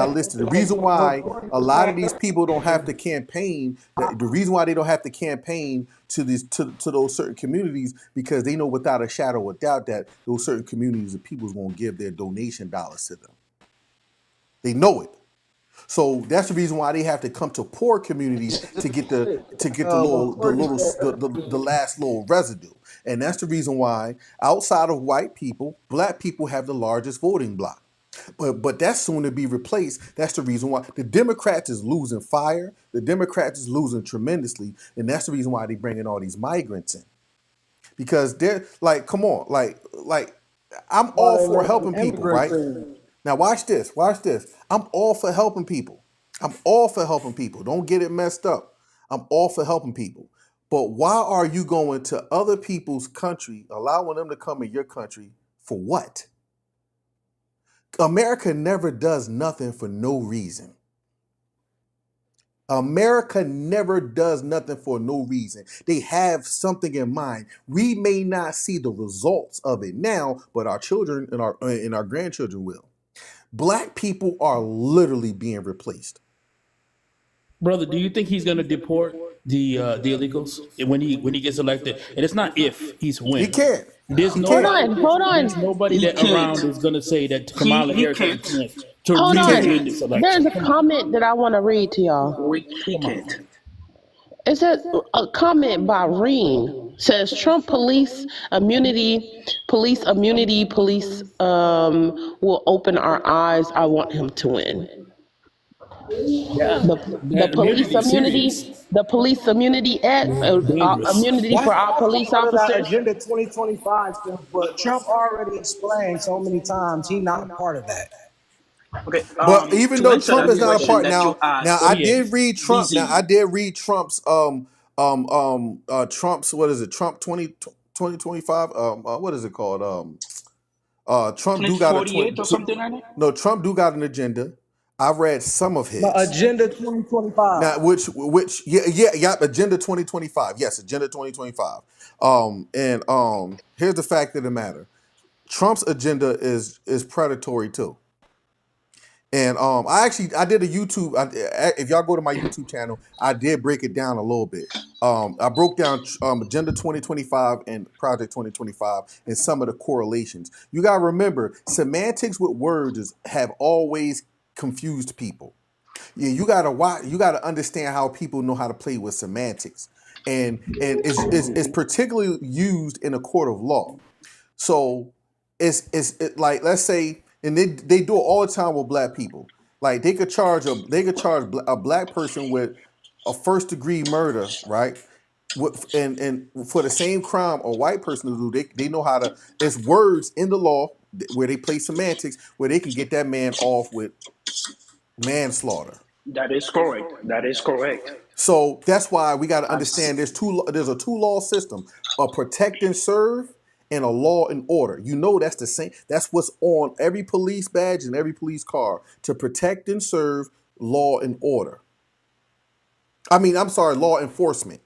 listed, the reason why a lot of these people don't have to campaign, the reason why they don't have to campaign to those certain communities, because they know without a shadow of doubt that those certain communities of people is going to give their donation dollars to them. They know it. So that's the reason why they have to come to poor communities to get the last little residue. And that's the reason why outside of white people, black people have the largest voting bloc. But that's soon to be replaced. That's the reason why the Democrats is losing fire. The Democrats is losing tremendously, and that's the reason why they bringing all these migrants in. Because they're like, come on, like I'm Why all they for let them helping people, immigrants right? in? Now watch this, watch this. I'm all for helping people. I'm all for helping people. Don't get it messed up. I'm all for helping people. But why are you going to other people's country, allowing them to come in your country for what? America never does nothing for no reason. America never does nothing for no reason. They have something in mind. We may not see the results of it now, but our children and our grandchildren will. Black people are literally being replaced. Brother, do you think he's going to deport the illegals when he gets elected? And it's not if, he's He when. can't. There's He Hold can't. nobody. on, hold There's on, nobody He that can't. around is going to say that Kamala He Harris has a can't. chance to hold He on. re-win can't. this There's election. a Come on, comment that I want to read to y'all. He come on. can't. It says a comment by Reen says Trump police will open our eyes. I want him to win. Yeah, The that police immunity is serious. immunity, the police immunity act, Dangerous. immunity for our That's police part of that officers. Agenda 2025 stuff, but Trump already explained so many times he's not a part of that. Okay. But even To though answer Trump that is not a question part that you now, now asked, I He did is. read Trump. Now I Busy. did read Trump's Trump's what is it? Trump 2025. What is it called? Trump do got a 2048 or something like that. no, Trump do got an agenda. I read some of The his. Agenda 2025. Now, which yeah, Agenda 2025. Yes, Agenda 2025. And here's the fact of the matter: Trump's agenda is predatory too. And I did a YouTube. If y'all go to my YouTube channel, I did break it down a little bit. I broke down Agenda 2025 and Project 2025 and some of the correlations. You gotta remember, semantics with words have always confused people. Yeah, you gotta watch. You gotta understand how people know how to play with semantics, and it's particularly used in a court of law. So like, let's say, and they do it all the time with black people. Like they could charge a black person with a first degree murder, right? And for the same crime a white person to do, they know how to. It's words in the law where they play semantics where they can get that man off with manslaughter. That is correct. That is correct. So that's why we got to I've understand seen. there's a two law system, a protect and serve and a law and order. You know that's the same. That's what's on every police badge and every police car, to protect and serve, law and order. I'm sorry, law enforcement.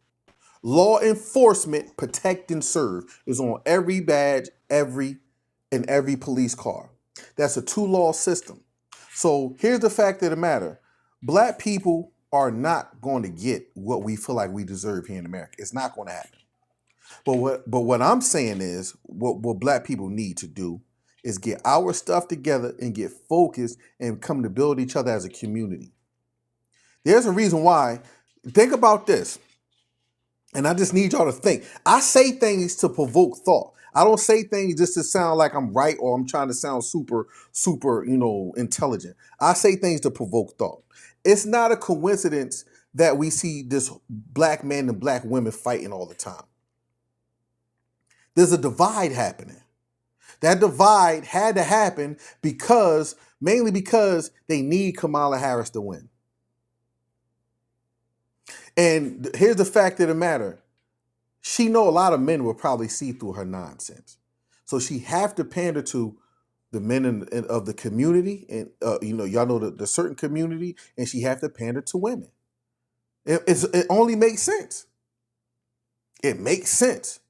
Law enforcement, protect and serve is on every badge, every police car. That's a two law system. So here's the fact of the matter. Black people are not going to get what we feel like we deserve here in America. It's not going to happen. But what I'm saying is what black people need to do is get our stuff together and get focused and come to build each other as a community. There's a reason why. Think about this. And I just need y'all to think. I say things to provoke thought. I don't say things just to sound like I'm right or I'm trying to sound super, intelligent. I say things to provoke thought. It's not a coincidence that we see this black men and black women fighting all the time. There's a divide happening. That divide had to happen mainly because they need Kamala Harris to win. And here's the fact of the matter. She know a lot of men will probably see through her nonsense. So she have to pander to the men of the community. And, y'all know the certain community. And she have to pander to women. It only makes sense. It makes sense.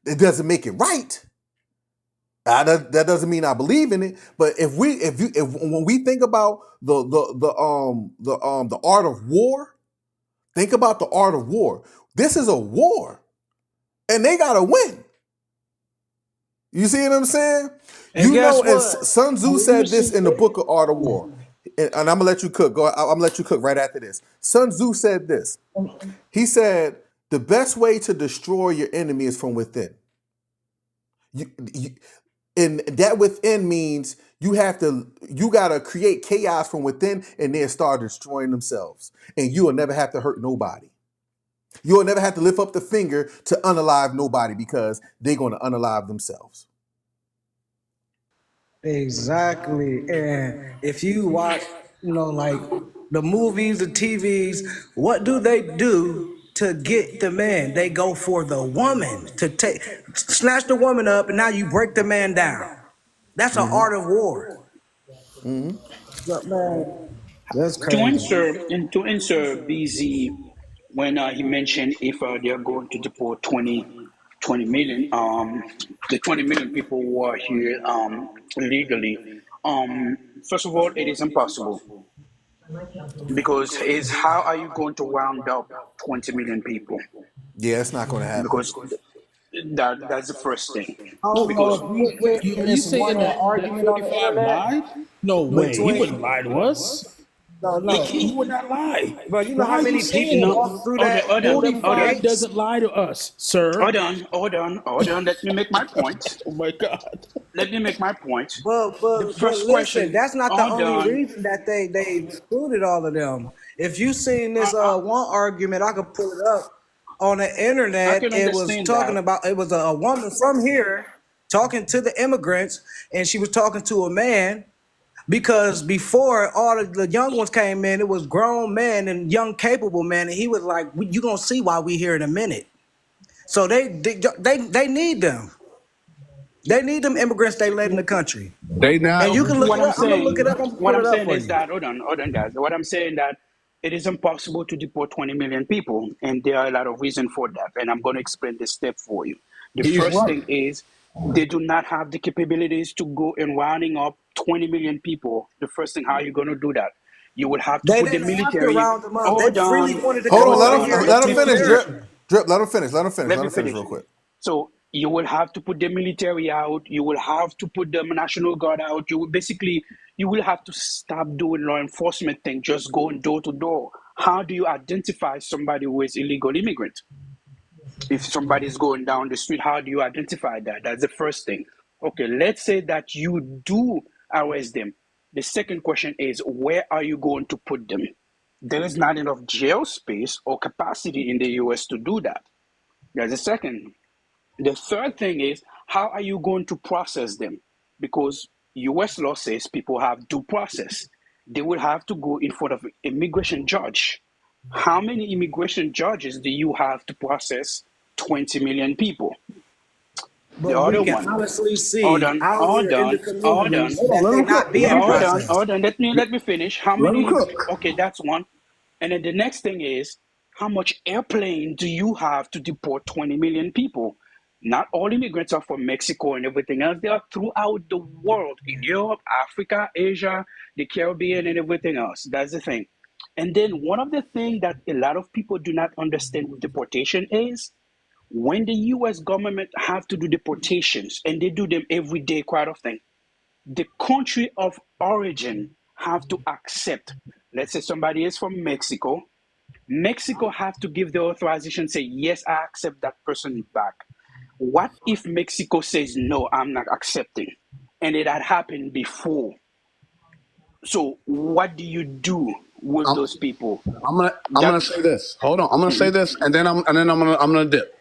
It doesn't make it right. That doesn't mean I believe in it. But if when we think about the art of war, think about the art of war. This is a war. And they gotta win. You see what I'm saying? And guess And what? Sun Tzu When you said this see in the book of Art of War. and I'm gonna let you cook. I'm gonna let you cook right after this. Sun Tzu said this. He said, "The best way to destroy your enemy is from within." And that within means you gotta create chaos from within, and then start destroying themselves. And you will never have to hurt nobody. You will never have to lift up the finger to unalive nobody because they're gonna unalive themselves. Exactly. And if you watch, like the movies, the TVs, what do they do to get the man? They go for the woman to snatch the woman up, and now you break the man down. That's an art of war. But man, that's crazy. To answer BZ when he mentioned if they are going to deport 20 million, the 20 million people who are here illegally. First of all, it is impossible because is how are you going to round up 20 million people? Yeah, it's not gonna happen. Because that's the first thing. I don't know Because if we get Are in you this saying one that argument on the 45 internet lied? No way. He between wouldn't lie to us. He would not lie. but you know Why how are you many people saying no, this? walk through hold on, them hold on. 45 gates? doesn't lie to us, sir. Hold on. Let me make my point. Oh my God. Let me make my point. But The but but first listen, question, that's not the hold only on. reason that they excluded all of them. If you seen this one argument, I could pull it up on the I internet. can It was understand talking that. about it was a woman from here talking to the immigrants, and she was talking to a man because before all of the young ones came in, it was grown men and young capable men, and he was like, "You gonna see why we here in a minute." So they need them. They need them immigrants they let in the country. They not. And you can look What it I'm up. I'm gonna look it saying, up. I'm gonna what pull I'm it up saying for is you. that hold on, guys. What I'm saying that it is impossible to deport 20 million people, and there are a lot of reasons for that. And I'm going to explain this step for you. The He's first right. thing is they do not have the capabilities to go and rounding up 20 million people. The first thing, how are you going to do that? You would have to They put the didn't have to military. round them up. They Hold freely on, wanted to Hold come on, hold over let here him and let on. him do finish. Drip, America. drip. Let him finish. Let him finish. Let Let me him finish finish. real quick. So you will have to put the military out. You will have to put the National Guard out. You will have to stop doing law enforcement thing, just going door to door. How do you identify somebody who is illegal immigrant? If somebody is going down the street, how do you identify that? That's the first thing. Okay, let's say that you do arrest them. The second question is, where are you going to put them? There is not enough jail space or capacity in the US to do that. That's the second. The third thing is, how are you going to process them? Because US law says people have due process. They will have to go in front of an immigration judge. How many immigration judges do you have to process 20 million people? The But we other can one. honestly see out here in the Hold on. communities Hold on, that let they him cook. not Let being him cook. Hold processed. on. Let me finish. How Let him many? cook. Okay, that's one. And then the next thing is, how much airplane do you have to deport 20 million people? Not all immigrants are from Mexico and everything else. They are throughout the world, in Europe, Africa, Asia, the Caribbean, and everything else. That's the thing. And then one of the things that a lot of people do not understand with deportation is when the US government have to do deportations, and they do them every day quite often, the country of origin have to accept. Let's say somebody is from Mexico. Mexico have to give the authorization, say, yes, I accept that person back. What if Mexico says, no, I'm not accepting? And it had happened before. So what do you do with I'm, those people? I'm That gonna say this. Hold on. I'm gonna say Mhm, this, and then I'm gonna dip.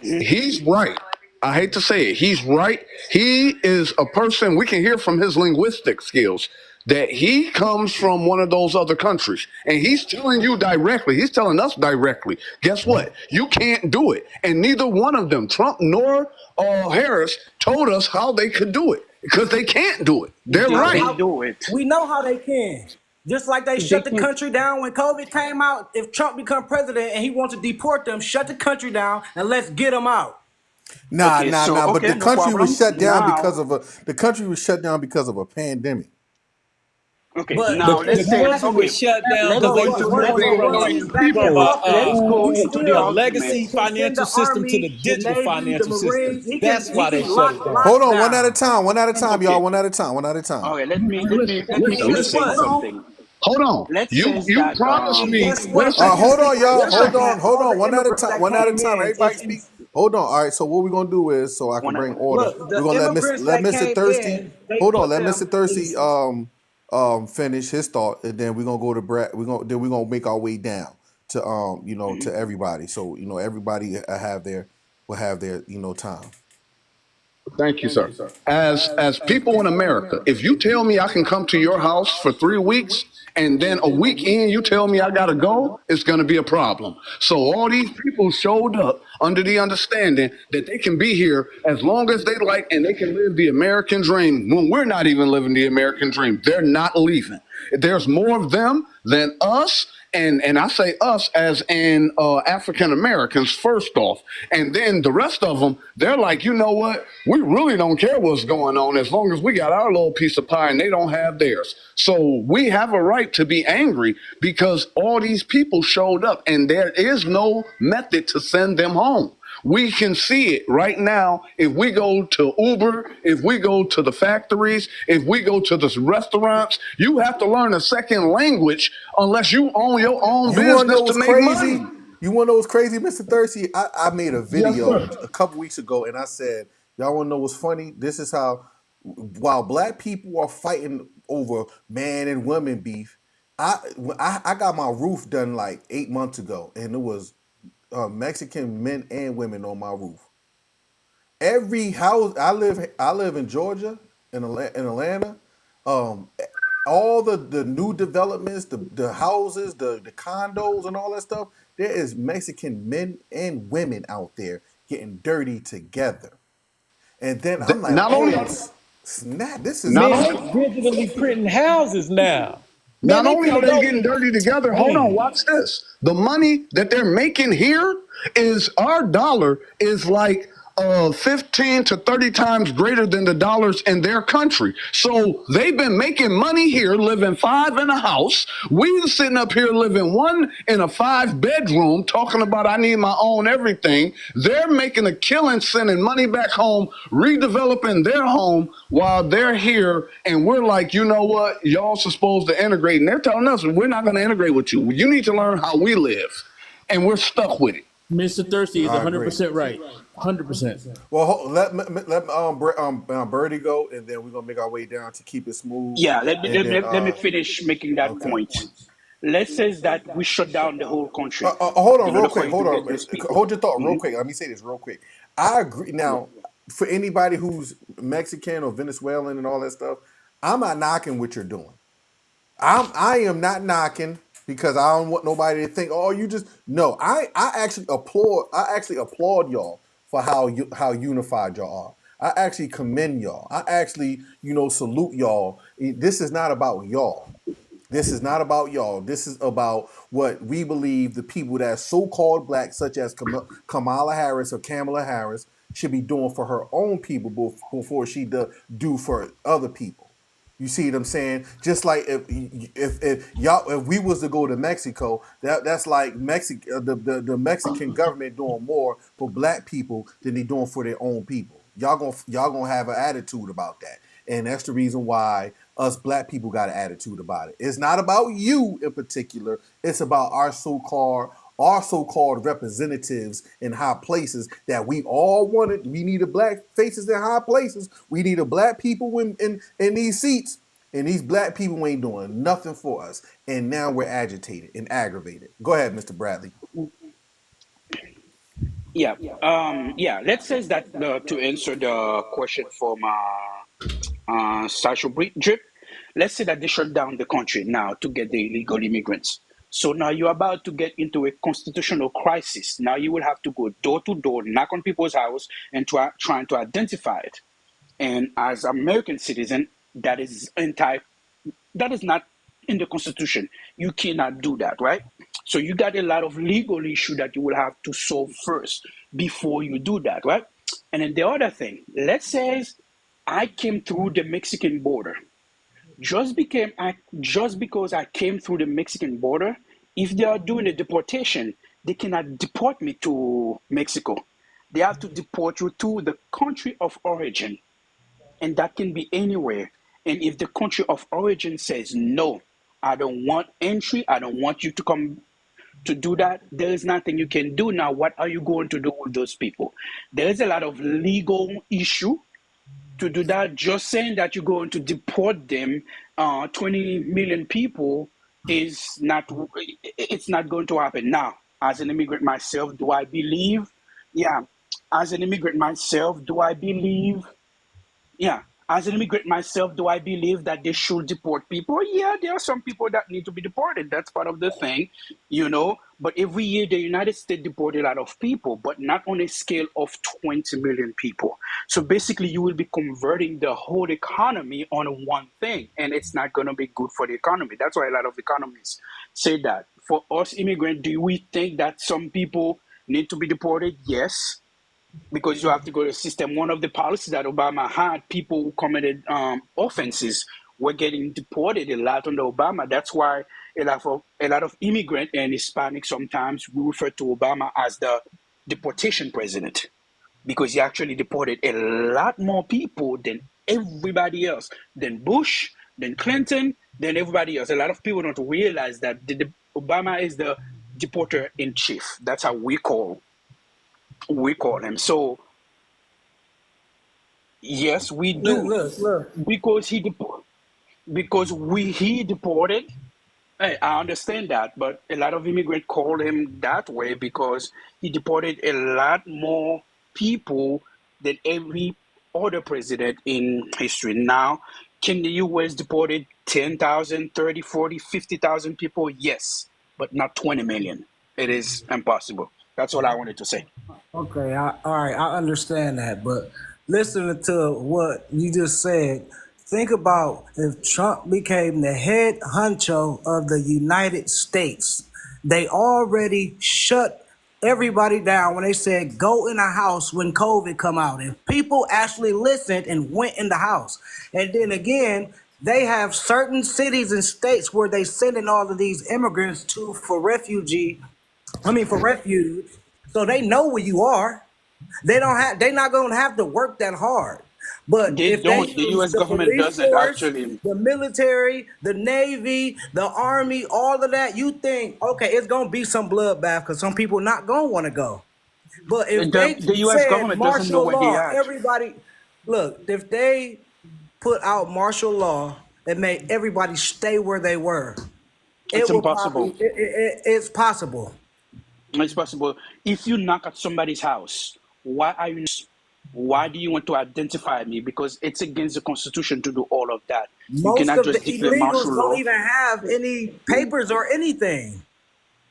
mhm. He's right. I hate to say it. He's right. He is a person, we can hear from his linguistic skills that he comes from one of those other countries. And he's telling you directly, he's telling us directly, guess what? You can't do it. And neither one of them, Trump nor Harris, told us how they could do it because they can't do it. They're They right. can do it. We know how they can. Just like they They shut the can. country down when COVID came out. If Trump become president and he wants to deport them, shut the country down and let's get them out. Nah, Okay, nah, so nah. But okay, the no country was problem. shut down Now, because of a pandemic. okay, But now The let's say back, country okay. was shut down Let's because go they into was but let's moving but go from what? into Back in let's office, go he into the a still argument. legacy can send financial the system to army, the the digital navy, the financial system. marines. He That's can why they shut lock it down. Hold on, one at a down. time, one at a time, y'all, Okay, one at a time, one at a time. all right. All right, Let me Guess say what? something. Hold on. let's You say you that promised me. Guess what? Listen. Hold on, y'all. Guess Hold what, on, Pat? hold All on. the One at a immigrants time. that One at a came time. in, Everybody speak. Hold on. All right. So what we're gonna do is, so I can one at bring a order. look, We're the gonna immigrants let that Mr. came Thirsty. in, they Hold on. put Let them Mr. Thirsty in. finish his thought, and then we're gonna go to Brad. We're gonna make our way down to Mhm. to everybody. So everybody will have their time. Thank you, sir. As people in America, if you tell me I can come to your house for 3 weeks and then a week in you tell me I gotta go, it's gonna be a problem. So all these people showed up under the understanding that they can be here as long as they like and they can live the American dream. When we're not even living the American dream, they're not leaving. There's more of them than us, and I say us as in African Americans first off, and then the rest of them, they're like, you know what? We really don't care what's going on as long as we got our little piece of pie and they don't have theirs. So we have a right to be angry because all these people showed up, and there is no method to send them home. We can see it right now. If we go to Uber, if we go to the factories, if we go to the restaurants, you have to learn a second language unless you own your own You want to know business to what's make crazy? money. You want to know what's crazy, Mr. Thirsty? I made a Yes, video sir. a couple weeks ago, and I said, y'all want to know what's funny? This is how, while black people are fighting over man and women beef, I got my roof done like 8 months ago, and it was Mexican men and women on my roof. Every house I live in Georgia, in Atlanta. Um, all the new developments, the houses, the condos, and all that stuff. There is Mexican men and women out there getting dirty together, and then I'm like, Not only, oh snap! This is not Man, only, they digitally printing houses now. Man, Not they only are finna they go. getting dirty together, hold on, Man, watch this. The money that they're making here is our dollar is like 15 to 30 times greater than the dollars in their country. So they've been making money here, living five in a house. We sitting up here living one in a 5 bedroom, talking about I need my own everything. They're making a killing, sending money back home, redeveloping their home while they're here. And we're like, you know what? Y'all supposed to integrate. And they're telling us we're not going to integrate with you. You need to learn how we live. And we're stuck with it. Mr. Thirsty is I agree. 100% right. 100%. Well, let Birdie go, and then we're gonna make our way down to keep it smooth, Yeah, let me, and let, then me, let me finish making that okay. point. Let's say that we shut down the whole country Hold on, in real order for quick. you to Hold get on. those people. Hold your thought, real Mhm. quick. Let me say this real quick. I agree. Yeah. Now, for anybody who's Mexican or Venezuelan and all that stuff, I'm not knocking what you're doing. I am not knocking because I don't want nobody to think, oh, you just no. I actually applaud. I actually applaud y'all for how unified y'all are. I actually commend y'all. I actually salute y'all. This is not about y'all. This is not about y'all. This is about what we believe the people that are so-called black, such as Kamala Harris or Kamala Harris, should be doing for her own people before she do for other people. You see what I'm saying? Just like if we was to go to Mexico, that's like the Mexican government doing more for black people than they doing for their own people. Y'all gonna have an attitude about that, and that's the reason why us black people got an attitude about it. It's not about you in particular. It's about our so-called representatives in high places that we all wanted. We needed black faces in high places. We needed black people in these seats. And these black people ain't doing nothing for us. And now we're agitated and aggravated. Go ahead, Mr. Bradley. Yeah. Yeah. Let's say that to answer the question from Sasha Drip, let's say that they shut down the country now to get the illegal immigrants. So now you're about to get into a constitutional crisis. Now you will have to go door to door, knock on people's house, and trying to identify it. And as American citizen, that is not in the Constitution. You cannot do that, right? So you got a lot of legal issue that you will have to solve first before you do that, right? And then the other thing, let's say I came through the Mexican border. Just because I came through the Mexican border, if they are doing a deportation, they cannot deport me to Mexico. They have to deport you to the country of origin, and that can be anywhere. And if the country of origin says no, I don't want entry. I don't want you to come to do that. There is nothing you can do now. What are you going to do with those people? There is a lot of legal issue to do that. Just saying that you're going to deport them, 20 million people, is not. It's not going to happen now. As an immigrant myself, do I believe? Yeah. As an immigrant myself, do I believe? Yeah, as an immigrant myself, do I believe that they should deport people? Yeah, there are some people that need to be deported. That's part of the thing, you know. But every year, the United States deported a lot of people, but not on a scale of 20 million people. So basically, you will be converting the whole economy on one thing, and it's not going to be good for the economy. That's why a lot of economists say that. For us immigrants, do we think that some people need to be deported? Yes, because you have to go to the system. One of the policies that Obama had, people who committed offenses were getting deported a lot under Obama. That's why a lot of immigrant and Hispanics sometimes we refer to Obama as the deportation president, because he actually deported a lot more people than everybody else, than Bush, than Clinton, than everybody else. A lot of people don't realize that Obama is the deporter in chief. That's how we call him. So yes, we do, Look. because he deported. Hey, I understand that, but a lot of immigrants call him that way because he deported a lot more people than every other president in history. Now, can the U.S. deported 10,000, 30, 40, 50,000 people? Yes, but not 20 million. It is impossible. That's all I wanted to say. Okay, all right, I understand that, but listening to what you just said, think about if Trump became the head honcho of the United States. They already shut everybody down when they said go in a house when COVID come out, and people actually listened and went in the house. And then again, they have certain cities and states where they sending all of these immigrants to for refuge, so they know where you are. They're not gonna have to work that hard. But They if they don't. The use U.S. the government police doesn't force, actually. the military, the navy, the army, all of that, you think, okay, it's gonna be some bloodbath because some people not gonna want to go. But if The they the U.S. said government doesn't know martial where they law, at. everybody look, if they put out martial law and made everybody stay where they were, It's it will probably impossible. it's possible. It's possible. If you knock at somebody's house, why are you? Why do you want to identify me? Because it's against the Constitution to do all of that. You Most cannot of the just declare martial illegals don't law. even have any papers or anything.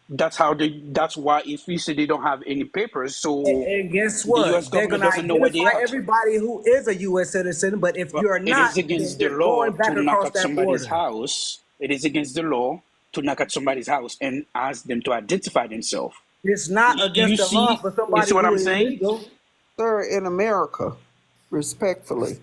That's how they. That's why if you say they don't have any papers, so And guess the U.S. what? They're government gonna doesn't know where they identify at. everybody who is a U.S. citizen, but if But you're it is not, then against the you're law going to back knock across at that somebody's border. house. It is against the law to knock at somebody's house and ask them to identify themselves. It's not You against the law see, for you see somebody what who I'm is saying? illegal. Sir, in America, respectfully,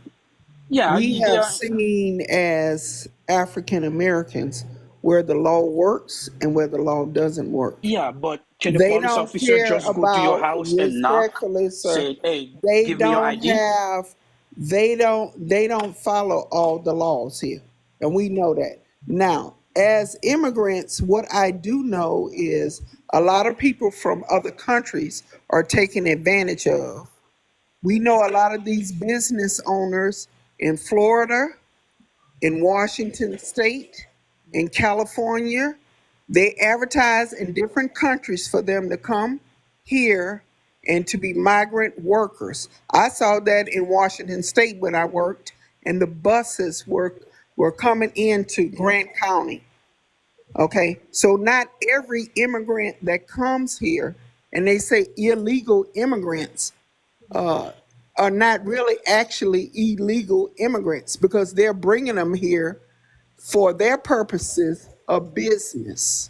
Yeah, we they have are. seen as African Americans where the law works and where the law doesn't work. Yeah, but can a They police don't officer care just go to your about, house and knock, respectfully, sir. say, "Hey, They give me your don't ID"? have, they don't follow all the laws here. And we know that. Now, as immigrants, what I do know is a lot of people from other countries are taken advantage of. We know a lot of these business owners in Florida, in Washington State, in California. They advertise in different countries for them to come here and to be migrant workers. I saw that in Washington State when I worked, and the buses were coming into Grant County. Okay, so not every immigrant that comes here, and they say illegal immigrants, uh, are not really actually illegal immigrants because they're bringing them here for their purposes of business.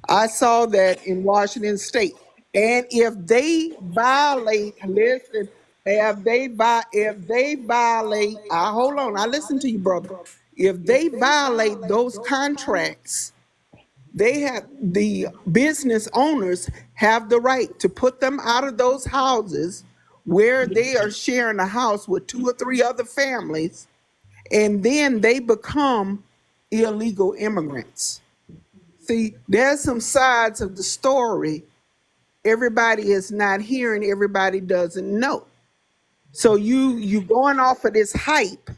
I saw that in Washington State. And if they violate, listen, if they violate, I hold on, I listen to you, brother. If they violate those contracts, they have the business owners have the right to put them out of those houses where they are sharing a house with two or three other families, and then they become illegal immigrants. See, there's some sides of the story everybody is not hearing, everybody doesn't know. So you going off of this hype,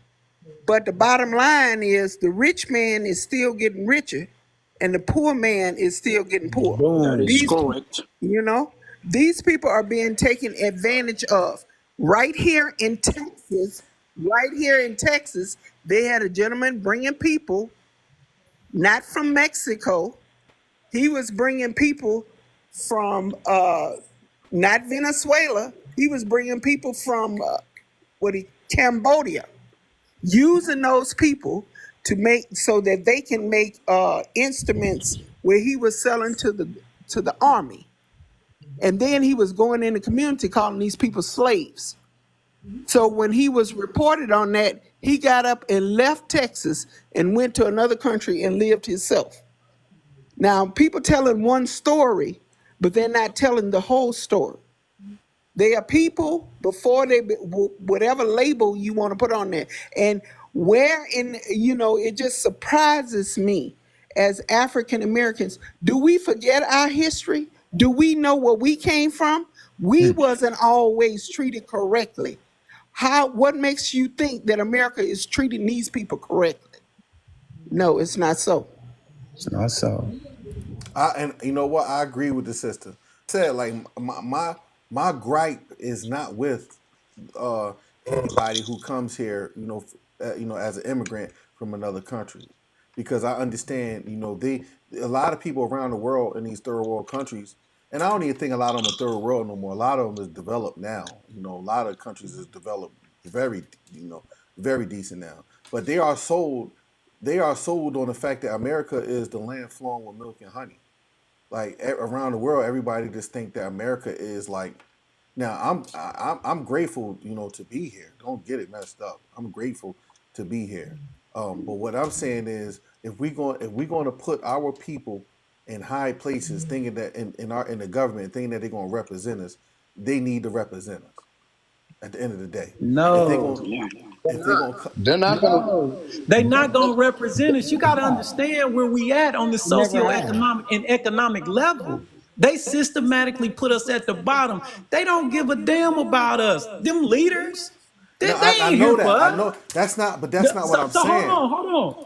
but the bottom line is the rich man is still getting richer and the poor man is still getting poor. That is These, correct. these people are being taken advantage of. Right here in Texas, they had a gentleman bringing people, not from Mexico. He was bringing people from not Venezuela. He was bringing people from Cambodia, using those people to make so that they can make instruments where he was selling to the army, and then he was going in the community calling these people slaves. So when he was reported on that, he got up and left Texas and went to another country and lived himself. Now, people telling one story, but they're not telling the whole story. They are people before whatever label you want to put on there. And where it just surprises me as African Americans. Do we forget our history? Do we know where we came from? We wasn't always treated correctly. What makes you think that America is treating these people correctly? No, it's not so. It's not so. And you know what? I agree with the sister. Said like my gripe is not with anybody who comes here, as an immigrant from another country, because I understand, a lot of people around the world in these third world countries, and I don't even think a lot of them are third world no more. A lot of them is developed now. A lot of countries is developed very, very decent now, but they are sold on the fact that America is the land flowing with milk and honey. Like around the world, everybody just think that America is like. Now I'm grateful, to be here. Don't get it messed up. I'm grateful to be here. But what I'm saying is, if we're going to put our people in high places, thinking that in the government, thinking that they're going to represent us, they need to represent us. At the end of the day, No. They're not going to. No, they not gonna represent us. You gotta understand where we at on the Never have. socioeconomic and economic level. They systematically put us at the bottom. They don't give a damn about us. Them leaders, they No, I ain't know here for that. I us. know that's not what I'm So saying. hold on.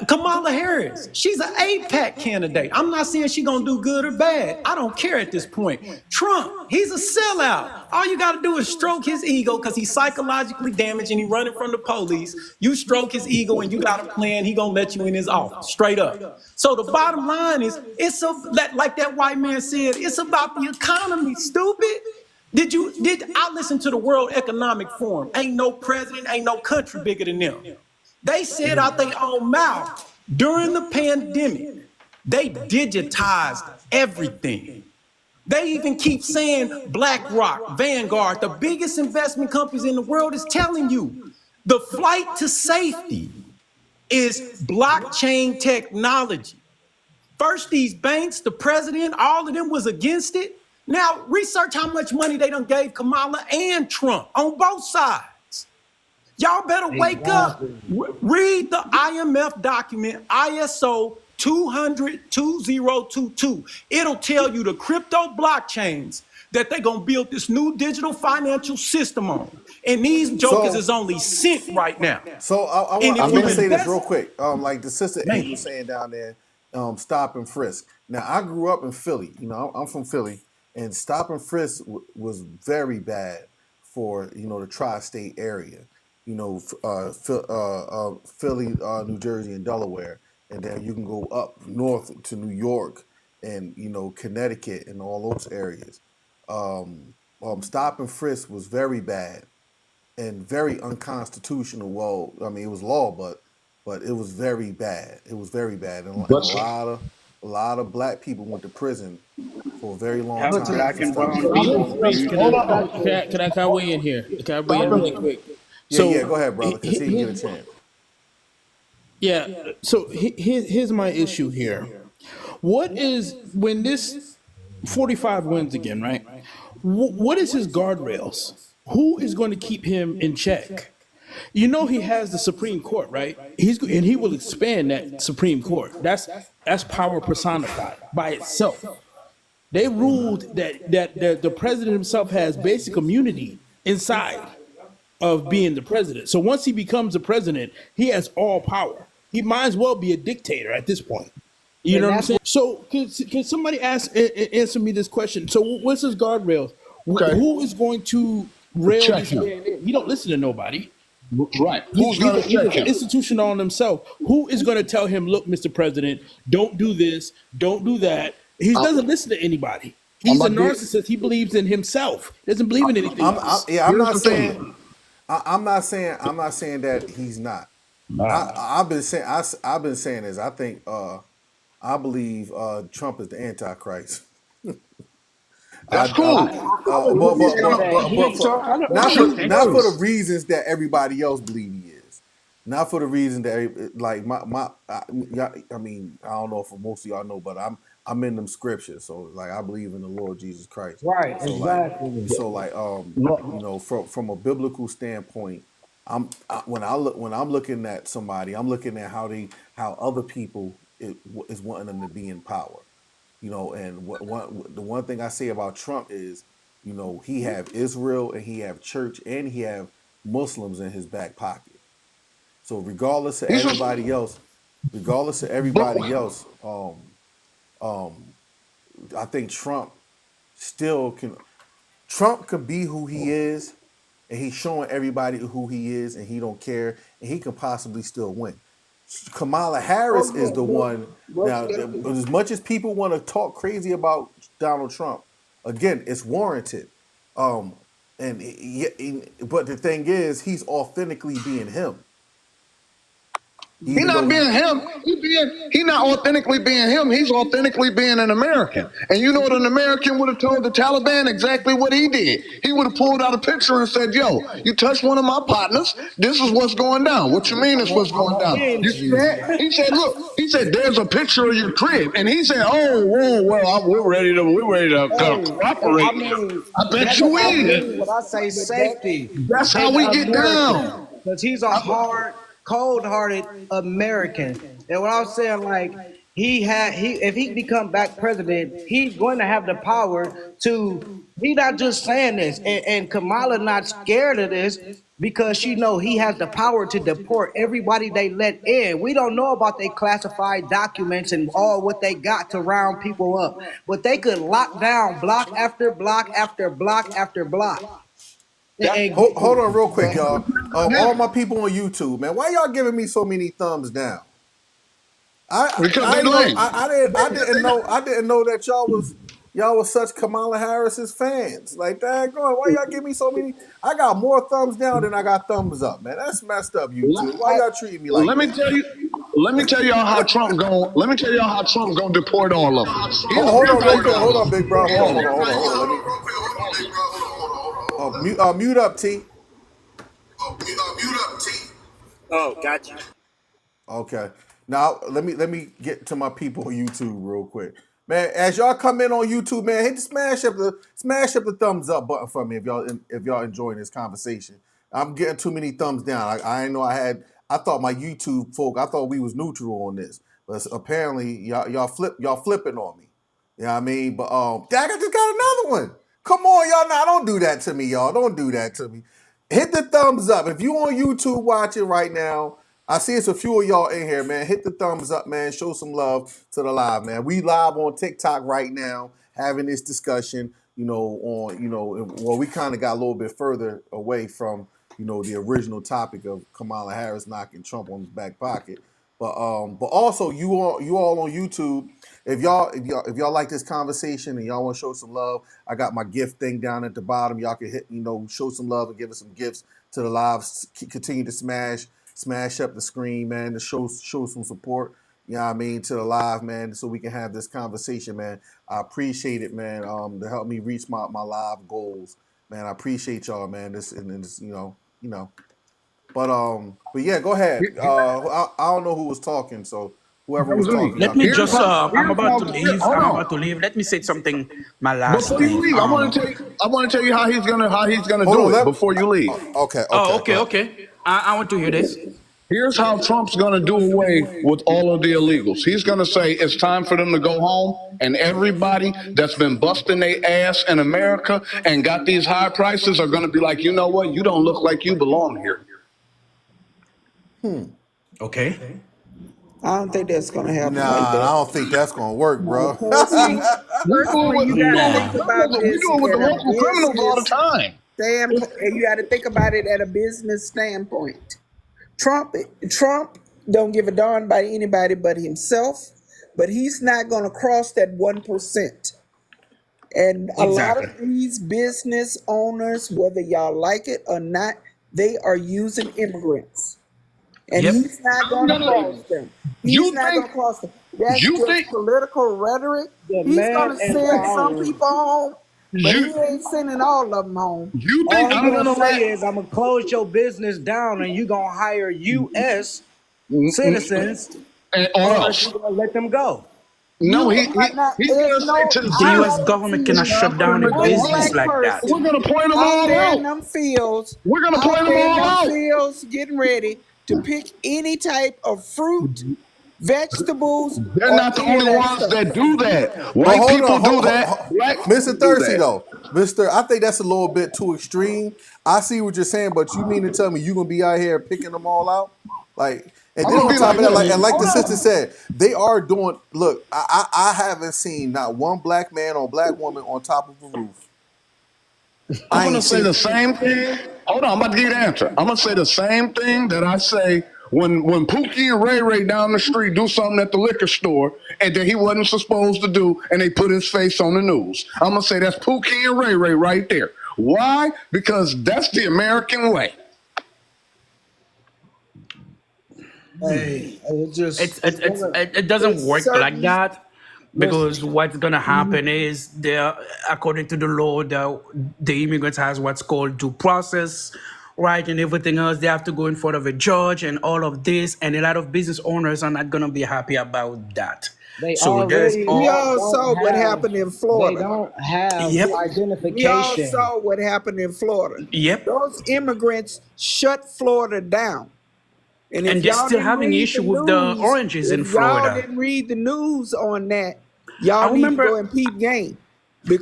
Kamala Harris, she's an APAC candidate. I'm not saying she's gonna do good or bad. I don't care at this point. Trump, he's a sellout. All you gotta do is stroke his ego because he's psychologically damaged and he's running from the police. You stroke his ego and you got a plan, he gonna let you in his office, straight up. So the bottom line is, like that white man said, it's about the economy, stupid. I listen to the World Economic Forum. Ain't no president, ain't no country bigger than them. They said out their own mouth during the pandemic, they digitized everything. They even keep saying BlackRock, Vanguard, the biggest investment companies in the world, is telling you the flight to safety is blockchain technology. First, these banks, the president, all of them was against it. Now, research how much money they done gave Kamala and Trump on both sides. Y'all better wake up. Read the IMF document, ISO 2022. It'll tell you the crypto blockchains that they're going to build this new digital financial system on. And these jokers is only cent right now. So I want to say this real quick. Like the sister A was saying down there, stop and frisk. Now, I grew up in Philly. I'm from Philly, and stop and frisk was very bad for, the tri-state area. Philly, New Jersey, and Delaware, and then you can go up north to New York and Connecticut and all those areas. Stop and frisk was very bad and very unconstitutional. Well, I mean, it was law, but it was very bad. It was very bad, and a lot of black people went to prison for a very long time. Black and brown Can I weigh in here? Can I weigh in really quick? Yeah, go ahead, brother, because he didn't get a chance. Yeah, so here's my issue here. What is, when this 45 wins again, right? What is his guardrails? Who is going to keep him in check? You know he has the Supreme Court, right? He will expand that Supreme Court. That's power personified by itself. They ruled that the president himself has basic immunity inside of being the president. So once he becomes the president, he has all power. He might as well be a dictator at this point. You know And what I'm that's saying? So can somebody answer me this question? So what's his guardrails? Okay. Who is going to rail Check this him. man in? He don't listen to nobody. Right. Who's going to He's check an him? institution on himself. Who is going to tell him, look, Mr. President, don't do this, don't do that? He doesn't listen to anybody. I'm He's a about to narcissist. He believes in himself. He doesn't believe in anything else. I'm Here's not the saying. thing. I'm not saying that he's not. I've been saying this. I think I believe Trump is the Antichrist. That's cool. Not for the reasons that everybody else believe he is. Not for the reason that like I mean, I don't know if most of y'all know, but I'm in them scriptures, so like I believe in the Lord Jesus Christ. right, So exactly. you know, from a biblical standpoint, when I'm looking at somebody, I'm looking at how other people is wanting them to be in power. You know, and the one thing I say about Trump is, you know, he have Israel and he have church and he have Muslims in his back pocket. So regardless of everybody else, I think Trump still can. Trump can be who he is, and he's showing everybody who he is, and he don't care, and he can possibly still win. Kamala Harris is the one. Now, as much as people want to talk crazy about Donald Trump, again, it's warranted. But the thing is, he's authentically being him. He's not being him. He not authentically being him. He's authentically being an American. And you know what an American would have told the Taliban? Exactly what he did. He would have pulled out a picture and said, yo, you touched one of my partners. This is what's going down. What you mean is what's going down? You see that? He said, look, there's a picture of your crib. And he said, oh, whoa, well, we're ready to cooperate. I bet you is. What I say, safety. That's how we get down. Because he's a hard, cold-hearted American. And what I'm saying, like, if he become back president, he's going to have the power to. He's not just saying this, and Kamala not scared of this because she know he has the power to deport everybody they let in. We don't know about their classified documents and all what they got to round people up, but they could lock down block after block after block after block. Hold on real quick, y'all. All my people on YouTube, man, why y'all giving me so many thumbs down? I didn't know that y'all was such Kamala Harris's fans. Like that, why y'all give me so many? I got more thumbs down than I got thumbs up, man. That's messed up, YouTube. Why y'all treating me like that? Let me tell y'all how Trump gonna deport all of them. Hold on, big bro. Hold on. Mute up, T. Oh, gotcha. Okay. Now let me get to my people on YouTube real quick. Man, as y'all come in on YouTube, man, hit the smash up the thumbs up button for me if y'all enjoying this conversation. I'm getting too many thumbs down. I know I thought my YouTube folk, I thought we was neutral on this. But apparently y'all flipping on me. You know what I mean? But I just got another one. Come on, y'all. Now don't do that to me, y'all. Don't do that to me. Hit the thumbs up. If you on YouTube watching right now, I see it's a few of y'all in here, man. Hit the thumbs up, man. Show some love to the live, man. We live on TikTok right now, having this discussion, we kind of got a little bit further away from, the original topic of Kamala Harris knocking Trump on his back pocket. But also you all on YouTube, if y'all like this conversation and y'all want to show some love, I got my gift thing down at the bottom. Y'all can hit, show some love and give us some gifts to the live. Continue to smash up the screen, man, to show some support. You know what I mean, to the live, man, so we can have this conversation, man. I appreciate it, man. To help me reach my live goals, man. I appreciate y'all, man. This. But yeah, go ahead. I don't know who was talking, so whoever was talking. Let me just. I'm about to leave. Let me say something. My last. Before you leave, I want to tell you how he's gonna do it before you leave. Okay. Okay. I want to hear this. Here's how Trump's going to do away with all of the illegals. He's going to say it's time for them to go home, and everybody that's been busting their ass in America and got these high prices are going to be like, you know what? You don't look like you belong here. Okay. I don't think that's gonna happen Nah, like I that. don't think that's gonna work, No, bro. personally, you got to think about We this do it with the at a local criminals all the business time. standpoint. You got to think about it at a business standpoint. Trump don't give a darn about anybody but himself, but he's not going to cross that 1%. And a lot of Exactly. these business owners, whether y'all like it or not, they are using immigrants. And Yep. he's not going to cross them. He's not going to cross them. That's just political rhetoric. He's going to Demand and send some following. people home, but he ain't sending all of them home. All he gonna say is, "I'm gonna close your business down, and you gonna hire U.S. citizens, or unless else. you gonna let them go." No, You he's are not. going There's to say no. to the The I U.S. citizens, haven't government cannot seen it's time shut for them down a to go one business black home. like that. We're person going to point them out all there in out. them fields, We're going to out point them there in all them out. fields, getting ready to pick any type of fruit, vegetables, They're or not the any of only that ones stuff. that do that. But White hold people on, do that. Black people Mr. do Thirsty that. though, Mr. I think that's a little bit too extreme. I see what you're saying, but you mean to tell me you gonna be out here picking them all out? Like, and I'm then gonna on be top like of that, this. like the Hold sister on. said, they are doing. Look, I haven't seen not one black man or black woman on top of a roof. I'm I gonna ain't say seen. the same thing. Hold on, I'm about to give you the answer. I'm gonna say the same thing that I say when Pookie and Ray Ray down the street do something at the liquor store and that he wasn't supposed to do, and they put his face on the news. I'm gonna say that's Pookie and Ray Ray right there. Why? Because that's the American way. Hey, it just It doesn't It's work like certain. that listen. because what's gonna happen is there, according to the law, the immigrants has what's called due process, right, and everything else. They have to go in front of a judge and all of this, and a lot of business owners are not gonna be happy about that. They So there's already We all. all saw what happened in they Florida. don't have Yep. We all identification. saw what happened in Florida. Yep. Those immigrants shut Florida down. And if And they're y'all still didn't having read the issue with the news, oranges if in y'all Florida. didn't read the news on that, I y'all need to go remember. and peep game.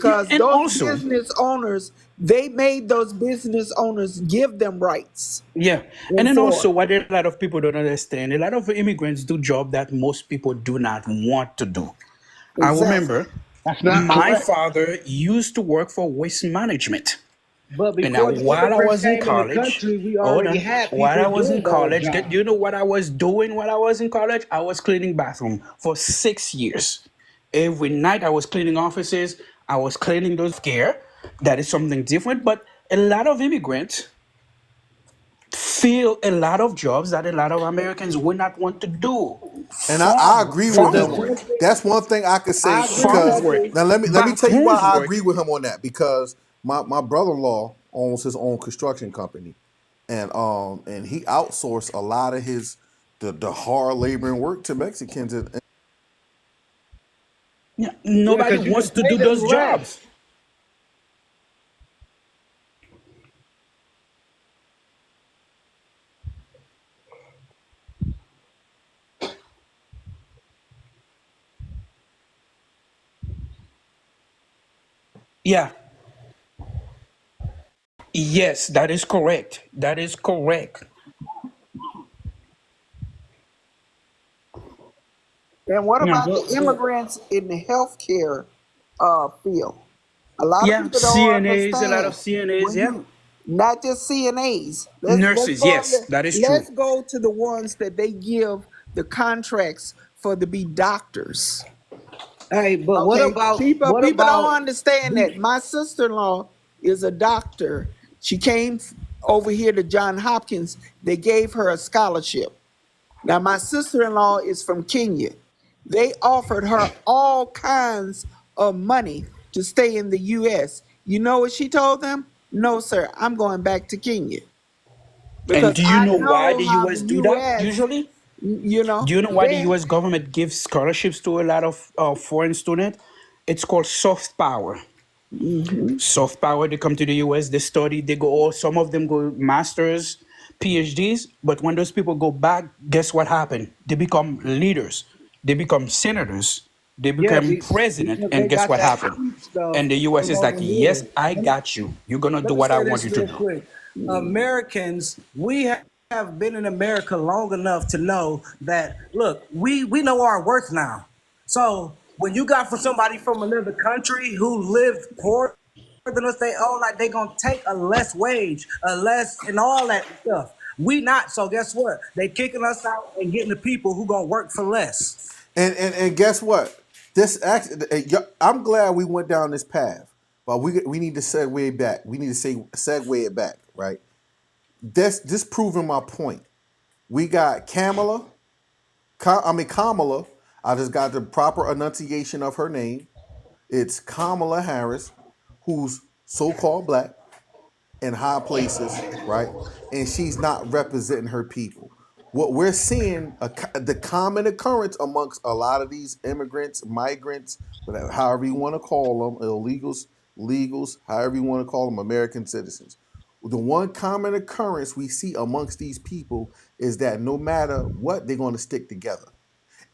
Yeah, Because and those also. business owners, they made those business owners give them rights Yeah, in and then also Florida. what a lot of people don't understand, a lot of immigrants do job that most people do not want to do. I Exactly. remember That's not my correct. father used to work for waste management. But And now before the while I immigrants was in came in the college, country, we hold already on, had while I people was in doing those college, jobs. do you know what I was doing while I was in college? I was cleaning bathroom for 6 years. Every night I was cleaning offices, I was cleaning those care. That is something different, but a lot of immigrants fill a lot of jobs that a lot of Americans would not want to do. And I Farm, agree But with the farm him. thing work, That's one thing I could say I agree, farm because work, Pepe. now let me tell you why bathrooms I work. agree with him on that because my brother-in-law owns his own construction company and he outsourced a lot of his the hard labor and work to Mexicans and Yeah, Yeah, nobody because you can wants to pay do them those less. jobs. Yeah, yes, that is correct. That is correct. And what Yeah, about the immigrants in the healthcare field? A lot of yeah, people don't CNAs, a lot of understand CNAs. when Yeah, you not just CNAs. nurses. Yes, that is true. Let's go to the ones that they give the contracts for to be doctors. Hey, but Okay, what people don't about understand that. My sister-in-law is a doctor. She came over here to John Hopkins. They gave her a scholarship. Now, my sister-in-law is from Kenya. They offered her all kinds of money to stay in the U.S. You know what she told them? No, sir, I'm going back to Kenya And because do you I know why know the how the US do that U.S. usually? You know, Do you know why the they US government gives scholarships to a lot of foreign students? It's called soft power. Mhm. Soft power, they come to the US, they study, they go, some of them go masters, PhDs, but when those people go back, guess what happened? They become leaders, they become senators, they Yeah, become president, because and they guess got what that happened? street stuff And the US is like, promoting yes, leaders. I got you. You're gonna do Let me what I say want this you to real do. quick. Americans, we have been in America long enough to know that, look, we know our worth now. So when you got for somebody from another country who lived poorer than us, they all like they gonna take a less wage, a less and all that stuff. We not. So guess what? They kicking us out and getting the people who gonna work for less. And guess what? I'm glad we went down this path, but we need to segue back. We need to segue it back, right? This proving my point. We got Kamala. Kamala. I just got the proper enunciation of her name. It's Kamala Harris, who's so-called black in high places, right? And she's not representing her people. What we're seeing, the common occurrence amongst a lot of these immigrants, migrants, whatever, however you want to call them, illegals, legals, however you want to call them, American citizens. The one common occurrence we see amongst these people is that no matter what, they're going to stick together.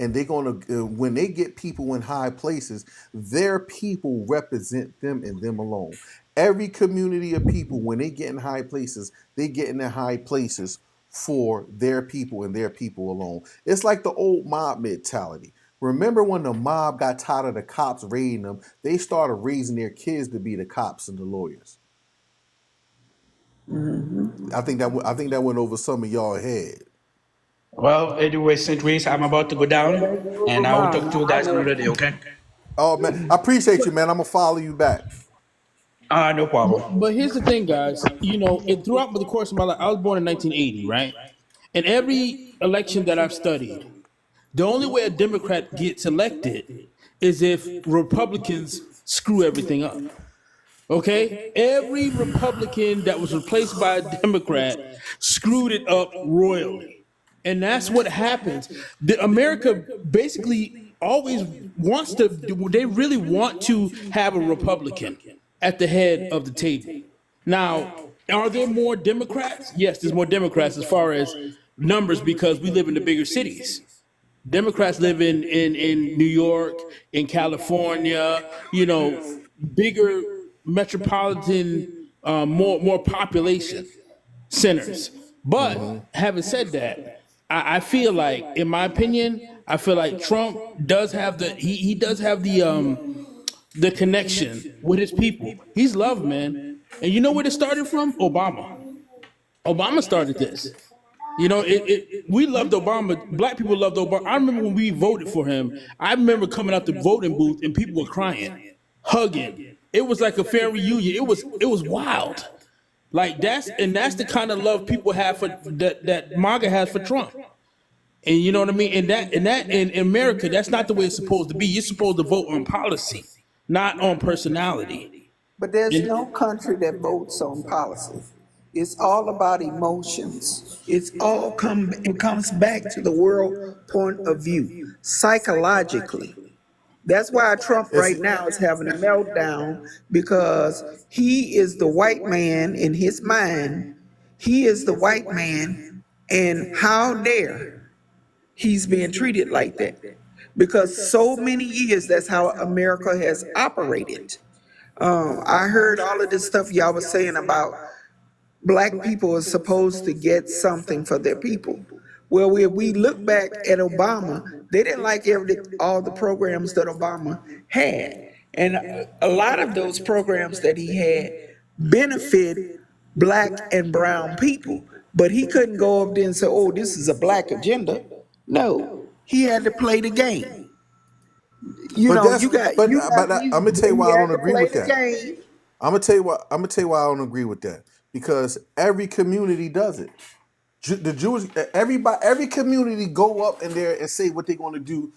And they're going to, when they get people in high places, their people represent them and them alone. Every community of people, when they get in high places, they get in the high places for their people and their people alone. It's like the old mob mentality. Remember when the mob got tired of the cops raiding them, they started raising their kids to be the cops and the lawyers. I think that went over some of y'all head. Well, anyway, St. Louis, I'm about to go down, That go over and I will talk mine. to you guys another day, okay? Oh man, I appreciate you, man. I'm gonna follow you back. No problem. But here's the thing, guys. Throughout the course of my life, I was born in 1980, right? And every election that I've studied, the only way a Democrat gets elected is if Republicans screw everything up. Okay? Every Republican that was replaced by a Democrat screwed it up royally. And that's what happens. America basically always wants to, they really want to have a Republican at the head of the table. Now, are there more Democrats? Yes, there's more Democrats as far as numbers because we live in the bigger cities. Democrats live in New York, in California, bigger metropolitan, more population centers. But having said that, I feel like, in my opinion, I feel like Trump does have he does have the connection with his people. He's loved, man. And you know where it started from? Obama. Obama started this. We loved Obama. Black people loved Obama. I remember when we voted for him. I remember coming out the voting booth and people were crying, hugging. It was like a family reunion. It was wild. Like that's the kind of love people have for that MAGA has for Trump. And you know what I mean? And in America, that's not the way it's supposed to be. You're supposed to vote on policy, not on personality. But there's And no country that votes on policy. It's all about emotions. It comes back to the world point of view, psychologically. That's why Trump It's right now is having a meltdown because he is the white man in his mind. He is the white man, and how dare he's being treated like that? Because so many years that's how America has operated. I heard all of this stuff y'all was saying about black people are supposed to get something for their people. Well, if we look back at Obama, they didn't like all the programs that Obama had. And a lot of those programs that he had benefit black and brown people. But he couldn't go up there and say, oh, this is a black agenda. No, he had to play the game. You but know, that's you got but you got I'm gonna tell you he why I had don't to agree play with the that. game. I'm gonna tell you why I don't agree with that because every community does it. The Jewish every community go up in there and say what they're going to do.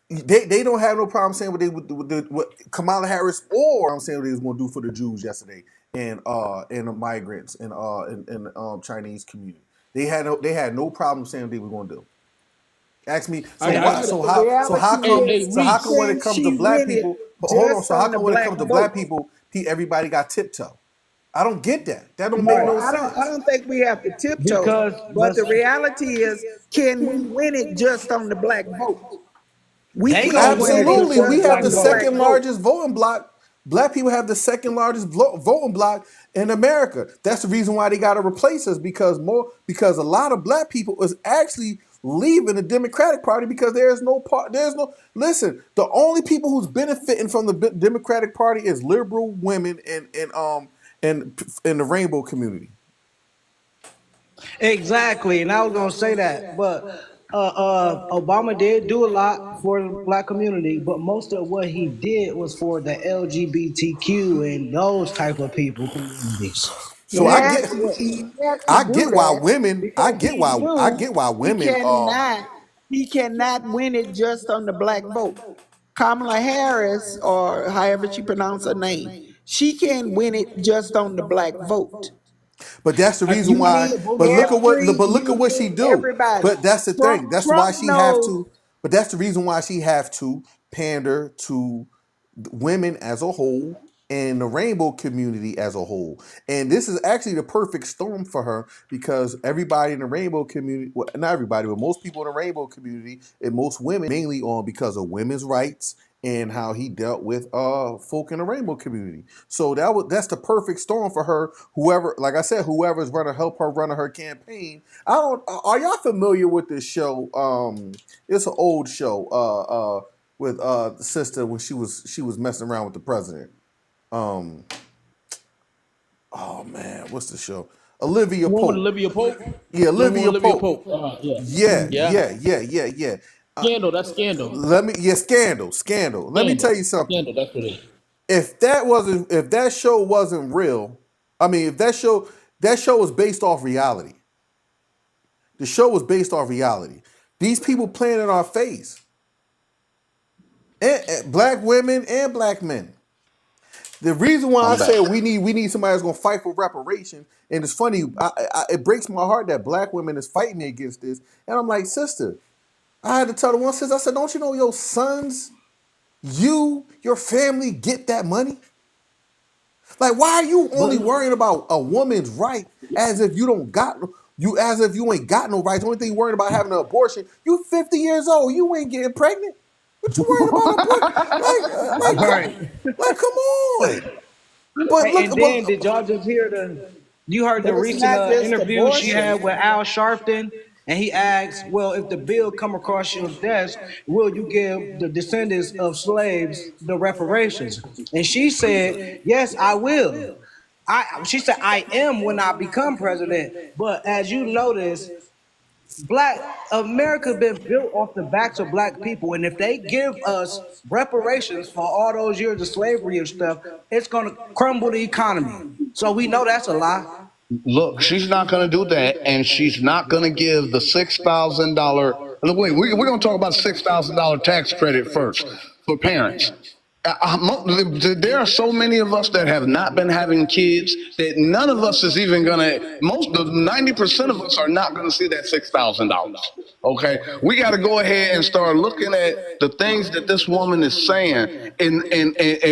They don't have no problem saying what Kamala Harris or I'm saying what they was going to do for the Jews yesterday and the migrants and Chinese community. They had no problem saying what they were going to do. Ask me. I, So I why? got So The how? So how reality come? hey is So how come when Reese. it then comes to she black win it people? Hold on. just So how on the come when it black comes to black vote. people, everybody got tiptoe? I don't get that. That don't make No, no I sense. don't think we have to tiptoe. Because, But the reality is, can we win it just on the black vote? We they can't gonna win win it it just Absolutely. on the We just have black on the the black vote. second vote. largest voting block. Black people have the second largest voting block in America. That's the reason why they got to replace us because a lot of black people is actually leaving the Democratic Party because there's no part. There's no listen. The only people who's benefiting from the Democratic Party is liberal women and the rainbow community. exactly, and I was gonna say that, but Obama did do a lot for the black community, but most of what he did was for the LGBTQ and those type of people communities. He So I had get to. He had to I do get why that women. I because get he why I knew get why he women. cannot. He cannot win it just on the black vote. Kamala Harris, or however she pronounced her name, she can't win it just on the black vote. But that's the reason You why. need But look at you what she need do. everybody. But that's the thing. That's why Trump she have knows. to. But that's the reason why she have to pander to women as a whole and the rainbow community as a whole. And this is actually the perfect storm for her because everybody in the rainbow community, well, not everybody, but most people in the rainbow community and most women mainly on because of women's rights and how he dealt with folk in the rainbow community. So that's the perfect storm for her. Whoever, like I said, whoever's gonna help her run her campaign. I don't. Are y'all familiar with this show? It's an old show. With the sister when she was messing around with the president. Um, oh man, what's the show? Olivia The one with Pope. Olivia Pope. Yeah, The one with Olivia Olivia Pope. Pope. Yeah. Yeah, Yeah. yeah. Scandal. That's scandal. Scandal. Let me tell you something. Scandal. That's what it is. If that show wasn't real, I mean, if that show was based off reality. The show was based off reality. These people playing in our face. And black women and black men. The reason why I I'm back. say we need somebody that's gonna fight for reparation, and it's funny, it breaks my heart that black women is fighting me against this, and I'm like, sister, I had to tell the one sister, I said, don't you know your sons, your family get that money? Like, why are you only worrying about a woman's right as if as if you ain't got no rights? The only thing you're worrying about having an abortion. You 50 years old, you ain't getting pregnant. What you worried about abortion? Right. Come on. But look, And then did y'all just hear you heard the But it's recent not just interview she abortion. had with Al Sharpton, and he asked, well, if the bill come across your desk, will you give the descendants of slaves the reparations? And she said, yes, I will. She said, I am when I become president. But as you notice, Black America been built off the backs of black people, and if they give us reparations for all those years of slavery and stuff, it's gonna crumble the economy. So we know that's a lie. Look, she's not going to do that, and she's not going to give the $6,000. Wait, we're going to talk about $6,000 tax credit first for parents. There are so many of us that have not been having kids that none of us is even gonna. Most of 90% of us are not gonna see that $6,000. Okay, we got to go ahead and start looking at the things that this woman is saying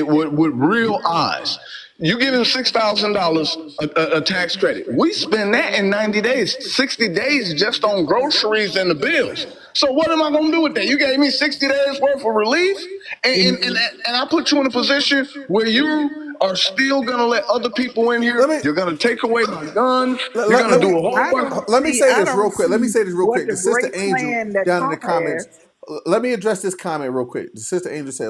with real eyes. You give him $6,000 a tax credit. We spend that in 90 days, 60 days just on groceries and the bills. So what am I going to do with that? You gave me 60 days worth of relief, and I put you in a position where you are still going to let other people in here. You're going to take away my guns. You're going to do a whole bunch. Let me say I this real don't quick. Let me see say this real what quick. the The sister great Angel plan that down in the Trump comments. has. Let me address this comment real quick. The sister Angel said,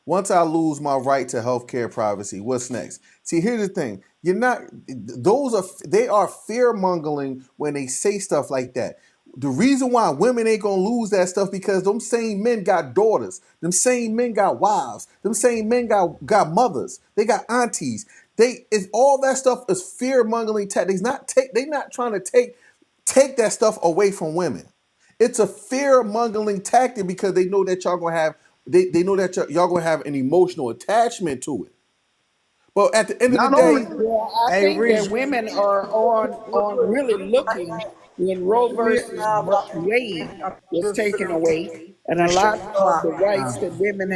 once I lose my right to healthcare privacy, what's next? See, here's the thing. They are fear mongering when they say stuff like that. The reason why women ain't gonna lose that stuff because them same men got daughters, them same men got wives, them same men got mothers, they got aunties. All that stuff is fear mongering tactics. They not trying to take that stuff away from women. It's a fear mongering tactic because they know that y'all gonna have they know that y'all gonna have an emotional attachment to it. But at the end of the Not only day, Well, I Hey, think that Reese. women are on really looking when Roe versus Wade was taken away, and a lot of the rights that women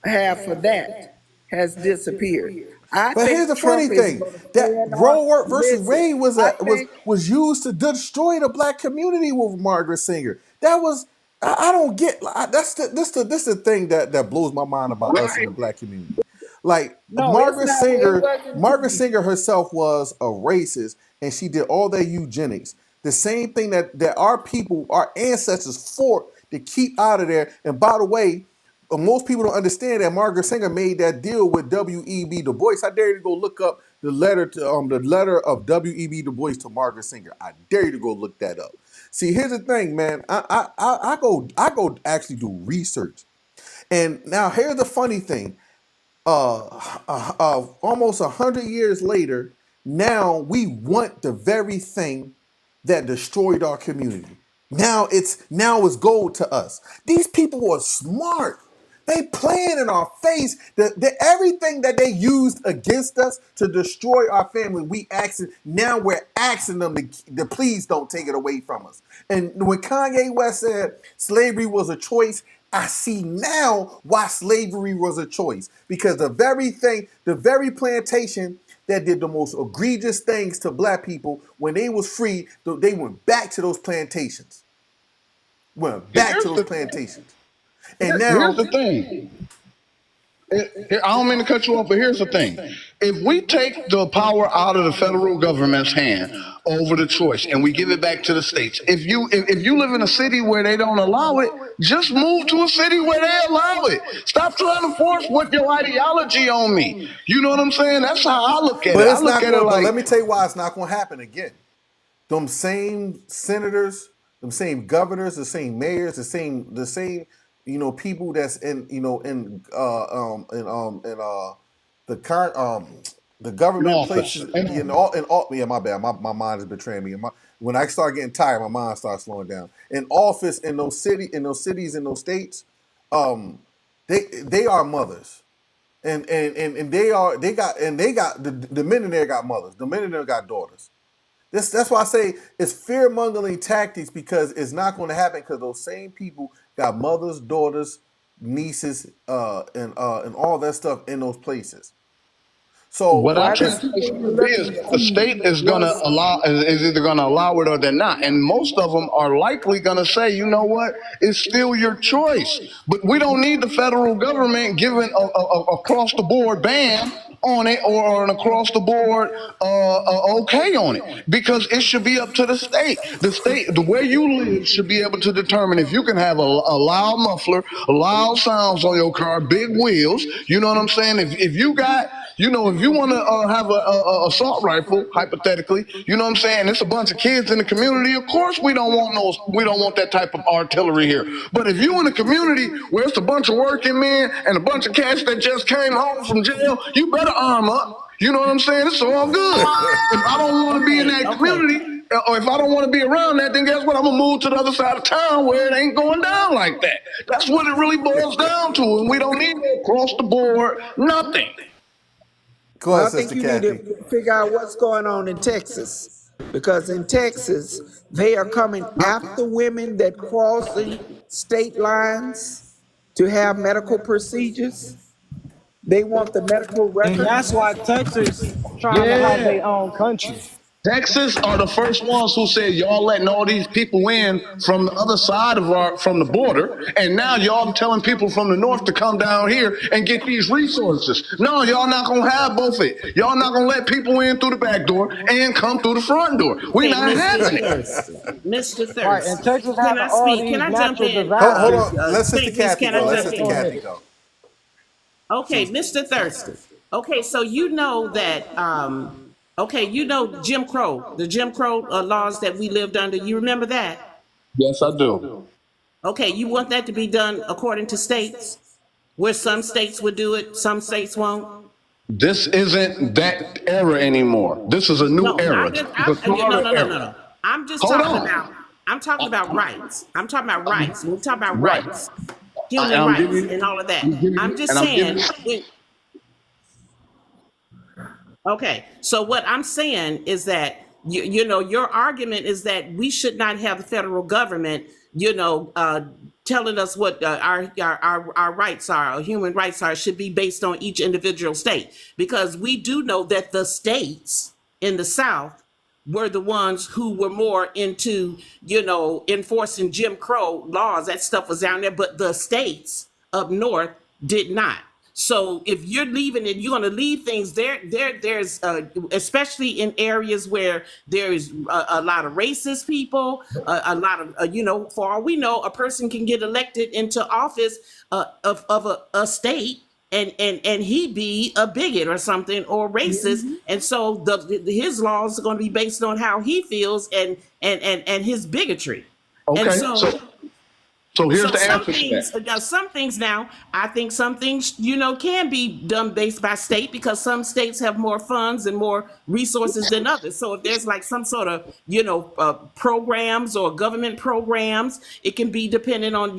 have for that has disappeared. I But here's think the funny Trump is thing: going to that stand on. Roe versus Listen, Wade was I a was think was used to destroy the black community with Margaret Sanger. That was I don't get. That's the thing that blows my mind about us in the black community. Like no, it's not. It wasn't to Margaret be. Sanger herself was a racist, and she did all that eugenics. The same thing that our people, our ancestors fought to keep out of there. And by the way, most people don't understand that Margaret Sanger made that deal with W.E.B. Du Bois. I dare you to go look up the letter of W.E.B. Du Bois to Margaret Sanger. I dare you to go look that up. See, here's the thing, man. I go actually do research, and now here's the funny thing. Almost 100 years later, now we want the very thing that destroyed our community. Now it's gold to us. These people are smart. They playing in our face. Everything that they used against us to destroy our family, now we're asking them to please don't take it away from us. And when Kanye West said slavery was a choice, I see now why slavery was a choice. Because the very plantation that did the most egregious things to black people when they was free, they went back to those plantations. Went back to Here's those the plantations. And here's now the thing. I don't mean to cut you off, but here's the thing. If we take the power out of the federal government's hand over the choice and we give it back to the states, if you live in a city where they don't allow it, just move to a city where they allow it. Stop trying to force what your ideology on me. You know what I'm saying? That's how I look at it. But I it's look not at it going. But like, let me tell you why it's not going to happen again. Them same senators, them same governors, the same mayors, the same people that's the current the in government office. places in all yeah, my bad, my mind is betraying me. When I start getting tired, my mind starts slowing down. In office in those cities in those states, they are mothers. And they got the men in there got mothers. The men in there got daughters. That's why I say it's fear mongering tactics, because it's not going to happen, because those same people got mothers, daughters, nieces, and all that stuff in those places. So What I Why try does to he tell need to somebody look is and the see state is gonna what's is either gonna allow it or they're not, and most of them are likely gonna say, you know what, it's still your choice. But we don't need the federal government giving a across the board ban on it, or an across the board okay on it, because it should be up to the state. The state, the way you live, should be able to determine if you can have a loud muffler, loud sounds on your car, big wheels. You know what I'm saying? If you got, if you want to have a assault rifle, hypothetically, you know what I'm saying? It's a bunch of kids in the community. Of course, we don't want those. We don't want that type of artillery here. But if you in a community where it's a bunch of working men and a bunch of cats that just came home from jail, you better arm up. You know what I'm saying? It's all good. If I don't want to be in that community, or if I don't want to be around that, then guess what? I'm gonna move to the other side of town where it ain't going down like that. That's what it really boils down to, and we don't need no across the board nothing. go Well, ahead, I think Sister you need Kathy. to figure out what's going on in Texas. Because in Texas, they are coming after women that crossing state lines to have medical procedures. They want the medical And that's why records. Texas trying to have Yeah. their own country. Texas are the first ones who said y'all letting all these people in from the other side of from the border, and now y'all telling people from the north to come down here and get these resources. No, y'all not gonna have both it. Y'all not gonna let people in through the back door and come through the front door. We Okay, not Mr. having it. Thurston. Mr. Right, and Thurston. Texas Can having I all speak? Can these I jump natural in? Hold disasters. on. Let Sister Saint, Kathy can go. I Let jump Sister Go in? ahead. Kathy go. Okay, Mr. Thurston. Okay, so you know that, okay, you know Jim Crow, the Jim Crow laws that we lived under. You remember that? Yes, I do. Okay, you want that to be done according to states, where some states would do it, some states won't? This isn't that era anymore. This is a new No, era. not This just, is a no, smarter no, no, no, era. no. I'm just Hold talking on. about, I'm talking about rights. I'm talking about rights. We're talking about Right. rights, human I'm rights, giving and all of that. I'm giving I'm you, just and I'm giving saying, okay, so what I'm saying is that, you know, your argument is that we should not have the federal government telling us what our rights are, our human rights are, should be based on each individual state. Because we do know that the states in the South were the ones who were more into, enforcing Jim Crow laws. That stuff was down there, but the states up north did not. So if you're leaving it, you're going to leave things there's especially in areas where there is a lot of racist people, a lot of for all we know, a person can get elected into office of a state, and he be a bigot or something, or racist, and so his laws are going to be based on how he feels, and his bigotry. And Okay, so here's so the some answer to things, that. some things now, I think some things, can be done based by state, because some states have more funds and more resources than others. So if there's like some sort of, programs or government programs, it can be dependent on,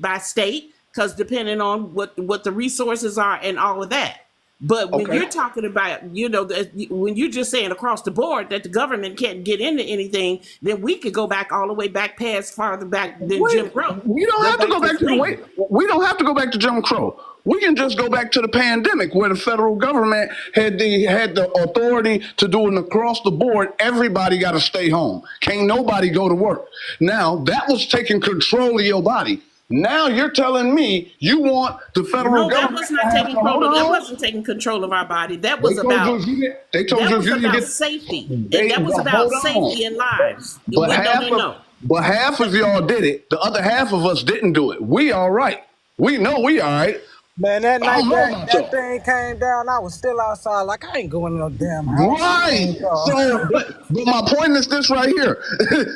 by state, because depending on what the resources are and all of that. But when Okay. you're talking about, when you're just saying across the board that the government can't get into anything, then we could go back all the way back farther back than Jim Crow. We don't have to go back to the way. We don't have to go back to Jim Crow. We can just go back to the pandemic, where the federal government had the authority to do an across the board. Everybody got to stay home. Can't nobody go to work. Now that was taking control of your body. Now you're telling me you want the federal No, that government was to not have taking to hold control. That on? wasn't taking control of our body. That They was told you about. if you didn't. They told That you if was you didn't about get. safety, and They that was but about hold on. safety and lives. But No. but half of y'all did it. The other half of us didn't do it. We all right. We know we all right. Man, that I night don't know about that y'all. thing came down, I was still outside. Like, I ain't going to no damn house. Right. So, but my point is this right here: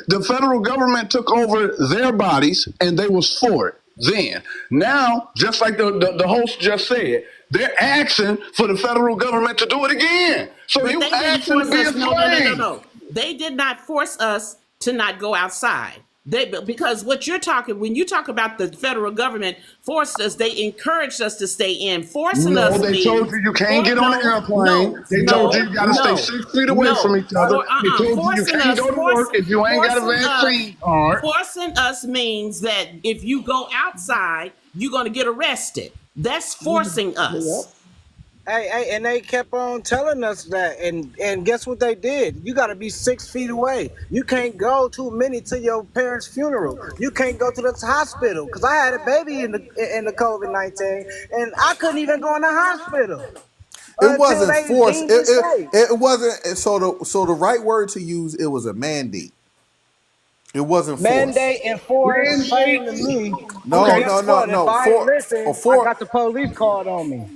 the federal government took over their bodies, and they was for it then. Now, just like the host just said, they're asking for the federal government to do it again. So But you they didn't asking to force be a us. No. slave. They did not force us to not go outside. Because when you talk about the federal government forced us, they encouraged us to stay in. Forcing No, us they told means you you can't get on an airplane. They told you you got to stay 6 feet away from each other. They told you you can't go to work if you ain't got a vaccine card. Forcing us means that if you go outside, you're going to get arrested. That's forcing us. Hey, and they kept on telling us that, and guess what they did? You got to be 6 feet away. You can't go too many to your parents' funeral. You can't go to the hospital, because I had a baby in the COVID-19, and I couldn't even go in the hospital It until wasn't they forced. deemed it safe. It wasn't. So the right word to use, it was a mandate. It wasn't forced. Mandate and force, same to me. But No, Okay. guess no, no, what? If no. I ain't listen, I got the police card on me.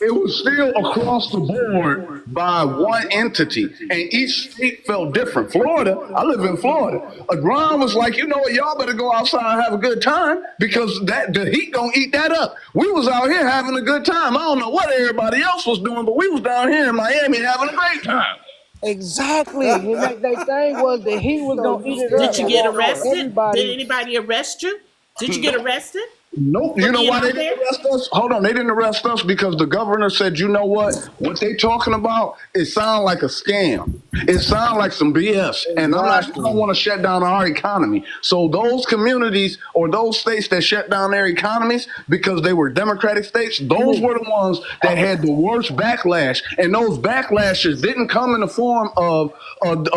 It was still across the board by one entity, and each state felt different. Florida, I live in Florida. Ron was like, you know what, y'all better go outside and have a good time, because the heat gonna eat that up. We was out here having a good time. I don't know what everybody else was doing, but we was down here in Miami having a great time. Exactly. And they thing was that he was gonna eat it up. Did you get So arrested? Did everybody. anybody arrest you? Did you get arrested Nope. for You know being why they out didn't there? arrest us? Hold on. They didn't arrest us because the governor said, you know what they talking about? It sounds like a scam. It sounds like some BS. And I don't want to shut down our economy. So those communities or those states that shut down their economies because they were Democratic states, those were the ones that had the worst backlash. And those backlashes didn't come in the form of the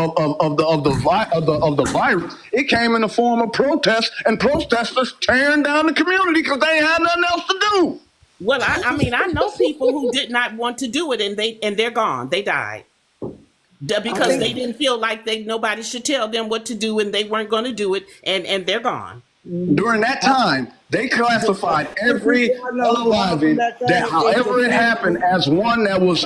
virus. It came in the form of protests and protesters tearing down the community because they had nothing else to do. Well, I mean, I know people who did not want to do it, and they're gone. They died because they didn't feel like nobody should tell them what to do, and they weren't going to do it, and they're gone. During that time, they classified every unaliving that, however it happened, as one that was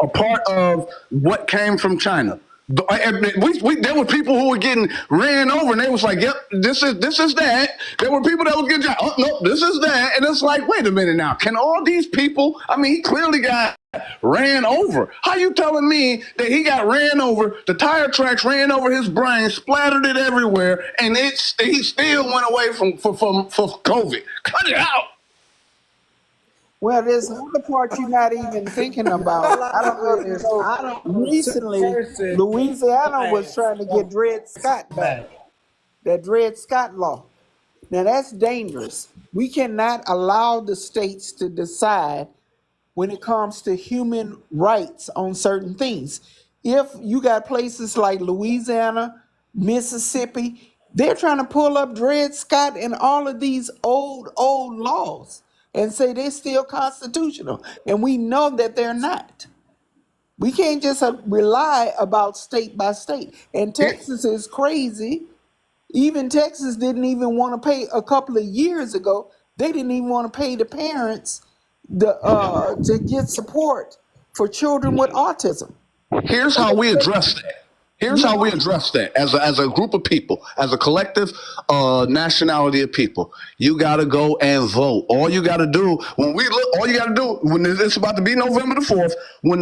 a part of what came from China. There were people who were getting ran over, and they was like, "Yep, this is that." There were people that was getting, "Oh no, this is that," and it's like, wait a minute now, can all these people? I mean, he clearly got ran over. How you telling me that he got ran over? The tire tracks ran over his brain, splattered it everywhere, and he still went away from COVID. Cut it out. Well, there's another part you're not even thinking about. I don't know if you know. Recently, Louisiana was trying to get Dred Scott back. that Dred Scott law. Now that's dangerous. We cannot allow the states to decide when it comes to human rights on certain things. If you got places like Louisiana, Mississippi, they're trying to pull up Dred Scott and all of these old laws and say they're still constitutional. And we know that they're not. We can't just rely about state by state. And Texas is crazy. Even Texas didn't even want to pay a couple of years ago. They didn't even want to pay the parents to get support for children with autism. Here's how we address that. Here's how we address that as a group of people, as a collective nationality of people. You got to go and vote. All you got to do when it's about to be November the 4th, when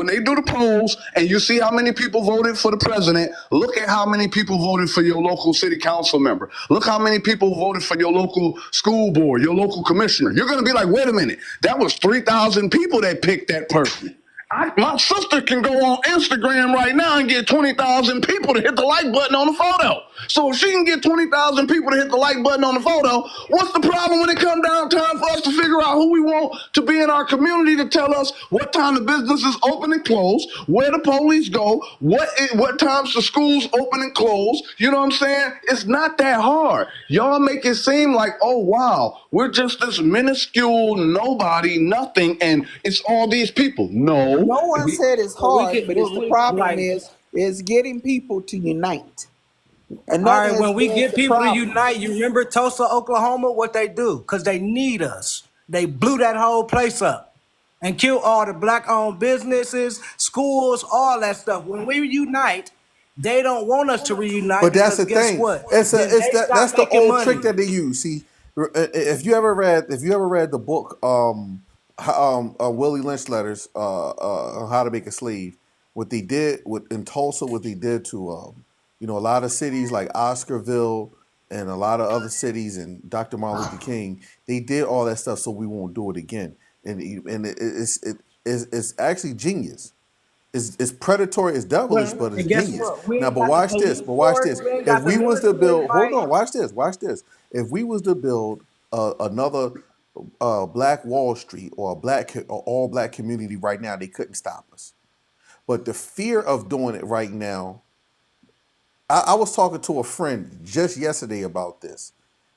they do the polls and you see how many people voted for the president, look at how many people voted for your local city council member. Look how many people voted for your local school board, your local commissioner. You're going to be like, wait a minute, that was 3,000 people that picked that person. My sister can go on Instagram right now and get 20,000 people to hit the like button on the photo. So if she can get 20,000 people to hit the like button on the photo, what's the problem when it comes down time for us to figure out who we want to be in our community to tell us what time the businesses open and close, where the police go, what times the schools open and close? You know what I'm saying? It's not that hard. Y'all make it seem like, oh, wow, we're just this minuscule nobody, nothing, and it's all these people. No. No one said it's hard, but it's the problem is getting people to unite. And all right, when we get people to unite, you remember Tulsa, Oklahoma, what they do? Because they need us. They blew that whole place up and killed all the black-owned businesses, schools, all that stuff. When we unite, they don't want us to reunite. But that's the guess thing. What? That's the old money. trick that they use. See, if you ever read the book Willie Lynch letters, on how to make a slave, what they did in Tulsa, what they did to a lot of cities like Oscarville and a lot of other cities and Dr. Martin Luther King, they did all that stuff so we won't do it again. And it's actually genius. It's predatory, it's devilish, but it's genius. Now, but watch this. If we was to build, hold on, watch this. If we was to build another Black Wall Street or all black community right now, they couldn't stop us. But the fear of doing it right now, I was talking to a friend just yesterday about this,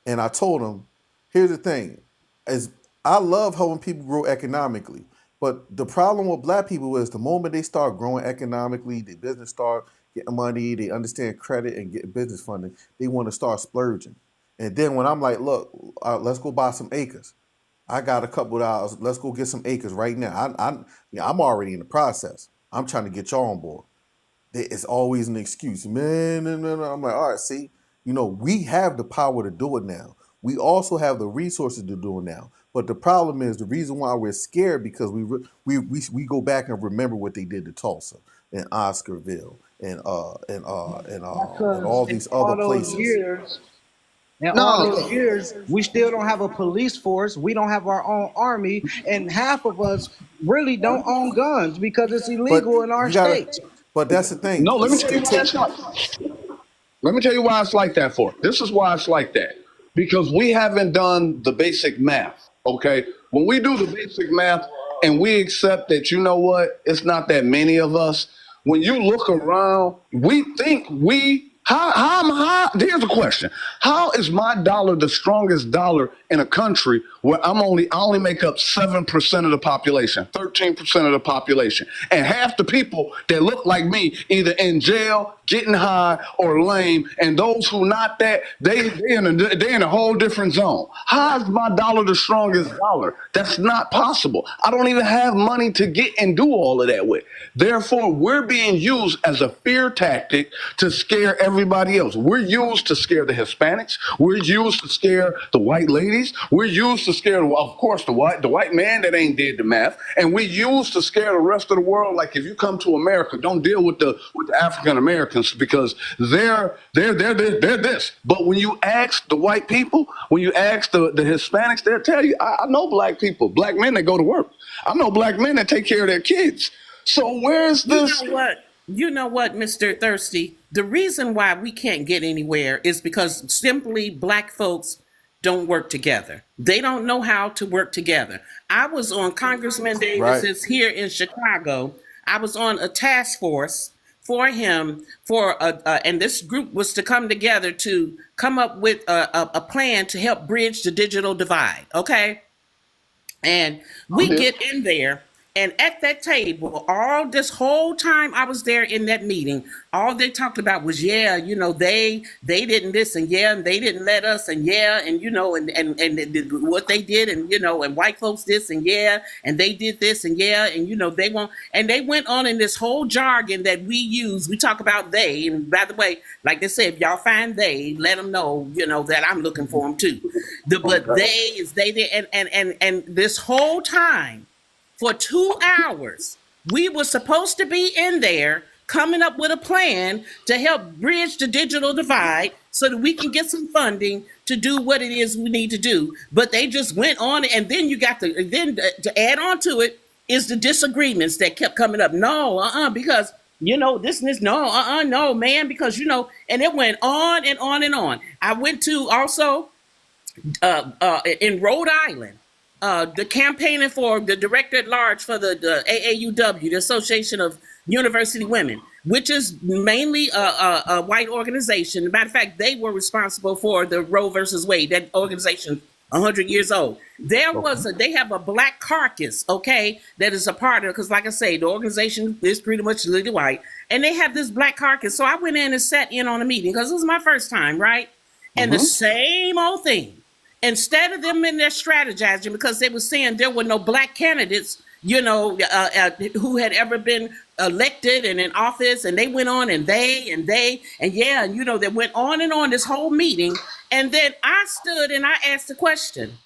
and I told him, here's the thing, is I love helping people grow economically, but the problem with black people is the moment they start growing economically, their business start getting money, they understand credit and get business funding, they want to start splurging. And then when I'm like, look, let's go buy some acres. I got a couple of dollars. Let's go get some acres right now. I'm already in the process. I'm trying to get y'all on board. It's always an excuse, man. I'm like, all right, see, we have the power to do it now. We also have the resources to do it now. But the problem is the reason why we're scared because we go back and remember what they did to Tulsa and Oscarville and all these other places. In all those years, we still don't have a police force. We don't have our own army, and half of us really don't own guns because it's illegal in our states. But that's the thing. No, let me tell you why it's like. Let me tell you why it's like that for. This is why it's like that. Because we haven't done the basic math. Okay, when we do the basic math and we accept that, you know what, it's not that many of us. When you look around, we think here's a question. How is my dollar the strongest dollar in a country where I only make up 7% of the population, 13% of the population, and half the people that look like me either in jail, getting high, or lame, and those who not that, they're in a whole different zone. How is my dollar the strongest dollar? That's not possible. I don't even have money to get and do all of that with. Therefore, we're being used as a fear tactic to scare everybody else. We're used to scare the Hispanics. We're used to scare the white ladies. We're used to scare, of course, the white man that ain't did the math. And we used to scare the rest of the world. Like, if you come to America, don't deal with the African Americans because they're this. But when you ask the white people, when you ask the Hispanics, they'll tell you, I know black people, black men that go to work. I know black men that take care of their kids. So where's this? You know what? You know what, Mr. Thirsty? The reason why we can't get anywhere is because simply black folks don't work together. They don't know how to work together. I was on Congressman Right. Davis's here in Chicago. I was on a task force for him and this group was to come together to come up with a plan to help bridge the digital divide. Okay. And I'm we here. get in there, and at that table, all this whole time I was there in that meeting, all they talked about was, yeah, you know, they didn't this, and yeah, and they didn't let us, and yeah, and you know, and what they did, and you know, and white folks this, and yeah, and they did this, and yeah, and you know, they won't, and they went on in this whole jargon that we use. We talk about they, and by the way, like they said, if y'all find they, let them know, you know, that I'm looking for them too. But they is they did, and this whole time for 2 hours, we were supposed to be in there coming up with a plan to help bridge the digital divide so that we can get some funding to do what it is we need to do. But they just went on, and then you got to add on to it is the disagreements that kept coming up. No, because you know this and this. No, no, man, because you know, and it went on and on and on. I went to also in Rhode Island, the campaigning for the director at large for the AAUW, the Association of University Women, which is mainly a white organization. As a matter of fact, they were responsible for the Roe versus Wade. That organization, 100 years old. They have a black caucus, okay, that is a part of, because like I say, the organization is pretty much literally white, and they have this black caucus. So I went in and sat in on a meeting because it was my first time, right? And the same old thing. Instead of them in there strategizing, because they were saying there were no black candidates, you know, who had ever been elected and in office, and they went on and yeah, and you know, they went on and on this whole meeting. And then I stood and I asked the question,